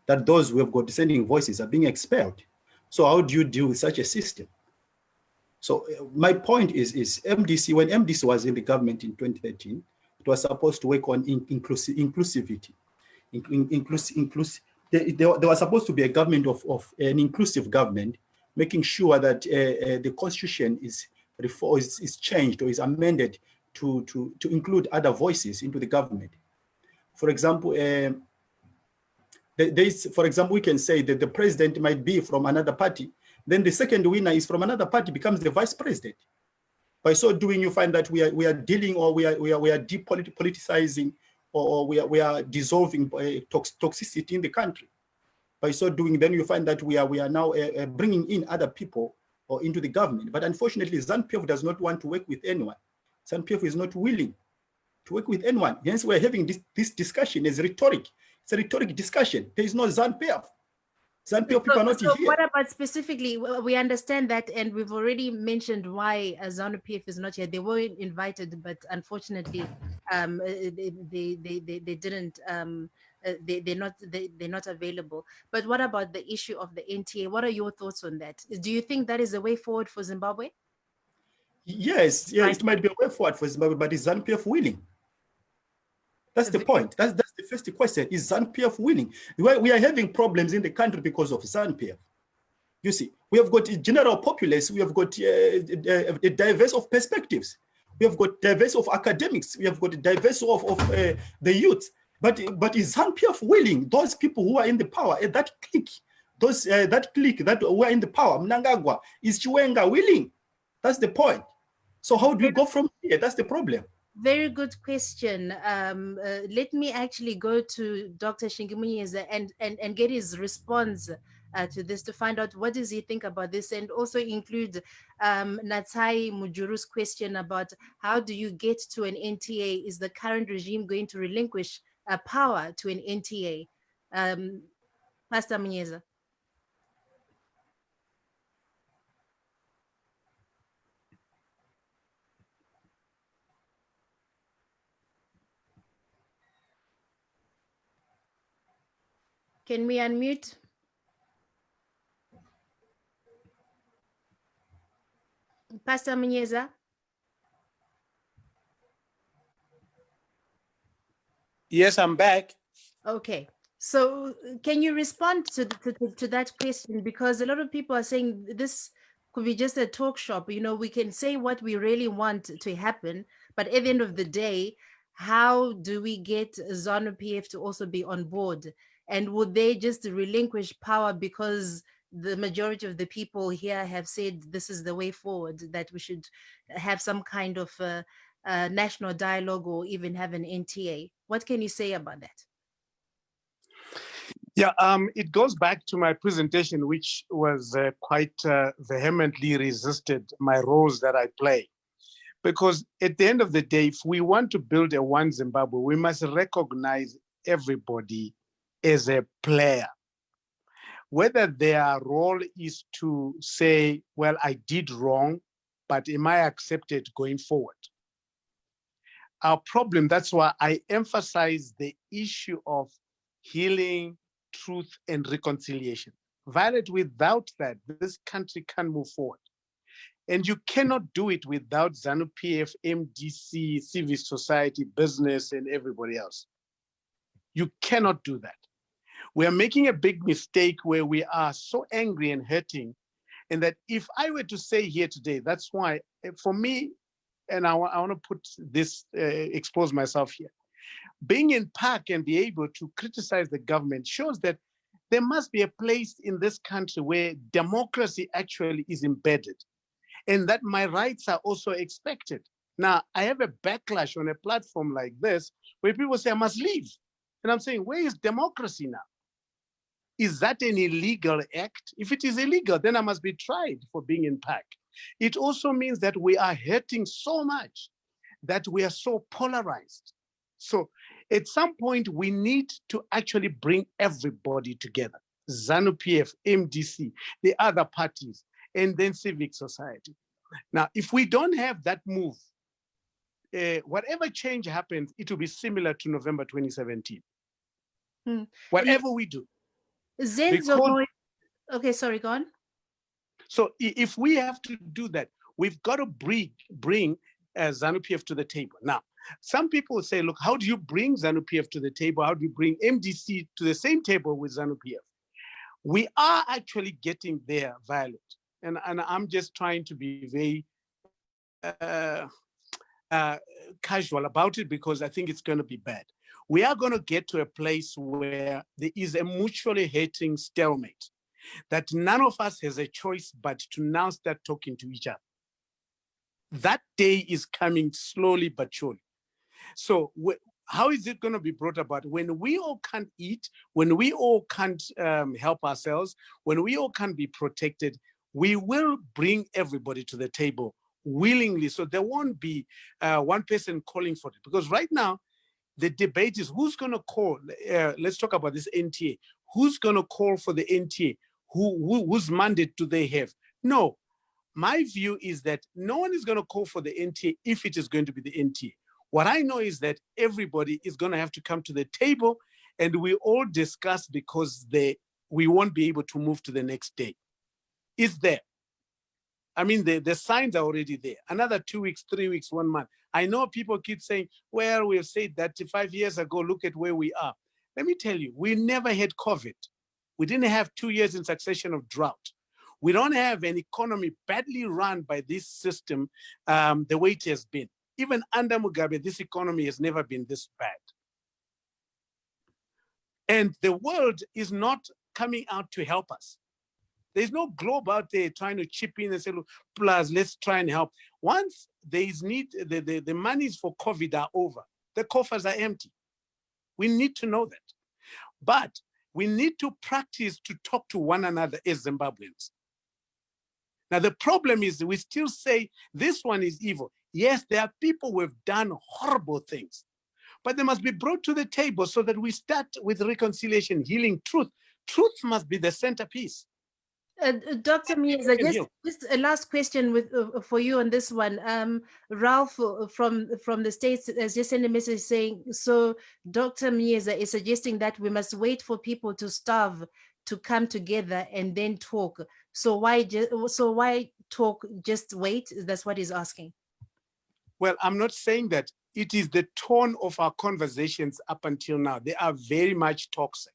That those who have got dissenting voices are being expelled. So how do you deal with such a system? So my point is MDC, when MDC was in the government in 2013, it was supposed to work on inclusivity. There was supposed to be a government of an inclusive government, making sure that the constitution is changed or is amended to include other voices into the government. For example, we can say that the president might be from another party, then the second winner is from another party, becomes the vice president. By so doing, you find that we are dealing, or we are depoliticizing, or we are dissolving toxicity in the country. By so doing, then you find that we are now bringing in other people or into the government. But unfortunately, ZANU-PF does not want to work with anyone. ZANU-PF is not willing to work with anyone. Hence, we're having this discussion as rhetoric. It's a rhetoric discussion. There is no ZANU-PF. ZANU-PF people are not here. What about specifically, we understand that, and we've already mentioned why ZANU-PF is not here. They were invited, but unfortunately, they didn't. They're not available. But what about the issue of the NTA? What are your thoughts on that? Do you think that is a way forward for Zimbabwe? Yes, it might be a way forward for Zimbabwe, but is ZANU-PF willing? That's the point. That's the first question. Is ZANU-PF willing? We are having problems in the country because of ZANU-PF. You see, we have got a general populace. We have got a diverse of perspectives. We have got diverse of academics. We have got a diverse of the youth. But is ZANU-PF willing? Those people who are in the power, that clique, that who are in the power, Mnangagwa, is Chiwenga willing? That's the point. So how do we go from here? That's the problem. Very good question. Let me actually go to Dr. Shingimunyeza and get his response to this, to find out what does he think about this, and also include Natsai Mujuru's question about how do you get to an NTA? Is the current regime going to relinquish power to an NTA? Pastor Munyeza. Can we unmute? Pastor Munyeza? Yes, I'm back. Okay. So can you respond to that question? Because a lot of people are saying this could be just a talk shop. You know, we can say what we really want to happen, but at the end of the day, how do we get ZANU-PF to also be on board? And would they just relinquish power because the majority of the people here have said this is the way forward, that we should have some kind of national dialogue or even have an NTA? What can you say about that? Yeah, it goes back to my presentation, which was quite vehemently resisted my roles that I play. Because at the end of the day, if we want to build a one Zimbabwe, we must recognize everybody as a player. Whether their role is to say, well, I did wrong, but am I accepted going forward? Our problem, that's why I emphasize the issue of healing, truth, and reconciliation. Violet, without that, this country can't move forward. And you cannot do it without ZANU-PF, MDC, civil society, business, and everybody else. You cannot do that. We are making a big mistake where we are so angry and hurting, and that if I were to say here today, that's why, for me, and I want to put this, expose myself here, being in PAC and be able to criticize the government shows that there must be a place in this country where democracy actually is embedded, and that my rights are also expected. Now, I have a backlash on a platform like this where people say I must leave. And I'm saying, where is democracy now? Is that an illegal act? If it is illegal, then I must be tried for being in PAC. It also means that we are hurting so much, that we are so polarized. So at some point, we need to actually bring everybody together. ZANU-PF, MDC, the other parties, and then civic society. Now, if we don't have that move, whatever change happens, it will be similar to November 2017. Whatever we do. Okay, sorry, go on. So if we have to do that, we've got to bring ZANU-PF to the table. Now, some people say, look, how do you bring ZANU-PF to the table? How do you bring MDC to the same table with ZANU-PF? We are actually getting there, Violet. And I'm just trying to be very casual about it because I think it's going to be bad. We are going to get to a place where there is a mutually hating stalemate, that none of us has a choice but to now start talking to each other. That day is coming slowly but surely. So how is it going to be brought about? When we all can't eat, when we all can't help ourselves, when we all can't be protected, we will bring everybody to the table willingly. So there won't be one person calling for it. Because right now, the debate is who's going to call. Let's talk about this NTA. Who's going to call for the NTA? Whose mandate do they have? No, my view is that no one is going to call for the NTA if it is going to be the NTA. What I know is that everybody is going to have to come to the table and we all discuss because we won't be able to move to the next day. It's there. I mean, the signs are already there. Another 2 weeks, 3 weeks, 1 month. I know people keep saying, well, we have said that 5 years ago, look at where we are. Let me tell you, we never had COVID. We didn't have 2 years in succession of drought. We don't have an economy badly run by this system the way it has been. Even under Mugabe, this economy has never been this bad. And the world is not coming out to help us. There's no globe out there trying to chip in and say, look, plus, let's try and help. Once there is need, the monies for COVID are over. The coffers are empty. We need to know that. But we need to practice to talk to one another as Zimbabweans. Now, the problem is we still say this one is evil. Yes, there are people who have done horrible things, but they must be brought to the table so that we start with reconciliation, healing, truth. Truth must be the centerpiece. Dr. Mieza, just a last question for you on this one. Ralph from the States has just sent a message saying, so Dr. Mieza is suggesting that we must wait for people to starve to come together and then talk. So why talk, just wait? That's what he's asking. Well, I'm not saying that. It is the tone of our conversations up until now. They are very much toxic.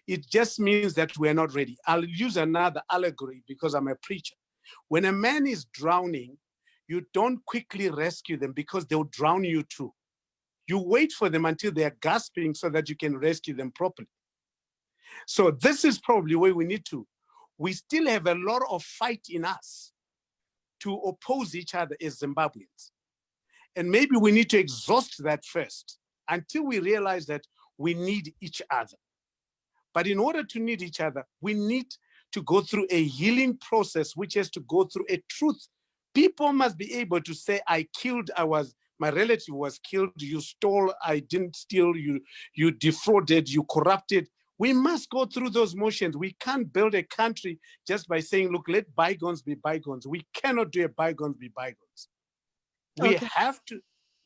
It just means that we're not ready. I'll use another allegory because I'm a preacher. When a man is drowning, you don't quickly rescue them because they'll drown you too. You wait for them until they're gasping so that you can rescue them properly. So this is probably where we need to. We still have a lot of fight in us to oppose each other as Zimbabweans. And maybe we need to exhaust that first until we realize that we need each other. But in order to need each other, we need to go through a healing process, which has to go through a truth. People must be able to say, I killed, my relative was killed, you stole, I didn't steal, you defrauded, you corrupted. We must go through those motions. We can't build a country just by saying, look, let bygones be bygones. We cannot do a bygones be bygones. Okay.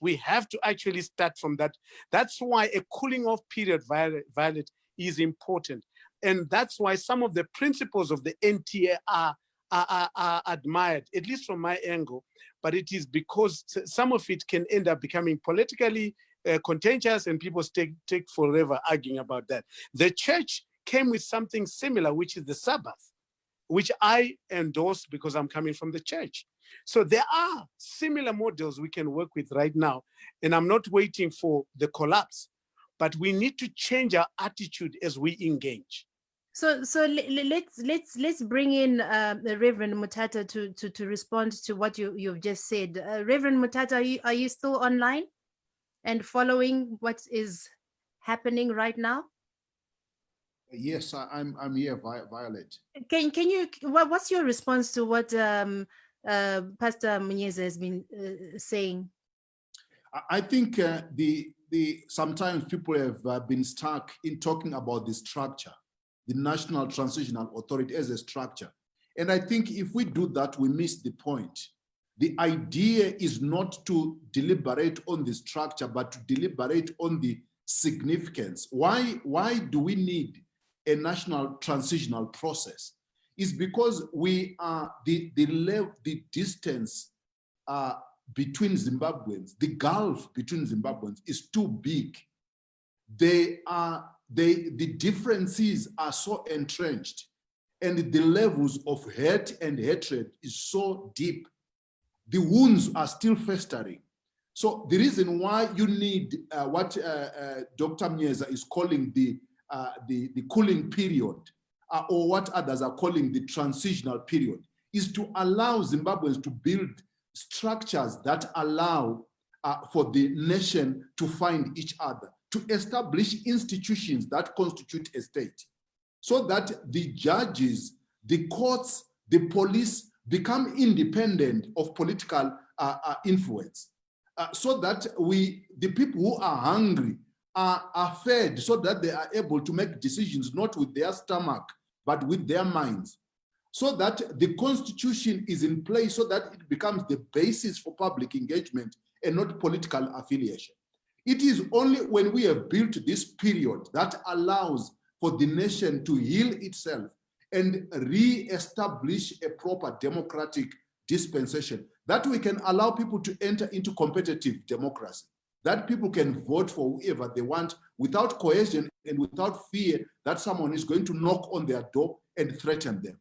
We have to actually start from that. That's why a cooling off period, Violet, is important. And that's why some of the principles of the NTA are admired, at least from my angle, but it is because some of it can end up becoming politically contentious and people take forever arguing about that. The church came with something similar, which is the Sabbath, which I endorse because I'm coming from the church. So there are similar models we can work with right now, and I'm not waiting for the collapse, but we need to change our attitude as we engage. Let's bring in the Reverend Mutata to respond to what you've just said. Reverend Mutata, are you still online and following what is happening right now? Yes, I'm here, Violet. Can you what's your response to what Pastor Munyeza has been saying? I think the sometimes people have been stuck in talking about the structure, the National Transitional Authority as a structure. And I think if we do that, we miss the point. The idea is not to deliberate on the structure, but to deliberate on the significance. Why do we need a national transitional process? Is because we are the distance between Zimbabweans, the gulf between Zimbabweans is too big. The differences are so entrenched, and the levels of hate and hatred is so deep. The wounds are still festering. So the reason why you need what Dr. Munyeza is calling the cooling period, or what others are calling the transitional period, is to allow Zimbabweans to build structures that allow for the nation to find each other, to establish institutions that constitute a state, so that the judges, the courts, the police become independent of political influence, so that the people who are hungry are fed, so that they are able to make decisions not with their stomach, but with their minds, so that the constitution is in place, so that it becomes the basis for public engagement and not political affiliation. It is only when we have built this period that allows for the nation to heal itself and re-establish a proper democratic dispensation, that we can allow people to enter into competitive democracy, that people can vote for whoever they want without coercion and without fear that someone is going to knock on their door and threaten them.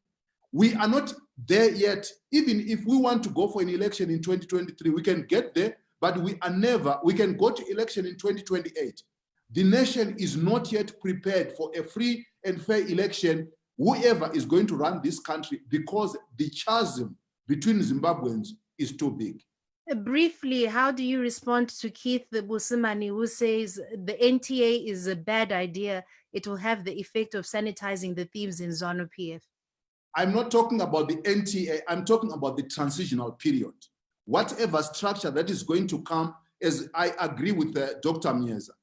We are not there yet. Even if we want to go for an election in 2023, we can get there, but we can go to election in 2028. The nation is not yet prepared for a free and fair election, whoever is going to run this country, because the chasm between Zimbabweans is too big. Briefly, how do you respond to Keith Busimani, who says the NTA is a bad idea? It will have the effect of sanitizing the thieves in ZANU-PF. I'm not talking about the NTA, I'm talking about the transitional period. Whatever structure that is going to come, as I agree with Dr. Munyeza,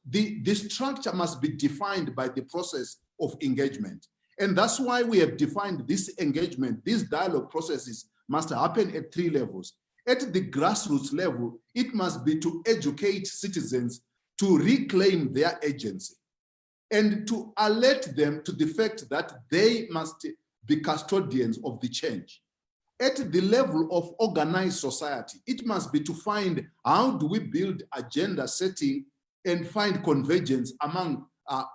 the structure must be defined by the process of engagement. And that's why we have defined this engagement. These dialogue processes must happen at 3 levels. At the grassroots level, it must be to educate citizens to reclaim their agency and to alert them to the fact that they must be custodians of the change. At the level of organized society, it must be to find how do we build agenda setting and find convergence among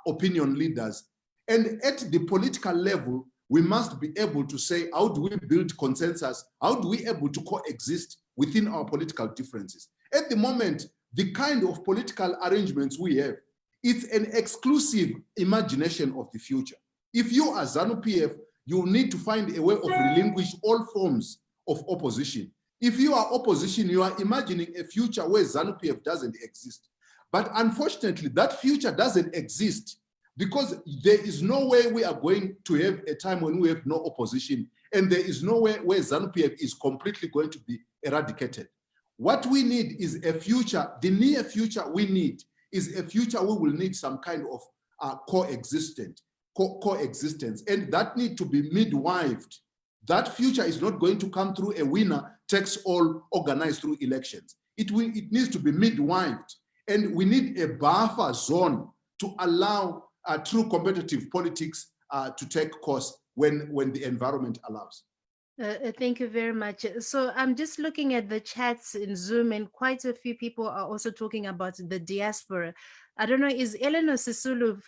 opinion leaders. And at the political level, we must be able to say, how do we build consensus? How do we able to coexist within our political differences? At the moment, the kind of political arrangements we have, it's an exclusive imagination of the future. If you are ZANU-PF, you need to find a way of relinquish all forms of opposition. If you are opposition, you are imagining a future where ZANU-PF doesn't exist. But unfortunately, that future doesn't exist, because there is no way we are going to have a time when we have no opposition, and there is no way where ZANU-PF is completely going to be eradicated. What we need is a future, the near future we need is a future we will need some kind of coexistence, and that need to be midwifed. That future is not going to come through a winner takes all organized through elections. It needs to be midwifed, and we need a buffer zone to allow true competitive politics to take course when the environment allows. Thank you very much. So I'm just looking at the chats in Zoom, and quite a few people are also talking about the diaspora. I don't know, is Eleanor Sisulu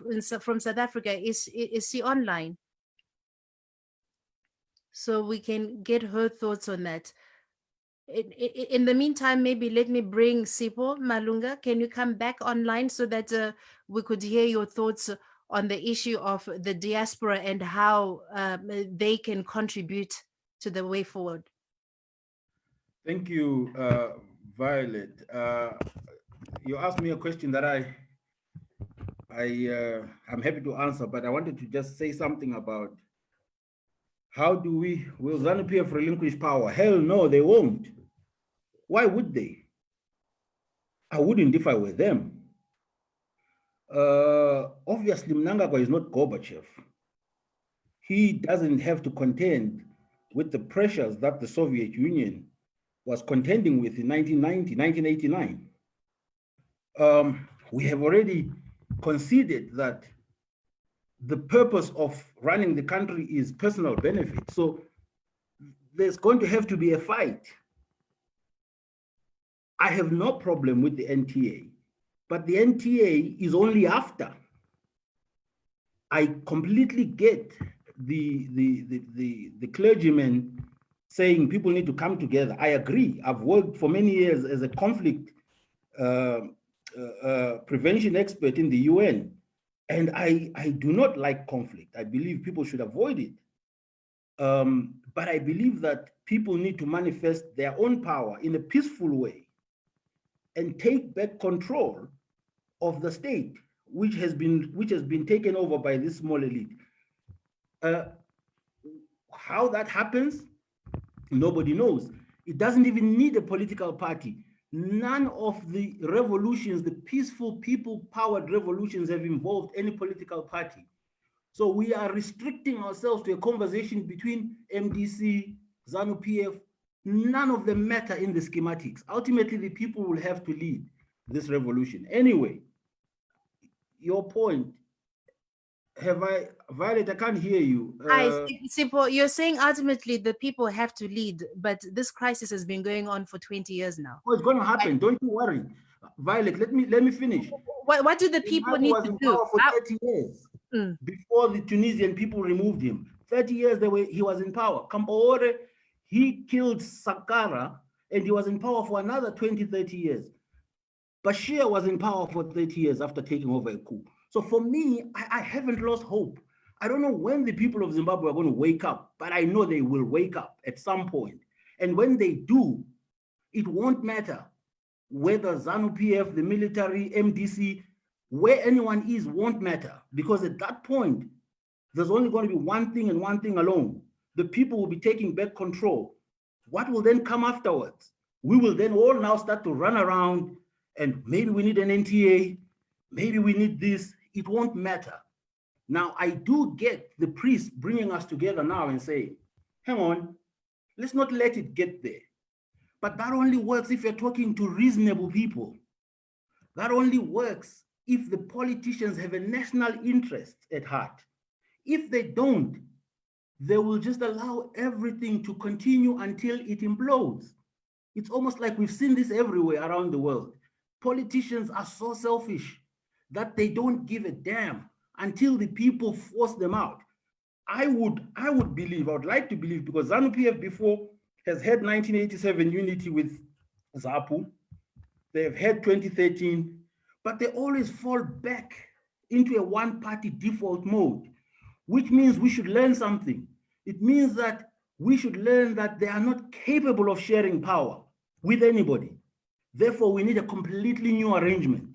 from South Africa, is she online? So we can get her thoughts on that. In the meantime, maybe let me bring Sipho Malunga. Can you come back online so that we could hear your thoughts on the issue of the diaspora and how they can contribute to the way forward. Thank you, Violet. You asked me a question that I'm happy to answer, but I wanted to just say something about how will ZANU-PF relinquish power? Hell no, they won't. Why would they? I wouldn't if I were them. Obviously, Mnangagwa is not Gorbachev. He doesn't have to contend with the pressures that the Soviet Union was contending with in 1989. We have already conceded that the purpose of running the country is personal benefit. So there's going to have to be a fight. I have no problem with the NTA, but the NTA is only after. I completely get the clergyman saying people need to come together. I agree. I've worked for many years as a conflict prevention expert in the UN, and I do not like conflict. I believe people should avoid it. But I believe that people need to manifest their own power in a peaceful way and take back control of the state, which has been taken over by this small elite. How that happens, nobody knows. It doesn't even need a political party. None of the revolutions, the peaceful people-powered revolutions, have involved any political party. So we are restricting ourselves to a conversation between MDC, ZANU-PF. None of them matter in the schematics. Ultimately, the people will have to lead this revolution. Anyway, your point. Violet, I can't hear you. Hi, Sipho, you're saying ultimately the people have to lead, but this crisis has been going on for 20 years now. Oh, it's going to happen. Don't you worry. Violet, let me finish. What do the people need to do? Power for 30 years before the Tunisian people removed him. 30 years he was in power. Compaore, he killed Sankara, and he was in power for another 20, 30 years. Bashir was in power for 30 years after taking over a coup. So for me, I haven't lost hope. I don't know when the people of Zimbabwe are going to wake up, but I know they will wake up at some point. And when they do, it won't matter whether ZANU-PF, the military, MDC, where anyone is won't matter, because at that point, there's only going to be one thing and one thing alone. The people will be taking back control. What will then come afterwards? We will then all now start to run around, and maybe we need an NTA, maybe we need this. It won't matter. Now, I do get the priests bringing us together now and saying, hang on, let's not let it get there. But that only works if you're talking to reasonable people. That only works if the politicians have a national interest at heart. If they don't, they will just allow everything to continue until it implodes. It's almost like we've seen this everywhere around the world. Politicians are so selfish that they don't give a damn until the people force them out. I would like to believe, because ZANU-PF before has had 1987 unity with ZAPU, they've had 2013, but they always fall back into a one-party default mode, which means we should learn something. It means that we should learn that they are not capable of sharing power with anybody. Therefore, we need a completely new arrangement.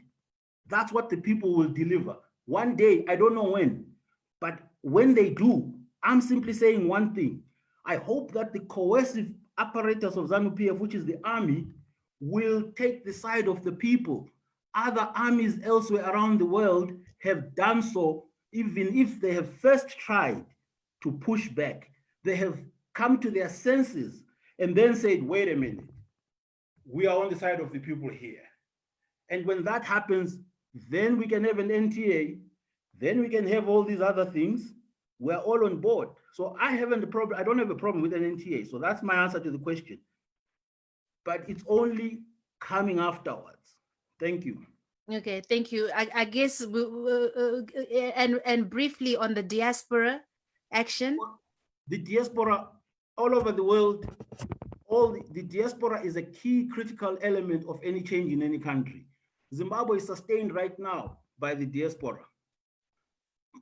That's what the people will deliver. One day, I don't know when, but when they do, I'm simply saying one thing. I hope that the coercive apparatus of ZANU-PF, which is the army, will take the side of the people. Other armies elsewhere around the world have done so, even if they have first tried to push back. They have come to their senses and then said, wait a minute, we are on the side of the people here. And when that happens, then we can have an NTA, then we can have all these other things. We're all on board. So I don't have a problem with an NTA. So that's my answer to the question. But it's only coming afterwards. Thank you. Okay, thank you. I guess, and briefly on the diaspora action. The diaspora all over the world, the diaspora is a key critical element of any change in any country. Zimbabwe is sustained right now by the diaspora.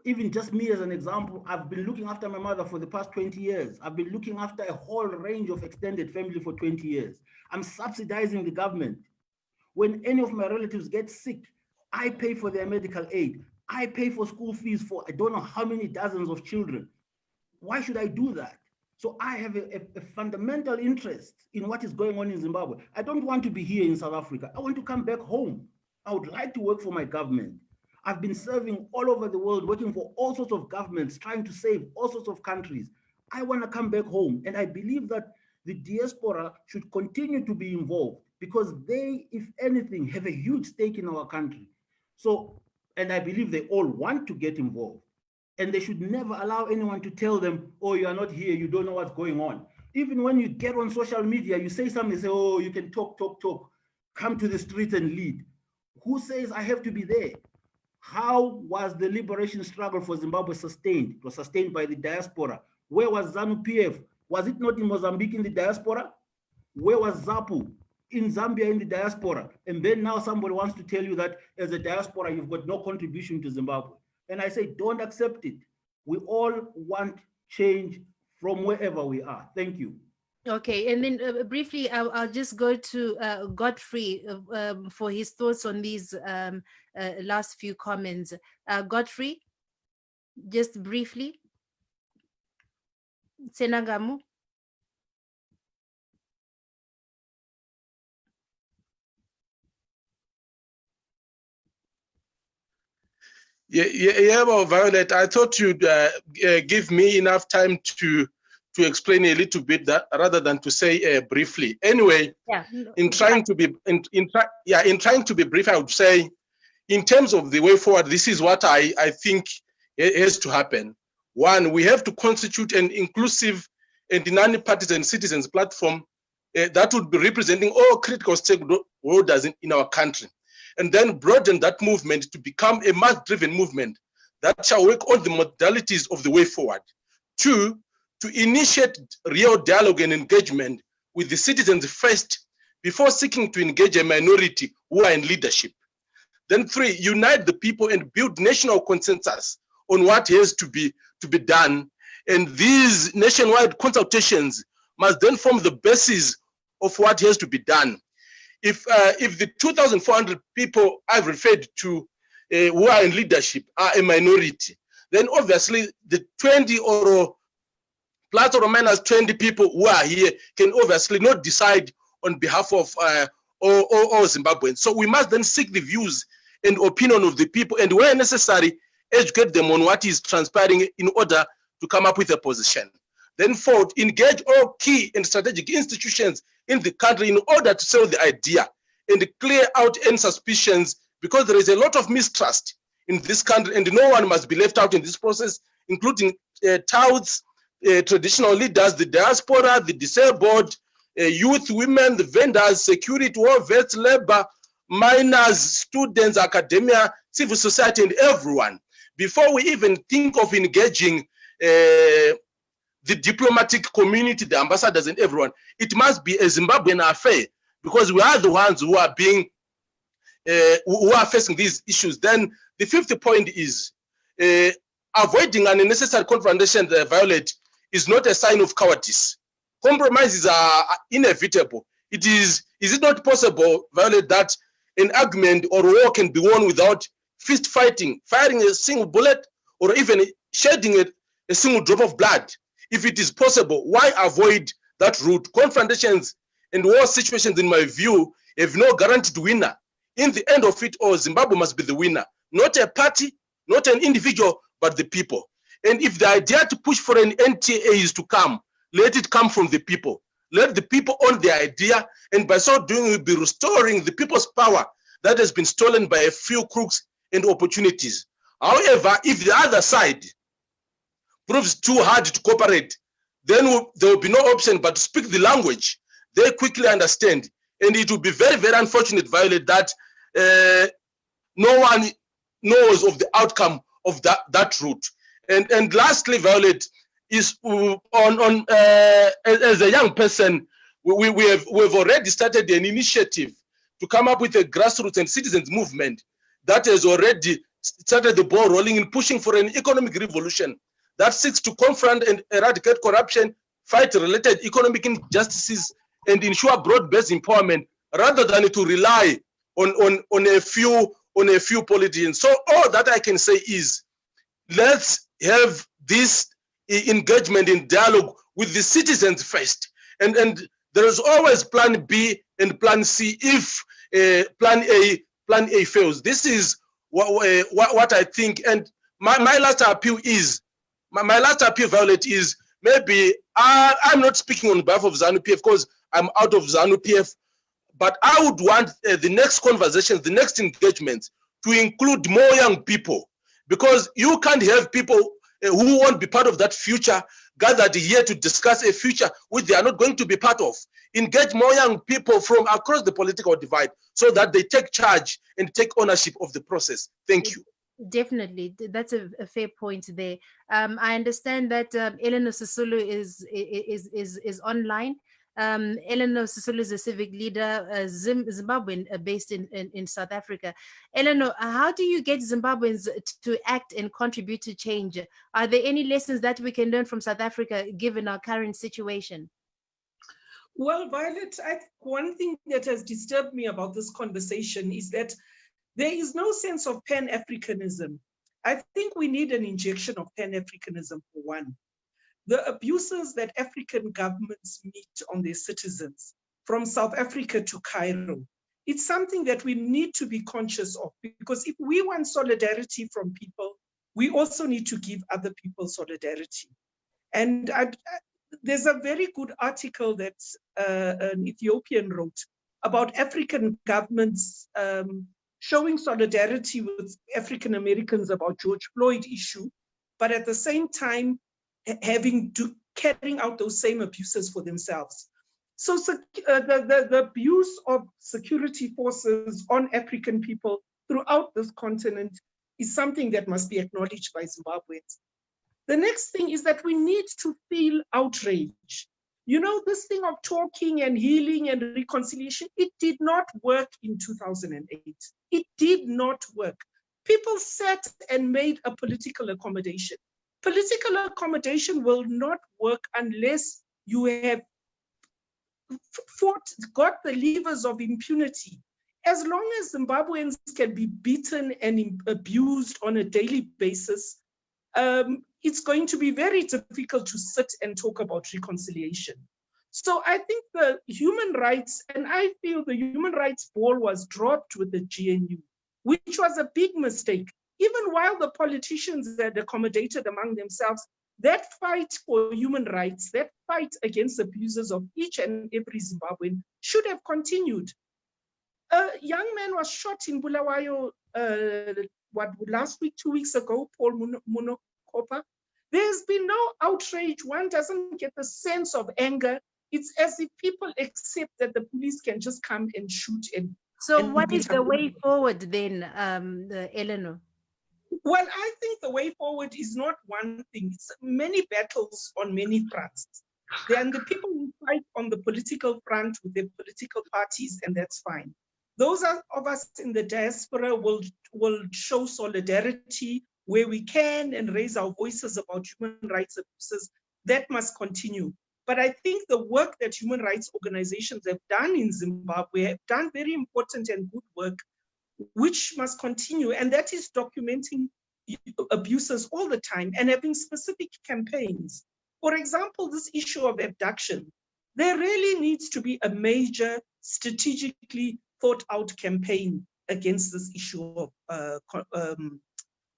even just me as an example, I've been looking after my mother for the past 20 years. I've been looking after a whole range of extended family for 20 years. I'm subsidizing the government. When any of my relatives get sick, I pay for their medical aid. I pay for school fees for I don't know how many dozens of children. Why should I do that? So I have a fundamental interest in what is going on in Zimbabwe. I don't want to be here in South Africa. I want to come back home. I would like to work for my government. I've been serving all over the world, working for all sorts of governments, trying to save all sorts of countries. I want to come back home. And I believe that the diaspora should continue to be involved because they, if anything, have a huge stake in our country. So, and I believe they all want to get involved. And they should never allow anyone to tell them, oh, you are not here, you don't know what's going on. Even when you get on social media, you say something, say, oh, you can talk. Come to the streets and lead. Who says I have to be there? How was the liberation struggle for Zimbabwe sustained? It was sustained by the diaspora. Where was ZANU-PF? Was it not in Mozambique in the diaspora? Where was ZAPU? In Zambia in the diaspora. And then now somebody wants to tell you that as a diaspora, you've got no contribution to Zimbabwe. And I say, don't accept it. We all want change from wherever we are. Thank you. Okay, and then briefly, I'll just go to Godfrey for his thoughts on these last few comments. Godfrey, just briefly. Senagamu. Yeah, well, Violet, I thought you'd give me enough time to explain a little bit that rather than to say briefly. Anyway, yeah, in trying to be brief, I would say, in terms of the way forward, this is what I think has to happen. One, we have to constitute an inclusive and non-partisan citizens platform that would be representing all critical stakeholders in our country, and then broaden that movement to become a mass-driven movement that shall work on the modalities of the way forward. Two, to initiate real dialogue and engagement with the citizens first before seeking to engage a minority who are in leadership. Then three, unite the people and build national consensus on what has to be done. And these nationwide consultations must then form the basis of what has to be done. If the 2,400 people I've referred to who are in leadership are a minority, then obviously the 20 or plus or minus 20 people who are here can obviously not decide on behalf of all Zimbabweans. So we must then seek the views and opinion of the people, and where necessary, educate them on what is transpiring in order to come up with a position. Then fourth, engage all key and strategic institutions in the country in order to sell the idea and clear out any suspicions, because there is a lot of mistrust in this country and no one must be left out in this process, including touts, traditional leaders, the diaspora, the disabled, youth, women, the vendors, security, war vets, labor, miners, students, academia, civil society, and everyone. Before we even think of engaging the diplomatic community, the ambassadors, and everyone, it must be a Zimbabwean affair, because we are the ones who are being who are facing these issues. Then the fifth point is avoiding unnecessary confrontation, Violet, is not a sign of cowardice. Compromises are inevitable. Is it not possible, Violet, that an argument or war can be won without fist fighting, firing a single bullet, or even shedding a single drop of blood? If it is possible, why avoid that route? Confrontations and war situations, in my view, have no guaranteed winner. In the end of it all, Zimbabwe must be the winner. Not a party, not an individual, but the people. And if the idea to push for an NTA is to come, let it come from the people. Let the people own the idea, and by so doing, we'll be restoring the people's power that has been stolen by a few crooks and opportunities. However, if the other side proves too hard to cooperate, then there will be no option but to speak the language they quickly understand. And it will be very, very unfortunate, Violet, that no one knows of the outcome of that route. And lastly, Violet, is as a young person, we've already started an initiative to come up with a grassroots and citizens movement that has already started the ball rolling in pushing for an economic revolution that seeks to confront and eradicate corruption, fight related economic injustices, and ensure broad-based empowerment, rather than to rely on a few politicians. So all that I can say is, let's have this engagement in dialogue with the citizens first, and there is always Plan B and Plan C if Plan A fails. This is what I think. And my last appeal is, my last appeal, Violet, is maybe I'm not speaking on behalf of ZANU-PF because I'm out of ZANU-PF, but I would want the next conversations, the next engagements to include more young people, because you can't have people who won't be part of that future gathered here to discuss a future which they are not going to be part of. Engage more young people from across the political divide so that they take charge and take ownership of the process. Thank you. Definitely, that's a fair point there. I understand that Eleanor Sisulu is online. Eleanor Sisulu is a civic leader, Zimbabwean, based in South Africa. Eleanor, how do you get Zimbabweans to act and contribute to change? Are there any lessons that we can learn from South Africa given our current situation? Well, Violet, I think one thing that has disturbed me about this conversation is that there is no sense of Pan-Africanism. I think we need an injection of Pan-Africanism for one. The abuses that African governments meet on their citizens, from South Africa to Cairo, it's something that we need to be conscious of, because if we want solidarity from people, we also need to give other people solidarity. And there's a very good article that an Ethiopian wrote about African governments showing solidarity with African Americans about George Floyd issue, but at the same time having to carrying out those same abuses for themselves. So the abuse of security forces on African people throughout this continent is something that must be acknowledged by Zimbabweans. The next thing is that we need to feel outrage. You know, this thing of talking and healing and reconciliation, it did not work in 2008. It did not work. People sat and made a political accommodation. Political accommodation will not work unless you have got the levers of impunity. As long as Zimbabweans can be beaten and abused on a daily basis, it's going to be very difficult to sit and talk about reconciliation. So I think the human rights, and I feel the human rights ball was dropped with the GNU, which was a big mistake. Even while the politicians had accommodated among themselves, that fight for human rights, that fight against abuses of each and every Zimbabwean should have continued. A young man was shot in Bulawayo last week, 2 weeks ago, Paul Munokopa. There's been no outrage. One doesn't get the sense of anger. It's as if people accept that the police can just come and shoot. So what is the way forward then, Eleanor? Well, I think the way forward is not one thing. It's many battles on many fronts. Then the people will fight on the political front with their political parties, and that's fine. Those of us in the diaspora will show solidarity where we can and raise our voices about human rights abuses. That must continue. But I think the work that human rights organizations have done in Zimbabwe have done very important and good work, which must continue. And that is documenting abuses all the time and having specific campaigns. For example, this issue of abduction, there really needs to be a major strategically thought out campaign against this issue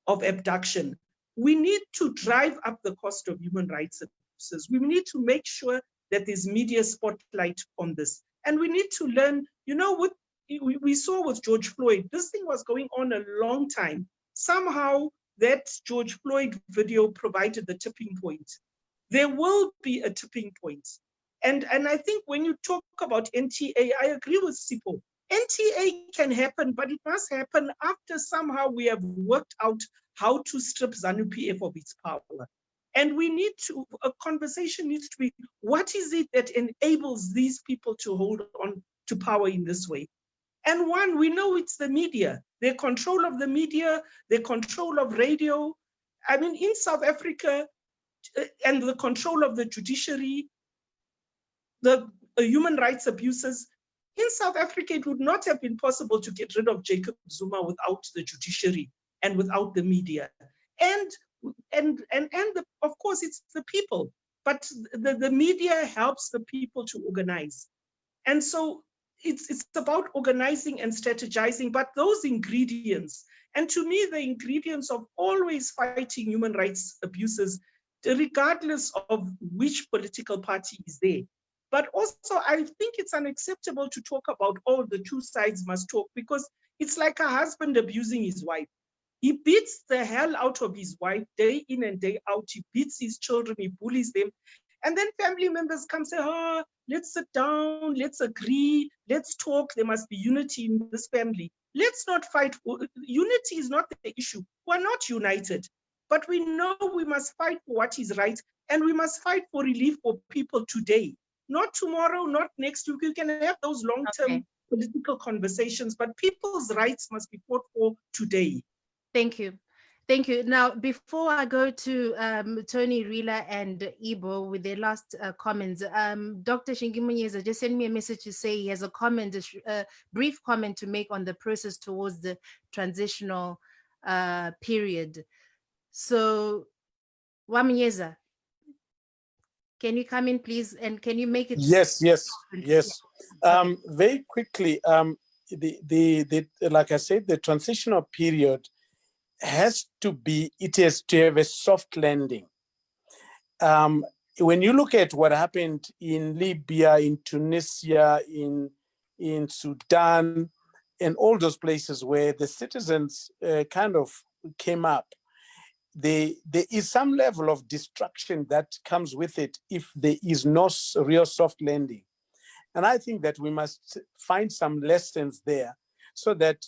of abduction. We need to drive up the cost of human rights abuses. We need to make sure that there's media spotlight on this. And we need to learn, you know, what we saw with George Floyd, this thing was going on a long time. Somehow that George Floyd video provided the tipping point. There will be a tipping point. And I think when you talk about NTA, I agree with Sipho. NTA can happen, but it must happen after somehow we have worked out how to strip ZANU-PF of its power. And we need to, a conversation needs to be, what is it that enables these people to hold on to power in this way? And one, we know it's the media. their control of the media, their control of radio. I mean, in South Africa, and the control of the judiciary, the human rights abuses. In South Africa, it would not have been possible to get rid of Jacob Zuma without the judiciary and without the media. And of course, it's the people, but the media helps the people to organize. And so it's about organizing and strategizing, but those ingredients, and to me, the ingredients of always fighting human rights abuses, regardless of which political party is there. But also, I think it's unacceptable to talk about, oh, the two sides must talk, because it's like a husband abusing his wife. He beats the hell out of his wife day in and day out. He beats his children, he bullies them. And then family members come say, oh, let's sit down, let's agree, let's talk. There must be unity in this family. Let's not fight. Unity is not the issue. We're not united, but we know we must fight for what is right, and we must fight for relief for people today, not tomorrow, not next week. You can have those long-term political conversations, but people's rights must be fought for today. Thank you. Thank you. Now, before I go to Tony, Rila, and Ibo with their last comments, Dr. Shingimunyeza just sent me a message to say he has a comment, a brief comment to make on the process towards the transitional period. So, Wamunyeza, can you come in, please, and can you make it? Yes. Very quickly, like I said, the transitional period has to have a soft landing. When you look at what happened in Libya, in Tunisia, in Sudan, and all those places where the citizens kind of came up, there is some level of destruction that comes with it if there is no real soft landing. And I think that we must find some lessons there so that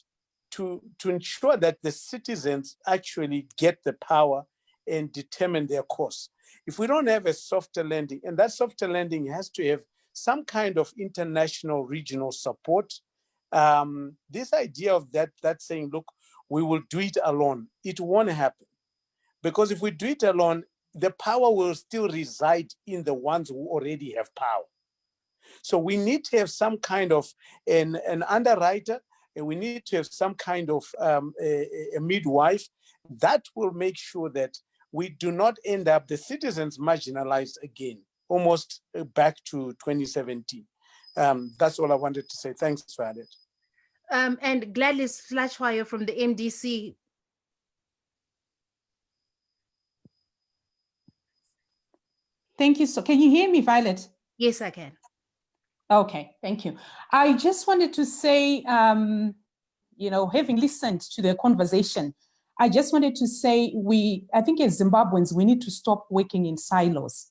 to ensure that the citizens actually get the power and determine their course. If we don't have a softer landing, and that softer landing has to have some kind of international regional support, this idea of that saying, look, we will do it alone, it won't happen. Because if we do it alone, the power will still reside in the ones who already have power. So we need to have some kind of an underwriter, and we need to have some kind of a midwife that will make sure that we do not end up the citizens marginalized again, almost back to 2017. That's all I wanted to say. Thanks, Violet. And Gladys Flashfire from the MDC. Thank you. So can you hear me, Violet? Yes, I can. Okay, thank you. I just wanted to say, having listened to the conversation, I just wanted to say I think as Zimbabweans, we need to stop working in silos.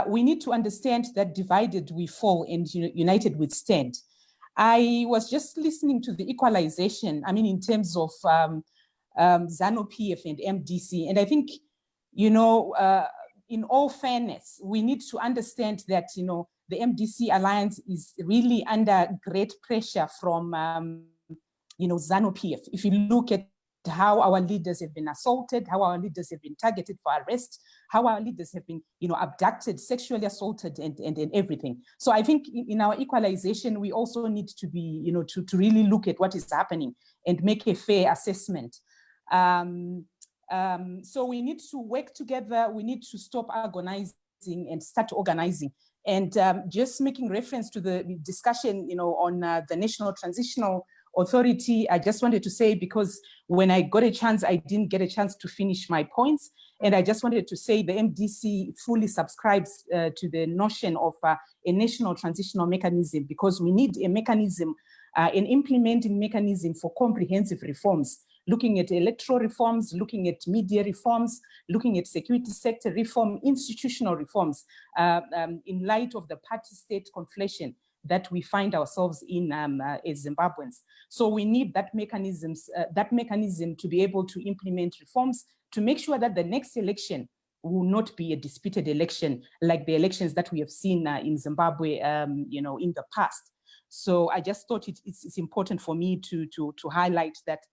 We need to understand that divided we fall and united we stand. I was just listening to the equalization, in terms of ZANU-PF and MDC, and I think, in all fairness, we need to understand that, the MDC alliance is really under great pressure from, ZANU-PF. If you look at how our leaders have been assaulted, how our leaders have been targeted for arrest, how our leaders have been, abducted, sexually assaulted, and everything. So I think in our equalization, we also need to be, to really look at what is happening and make a fair assessment. So we need to work together. We need to stop agonizing and start organizing. And just making reference to the discussion, on the National Transitional Authority, I just wanted to say, because when I got a chance, I didn't get a chance to finish my points. And I just wanted to say the MDC fully subscribes to the notion of a national transitional mechanism, because we need a mechanism, an implementing mechanism for comprehensive reforms, looking at electoral reforms, looking at media reforms, looking at security sector reform, institutional reforms, in light of the party-state conflation that we find ourselves in as Zimbabweans. So we need that mechanism to be able to implement reforms to make sure that the next election will not be a disputed election like the elections that we have seen in Zimbabwe, in the past. So I just thought it's important for me to highlight that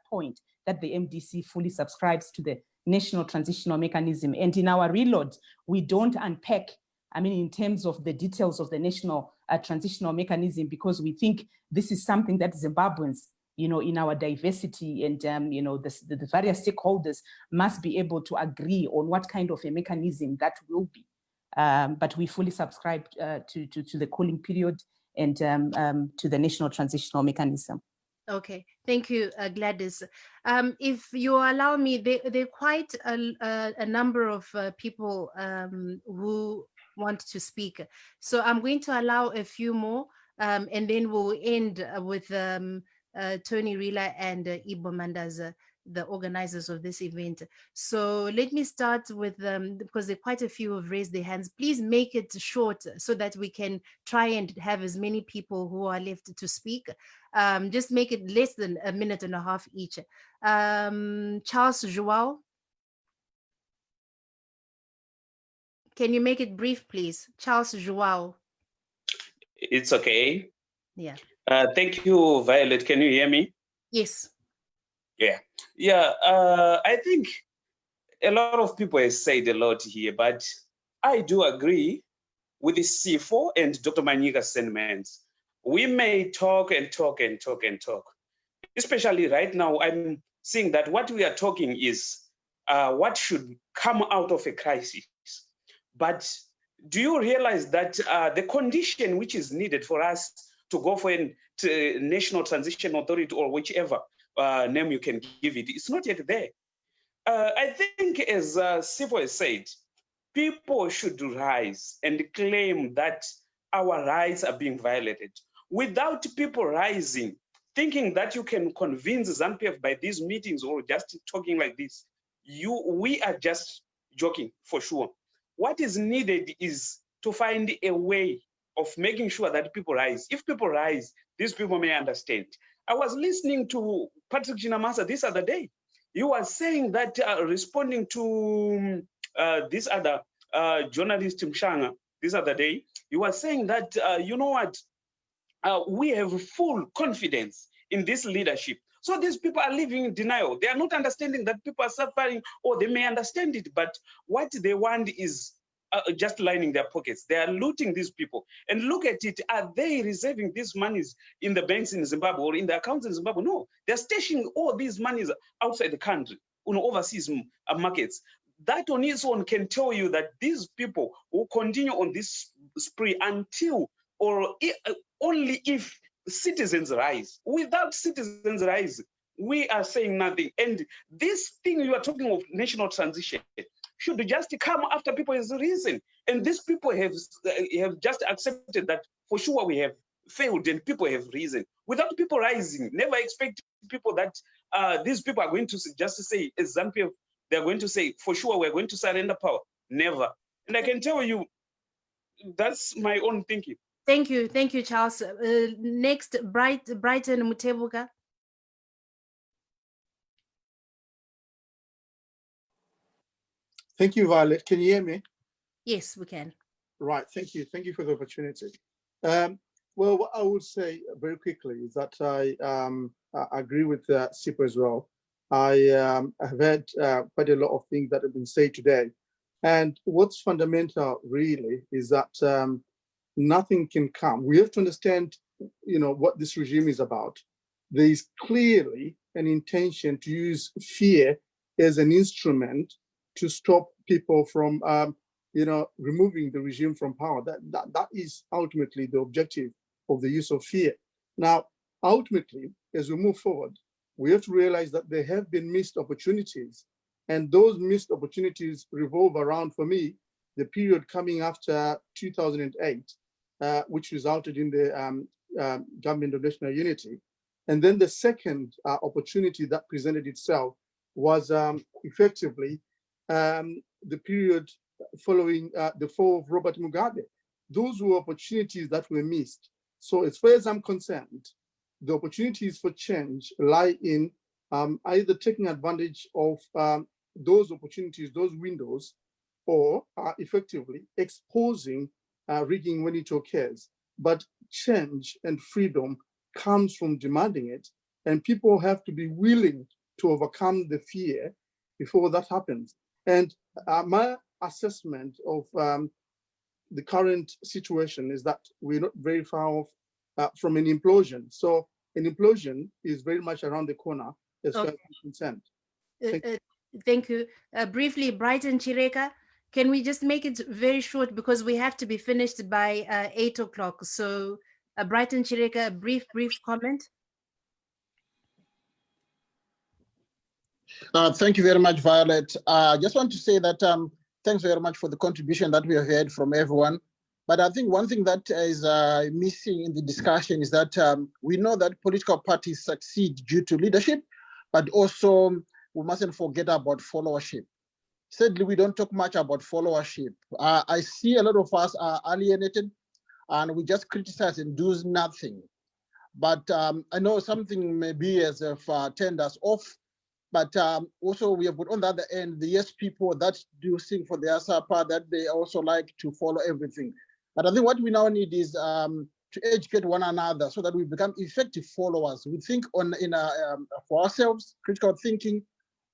point, that the MDC fully subscribes to the National Transitional Mechanism. And in our reload, we don't unpack, I mean, in terms of the details of the National Transitional Mechanism, because we think this is something that Zimbabweans, you know, in our diversity and, you know, the various stakeholders must be able to agree on what kind of a mechanism that will be. But we fully subscribe to the cooling period and to the National Transitional Mechanism. Okay, thank you, Gladys. If you allow me, there are quite a number of people who want to speak. So I'm going to allow a few more, and then we'll end with Tony Rila and Ibo Mandaza, the organizers of this event. So let me start with because there are quite a few who have raised their hands. Please make it short so that we can try and have as many people who are left to speak. Just make it less than a minute and a half each. Charles Joao. Can you make it brief, please? Charles Joao. It's okay. Yeah. Thank you, Violet. Can you hear me? Yes. Yeah. I think a lot of people have said a lot here, but I do agree with the C4 and Dr. Manyiga's sentiments. We may talk and talk and talk and talk. Especially right now, I'm seeing that what we are talking is what should come out of a crisis. But do you realize that the condition which is needed for us to go for a National Transition Authority or whichever name you can give it, it's not yet there. I think, as Sifo has said, people should rise and claim that our rights are being violated. Without people rising, thinking that you can convince ZANU-PF by these meetings or just talking like this, we are just joking for sure. What is needed is to find a way of making sure that people rise. If people rise, these people may understand. I was listening to Patrick Chinamasa this other day. He was saying that responding to this other journalist, Mshanga, this other day, he was saying that, you know what, we have full confidence in this leadership. So these people are living in denial. They are not understanding that people are suffering, or they may understand it, but what they want is just lining their pockets. They are looting these people. And look at it, are they reserving these monies in the banks in Zimbabwe or in the accounts in Zimbabwe? No, they're stashing all these monies outside the country, on overseas markets. That on its own can tell you that these people will continue on this spree until, or only if citizens rise. Without citizens rise, we are saying nothing. And this thing you are talking of, national transition, should just come after people has risen. And these people have just accepted that for sure we have failed and people have risen. Without people rising, never expect people that these people are going to just say, as ZANU-PF, they're going to say, for sure we're going to surrender power. Never. And I can tell you, that's my own thinking. Thank you, Charles. Next, Brighton Mutebuka. Thank you, Violet. Can you hear me? Yes, we can. Right, thank you. Thank you for the opportunity. Well, what I would say very quickly is that I agree with Sipo as well. I have heard quite a lot of things that have been said today. And what's fundamental really is that nothing can come. We have to understand, you know, what this regime is about. There is clearly an intention to use fear as an instrument to stop people from, you know, removing the regime from power. That is ultimately the objective of the use of fear. Now, ultimately, as we move forward, we have to realize that there have been missed opportunities, and those missed opportunities revolve around, for me, the period coming after 2008, which resulted in the Government of National Unity. And then the second opportunity that presented itself was effectively the period following the fall of Robert Mugabe. Those were opportunities that were missed. So as far as I'm concerned, the opportunities for change lie in either taking advantage of those opportunities, those windows, or effectively exposing rigging when it occurs. but change and freedom comes from demanding it, and people have to be willing to overcome the fear before that happens. And my assessment of the current situation is that we're not very far off from an implosion. So an implosion is very much around the corner as far as I'm concerned. Thank you. Briefly, Brighton Chireka, can we just make it very short because we have to be finished by 8 o'clock. So Brighton Chireka, a brief comment. Thank you very much, Violet. I just want to say that thanks very much for the contribution that we have heard from everyone. But I think one thing that is missing in the discussion is that we know that political parties succeed due to leadership, but also we mustn't forget about followership. Sadly, we don't talk much about followership. I see a lot of us are alienated and we just criticize and do nothing. But I know something may be as if turned us off. But also we have got on the other end, the yes people that do sing for their supper, that they also like to follow everything. But I think what we now need is to educate one another so that we become effective followers. We think for ourselves, critical thinking,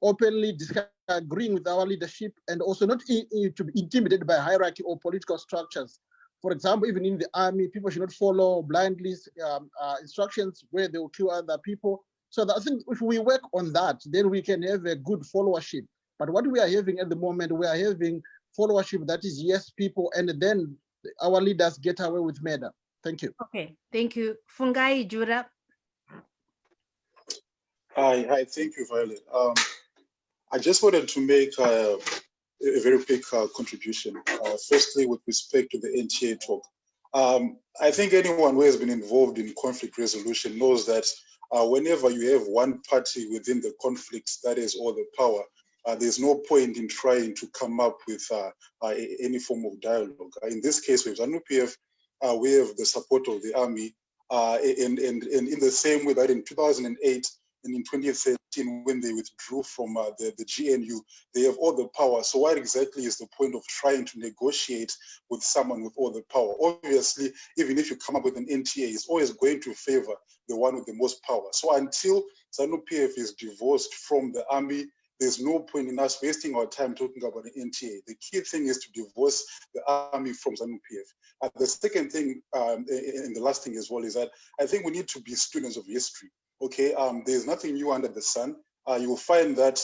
openly disagreeing with our leadership, and also not to be intimidated by hierarchy or political structures. For example, even in the army, people should not follow blindly instructions where they will kill other people. So I think if we work on that, then we can have a good followership. But what we are having at the moment, we are having followership that is yes people, and then our leaders get away with murder. Thank you. Okay, thank you. Fungai Jura. Hi, thank you, Violet. I just wanted to make a very quick contribution. Firstly, with respect to the NTA talk. I think anyone who has been involved in conflict resolution knows that whenever you have one party within the conflicts that has all the power, there's no point in trying to come up with any form of dialogue. In this case, with ZANU-PF, we have the support of the army, and in the same way that in 2008 and in 2013, when they withdrew from the GNU, they have all the power. So what exactly is the point of trying to negotiate with someone with all the power? Obviously, even if you come up with an NTA, it's always going to favor the one with the most power. So until ZANU-PF is divorced from the army, there's no point in us wasting our time talking about an NTA. The key thing is to divorce the army from ZANU-PF. The second thing, and the last thing as well, is that I think we need to be students of history. Okay, there's nothing new under the sun. You'll find that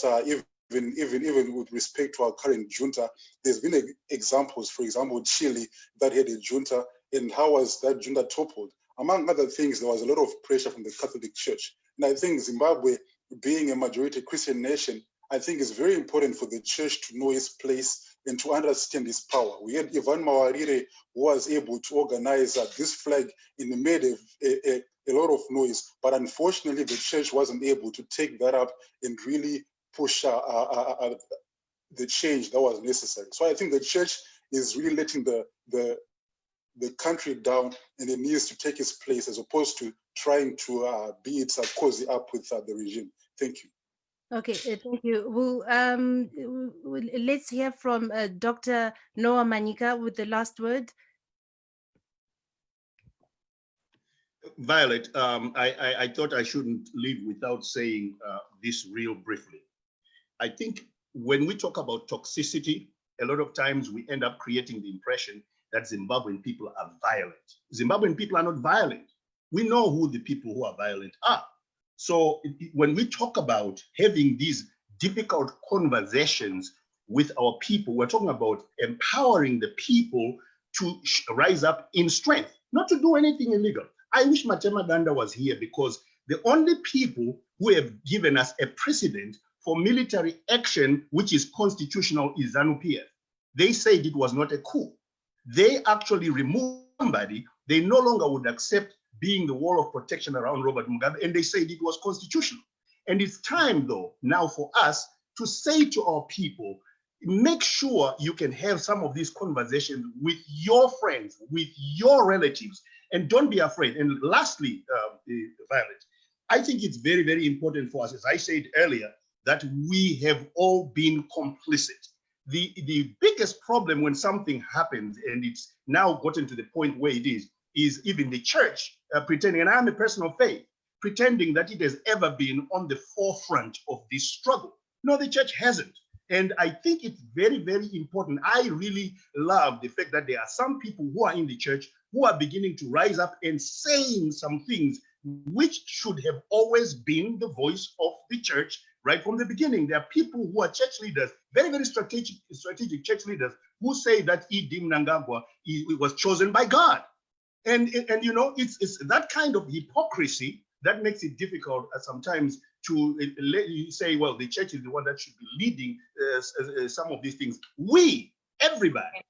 even with respect to our current junta, there's been examples, for example, Chile that had a junta, and how was that junta toppled? Among other things, there was a lot of pressure from the Catholic Church. And I think Zimbabwe, being a majority Christian nation, I think it's very important for the church to know its place and to understand its power. We had Ivan Mawarire, who was able to organize this flag, and it made a lot of noise, but unfortunately the church wasn't able to take that up and really push the change that was necessary. So I think the church is really letting the country down, and it needs to take its place as opposed to trying to be it cozy up with the regime. Thank you. Okay, thank you. Let's hear from Dr. Noah Manyika with the last word. Violet, I thought I shouldn't leave without saying this real briefly. I think when we talk about toxicity, a lot of times we end up creating the impression that Zimbabwean people are violent. Zimbabwean people are not violent. We know who the people who are violent are. So when we talk about having these difficult conversations with our people, we're talking about empowering the people to rise up in strength, not to do anything illegal. I wish Matema Danda was here, because the only people who have given us a precedent for military action, which is constitutional, is ZANU-PF. They said it was not a coup. They actually removed somebody. They no longer would accept being the wall of protection around Robert Mugabe, and they said it was constitutional. And it's time, though, now for us to say to our people, make sure you can have some of these conversations with your friends, with your relatives, and don't be afraid. And lastly, Violet, I think it's very, very important for us, as I said earlier, that we have all been complicit. The biggest problem when something happens and it's now gotten to the point where it is is even the church pretending, and I'm a person of faith, pretending that it has ever been on the forefront of this struggle. No, the church hasn't. And I think it's very, very important. I really love the fact that there are some people who are in the church who are beginning to rise up and saying some things which should have always been the voice of the church right from the beginning. There are people who are church leaders, very, very strategic church leaders, who say that Idi Mnangagwa was chosen by God. And you know, it's that kind of hypocrisy that makes it difficult sometimes to let you say, well, the church is the one that should be leading some of these things. We, everybody,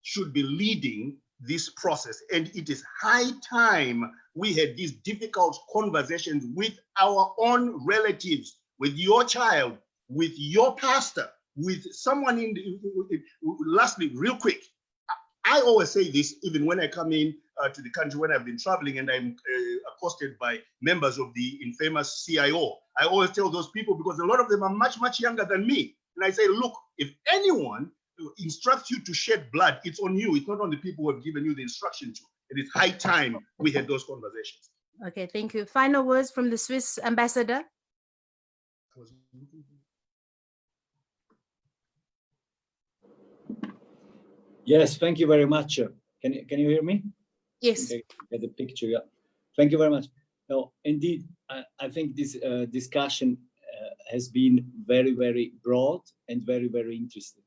should be leading this process. And it is high time we had these difficult conversations with our own relatives, with your child, with your pastor, with someone in the, lastly, real quick, I always say this, even when I come in to the country, when I've been traveling and I'm accosted by members of the infamous CIO. I always tell those people, because a lot of them are much, much younger than me. And I say, look, if anyone instructs you to shed blood, it's on you. It's not on the people who have given you the instruction to. It is high time we had those conversations. Okay, thank you. Final words from the Swiss ambassador. Yes, thank you very much. Can you hear me? Yes. Okay, get the picture. Yeah. Thank you very much. No, indeed, I think this discussion has been very, very broad and very, very interesting.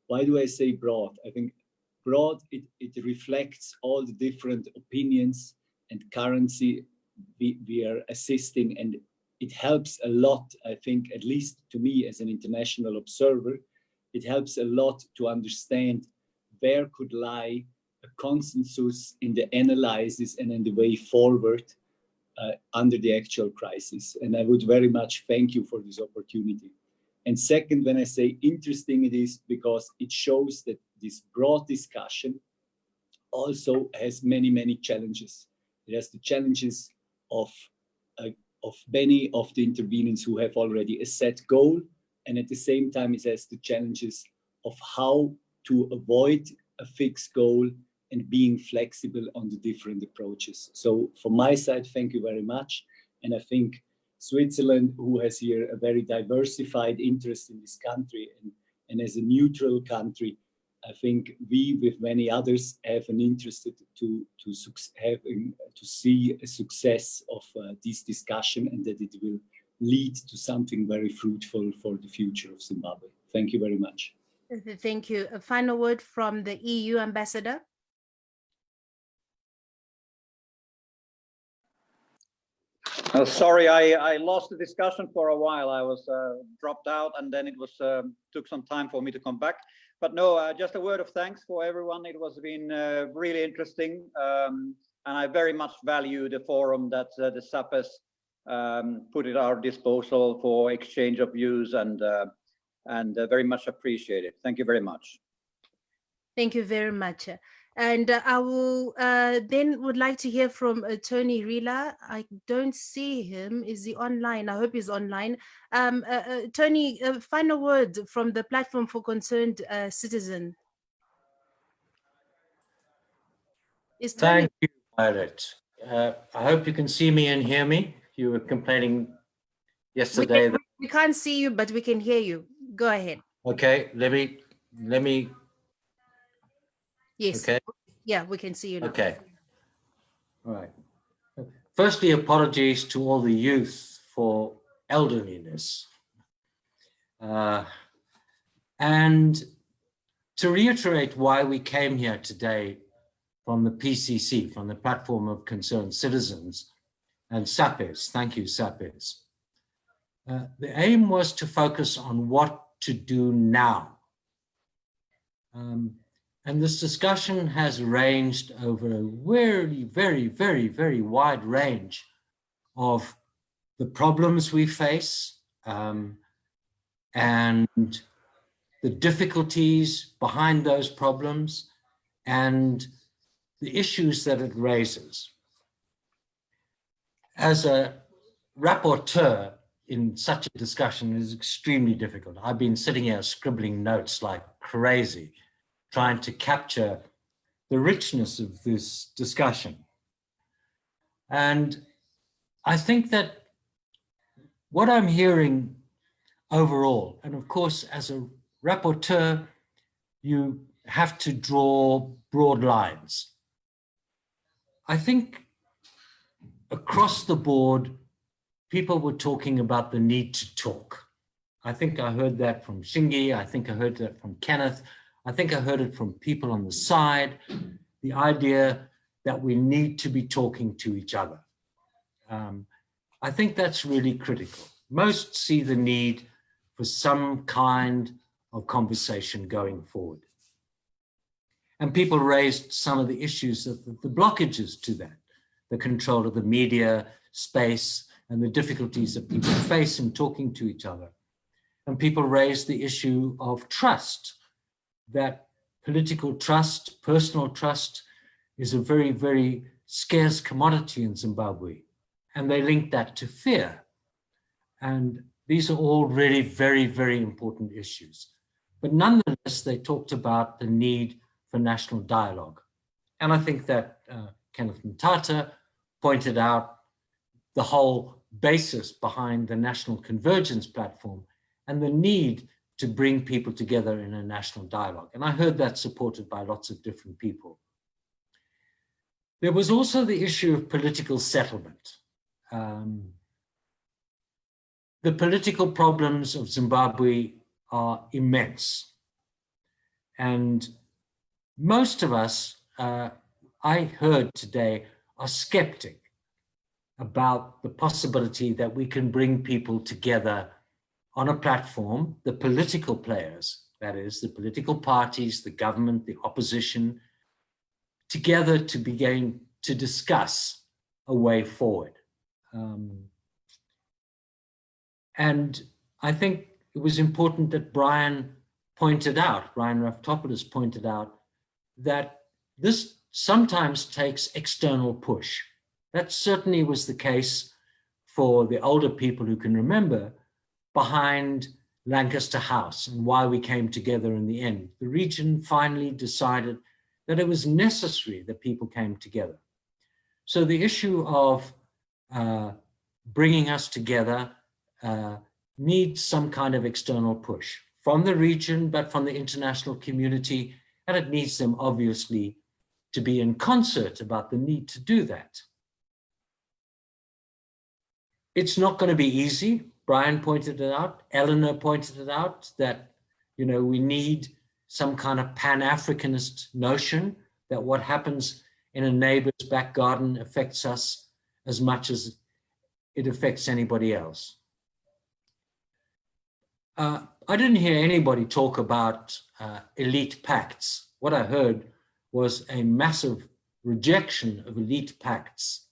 Why do I say broad? I think broad, it reflects all the different opinions and currency we are assisting, and it helps a lot, I think, at least to me as an international observer, it helps a lot to understand where could lie a consensus in the analysis and in the way forward under the actual crisis. And I would very much thank you for this opportunity. And second, when I say interesting, it is because it shows that this broad discussion also has many, many challenges. It has the challenges of many of the intervenants who have already a set goal, and at the same time it has the challenges of how to avoid a fixed goal and being flexible on the different approaches. So from my side, thank you very much. And I think Switzerland, who has here a very diversified interest in this country, and as a neutral country, I think we, with many others, have an interest to see a success of this discussion, and that it will lead to something very fruitful for the future of Zimbabwe. Thank you very much. Thank you. A final word from the EU ambassador. Sorry, I lost the discussion for a while. I was dropped out, and then it was took some time for me to come back. But no, just a word of thanks for everyone. It was been really interesting, and I very much value the forum that the SAPES put at our disposal for exchange of views, and very much appreciated. Thank you very much. Thank you very much. And I will then would like to hear from Tony Rila. I don't see him. Is he online? I hope he's online. Tony, final word from the Platform for Concerned Citizen. Is Tony? Thank you, Violet. I hope you can see me and hear me. You were complaining yesterday. We can't see you, but we can hear you. Go ahead. Okay, let me. Yes. Okay. Yeah, we can see you now. Okay. All right. Firstly, apologies to all the youth for elderliness. And to reiterate why we came here today from the PCC, from the Platform of Concerned Citizens, and SAPES, thank you, SAPES. The aim was to focus on what to do now. And this discussion has ranged over a very, very, very, very wide range of the problems we face and the difficulties behind those problems and the issues that it raises. As a rapporteur in such a discussion, it is extremely difficult. I've been sitting here scribbling notes like crazy, trying to capture the richness of this discussion. And I think that what I'm hearing overall, and of course, as a rapporteur, you have to draw broad lines. I think across the board, people were talking about the need to talk. I think I heard that from Shingi. I think I heard that from Kenneth. I think I heard it from people on the side, the idea that we need to be talking to each other. I think that's really critical. Most see the need for some kind of conversation going forward. And people raised some of the issues, of the blockages to that, the control of the media space and the difficulties that people face in talking to each other. And people raised the issue of trust, that political trust, personal trust is a very, very scarce commodity in Zimbabwe. And they linked that to fear. And these are all really very, very important issues. But nonetheless, they talked about the need for national dialogue. And I think that Kenneth Mtata pointed out the whole basis behind the National Convergence Platform and the need to bring people together in a national dialogue. And I heard that supported by lots of different people. There was also the issue of political settlement. The political problems of Zimbabwe are immense. And most of us, I heard today, are skeptic about the possibility that we can bring people together on a platform, the political players, that is, the political parties, the government, the opposition, together to begin to discuss a way forward. And I think it was important that Brian Raftopoulos pointed out, that this sometimes takes external push. That certainly was the case for the older people who can remember behind Lancaster House and why we came together in the end. The region finally decided that it was necessary that people came together. So the issue of bringing us together needs some kind of external push from the region, but from the international community, and it needs them obviously to be in concert about the need to do that. It's not going to be easy. Brian pointed it out, Eleanor pointed it out, that we need some kind of Pan-Africanist notion that what happens in a neighbor's back garden affects us as much as it affects anybody else. I didn't hear anybody talk about elite pacts. What I heard was a massive rejection of elite pacts.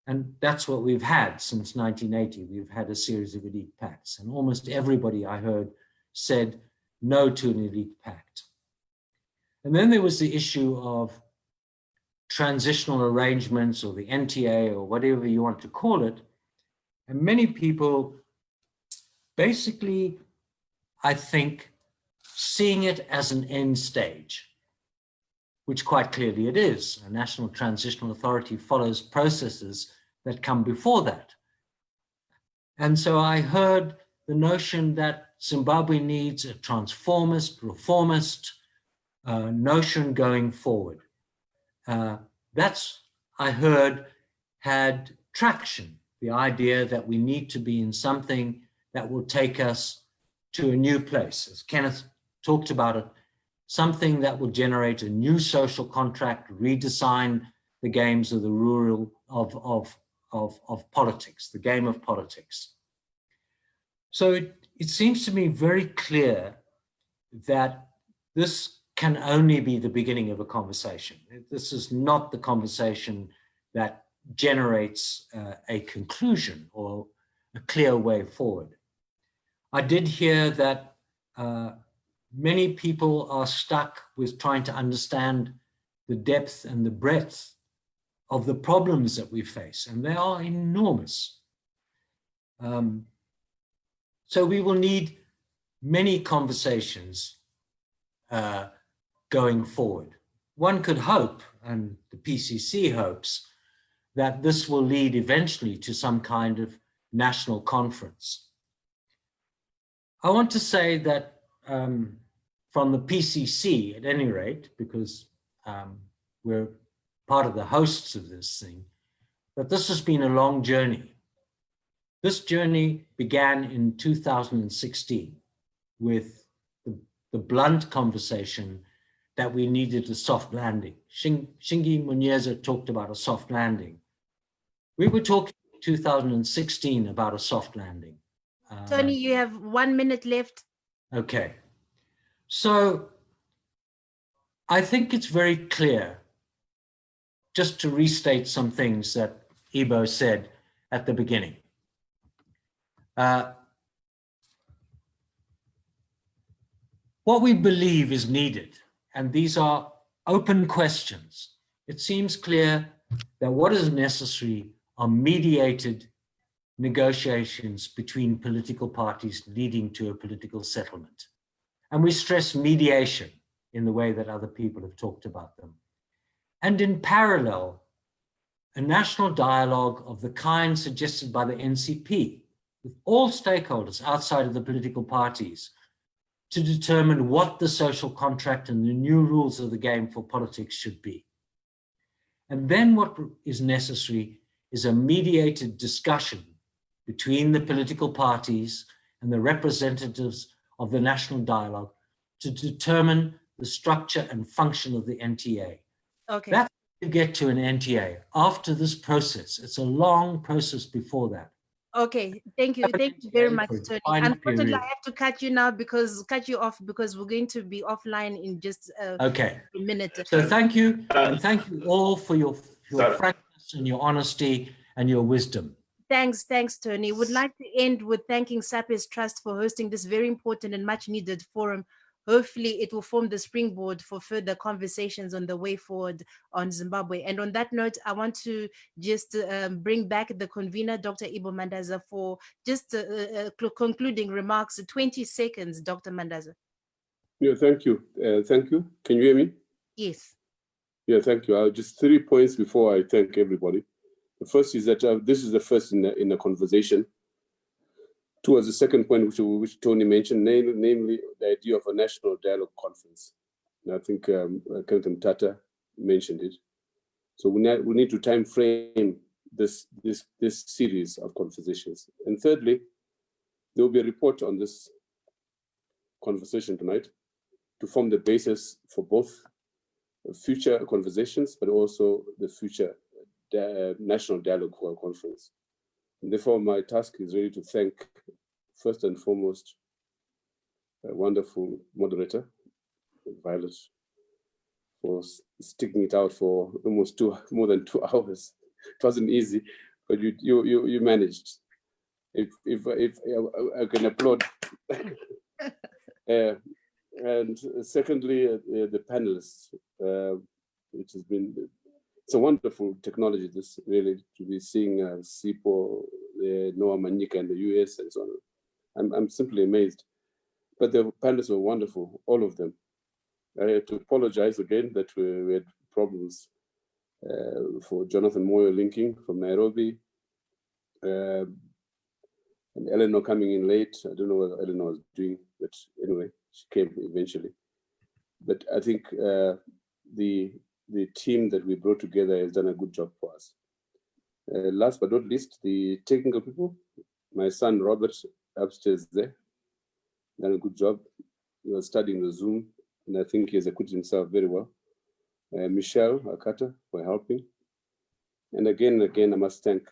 And that's what we've had since 1980. We've had a series of elite pacts. And almost everybody I heard said no to an elite pact. And then there was the issue of transitional arrangements, or the NTA, or whatever you want to call it. And many people basically, I think, seeing it as an end stage, which quite clearly it is. A National Transitional Authority follows processes that come before that. And so I heard the notion that Zimbabwe needs a transformist, reformist notion going forward. That's, I heard, had traction, the idea that we need to be in something that will take us to a new place. As Kenneth talked about it, something that will generate a new social contract, redesign the games of the rural, of politics, the game of politics. So it seems to me very clear that this can only be the beginning of a conversation. This is not the conversation that generates a conclusion or a clear way forward. I did hear that many people are stuck with trying to understand the depth and the breadth of the problems that we face, and they are enormous. So we will need many conversations going forward. One could hope, and the PCC hopes, that this will lead eventually to some kind of national conference. I want to say that from the PCC, at any rate, because we're part of the hosts of this thing, that this has been a long journey. This journey began in 2016 with the blunt conversation that we needed a soft landing. Shingi Munyeza talked about a soft landing. We were talking in 2016 about a soft landing. Tony, you have 1 minute left. Okay. So I think it's very clear, just to restate some things that Ibo said at the beginning. What we believe is needed, and these are open questions. It seems clear that what is necessary are mediated negotiations between political parties leading to a political settlement. And we stress mediation in the way that other people have talked about them. And in parallel, a national dialogue of the kind suggested by the NCP with all stakeholders outside of the political parties to determine what the social contract and the new rules of the game for politics should be. And then what is necessary is a mediated discussion between the political parties and the representatives of the national dialogue to determine the structure and function of the NTA. Okay. That's to get to an NTA. After this process, it's a long process before that. Okay, thank you very much, For a Tony. defined Unfortunately, period. I have to cut you now cut you off because we're going to be offline in just Okay. a minute. So thank you, and thank you all for your frankness and your honesty and your wisdom. Thanks, Tony. Would like to end with thanking SAPES Trust for hosting this very important and much needed forum. Hopefully it will form the springboard for further conversations on the way forward on Zimbabwe. And on that note, I want to just bring back the convener, Dr. Ibo Mandaza, for just concluding remarks. 20 seconds, Dr. Mandaza. Yeah, thank you. Thank you. Can you hear me? Yes. Yeah, thank you. Just 3 points before I thank everybody. The first is that this is the first in a conversation. Towards the second point, which Tony mentioned, namely the idea of a national dialogue conference. And I think Kenneth Tata mentioned it. So we need to time frame this series of conversations. And thirdly, there will be a report on this conversation tonight to form the basis for both future conversations, but also the future national dialogue conference. And therefore, my task is really to thank, first and foremost, a wonderful moderator, Violet, for sticking it out for almost more than 2 hours. It wasn't easy, but you managed. If I can applaud. And secondly, the panelists. It's a wonderful technology, this really, to be seeing SIPO, Noah Manika in the US and so on. I'm simply amazed. But the panelists were wonderful, all of them. I have to apologize again that we had problems for Jonathan Moyo linking from Nairobi. And Eleanor coming in late. I don't know what Eleanor was doing, but anyway, she came eventually. But I think the team that we brought together has done a good job for us. Last but not least, the technical people. My son Robert upstairs there done a good job. He was studying the Zoom, and I think he has acquitted himself very well. Michelle Akata for helping. And again, I must thank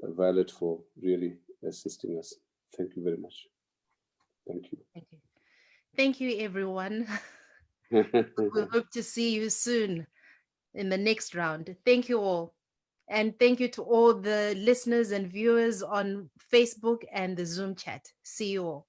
Violet for really assisting us. Thank you very much. Thank you. Thank you, everyone. We hope to see you soon in the next round. Thank you all. And thank you to all the listeners and viewers on Facebook and the Zoom chat. See you all.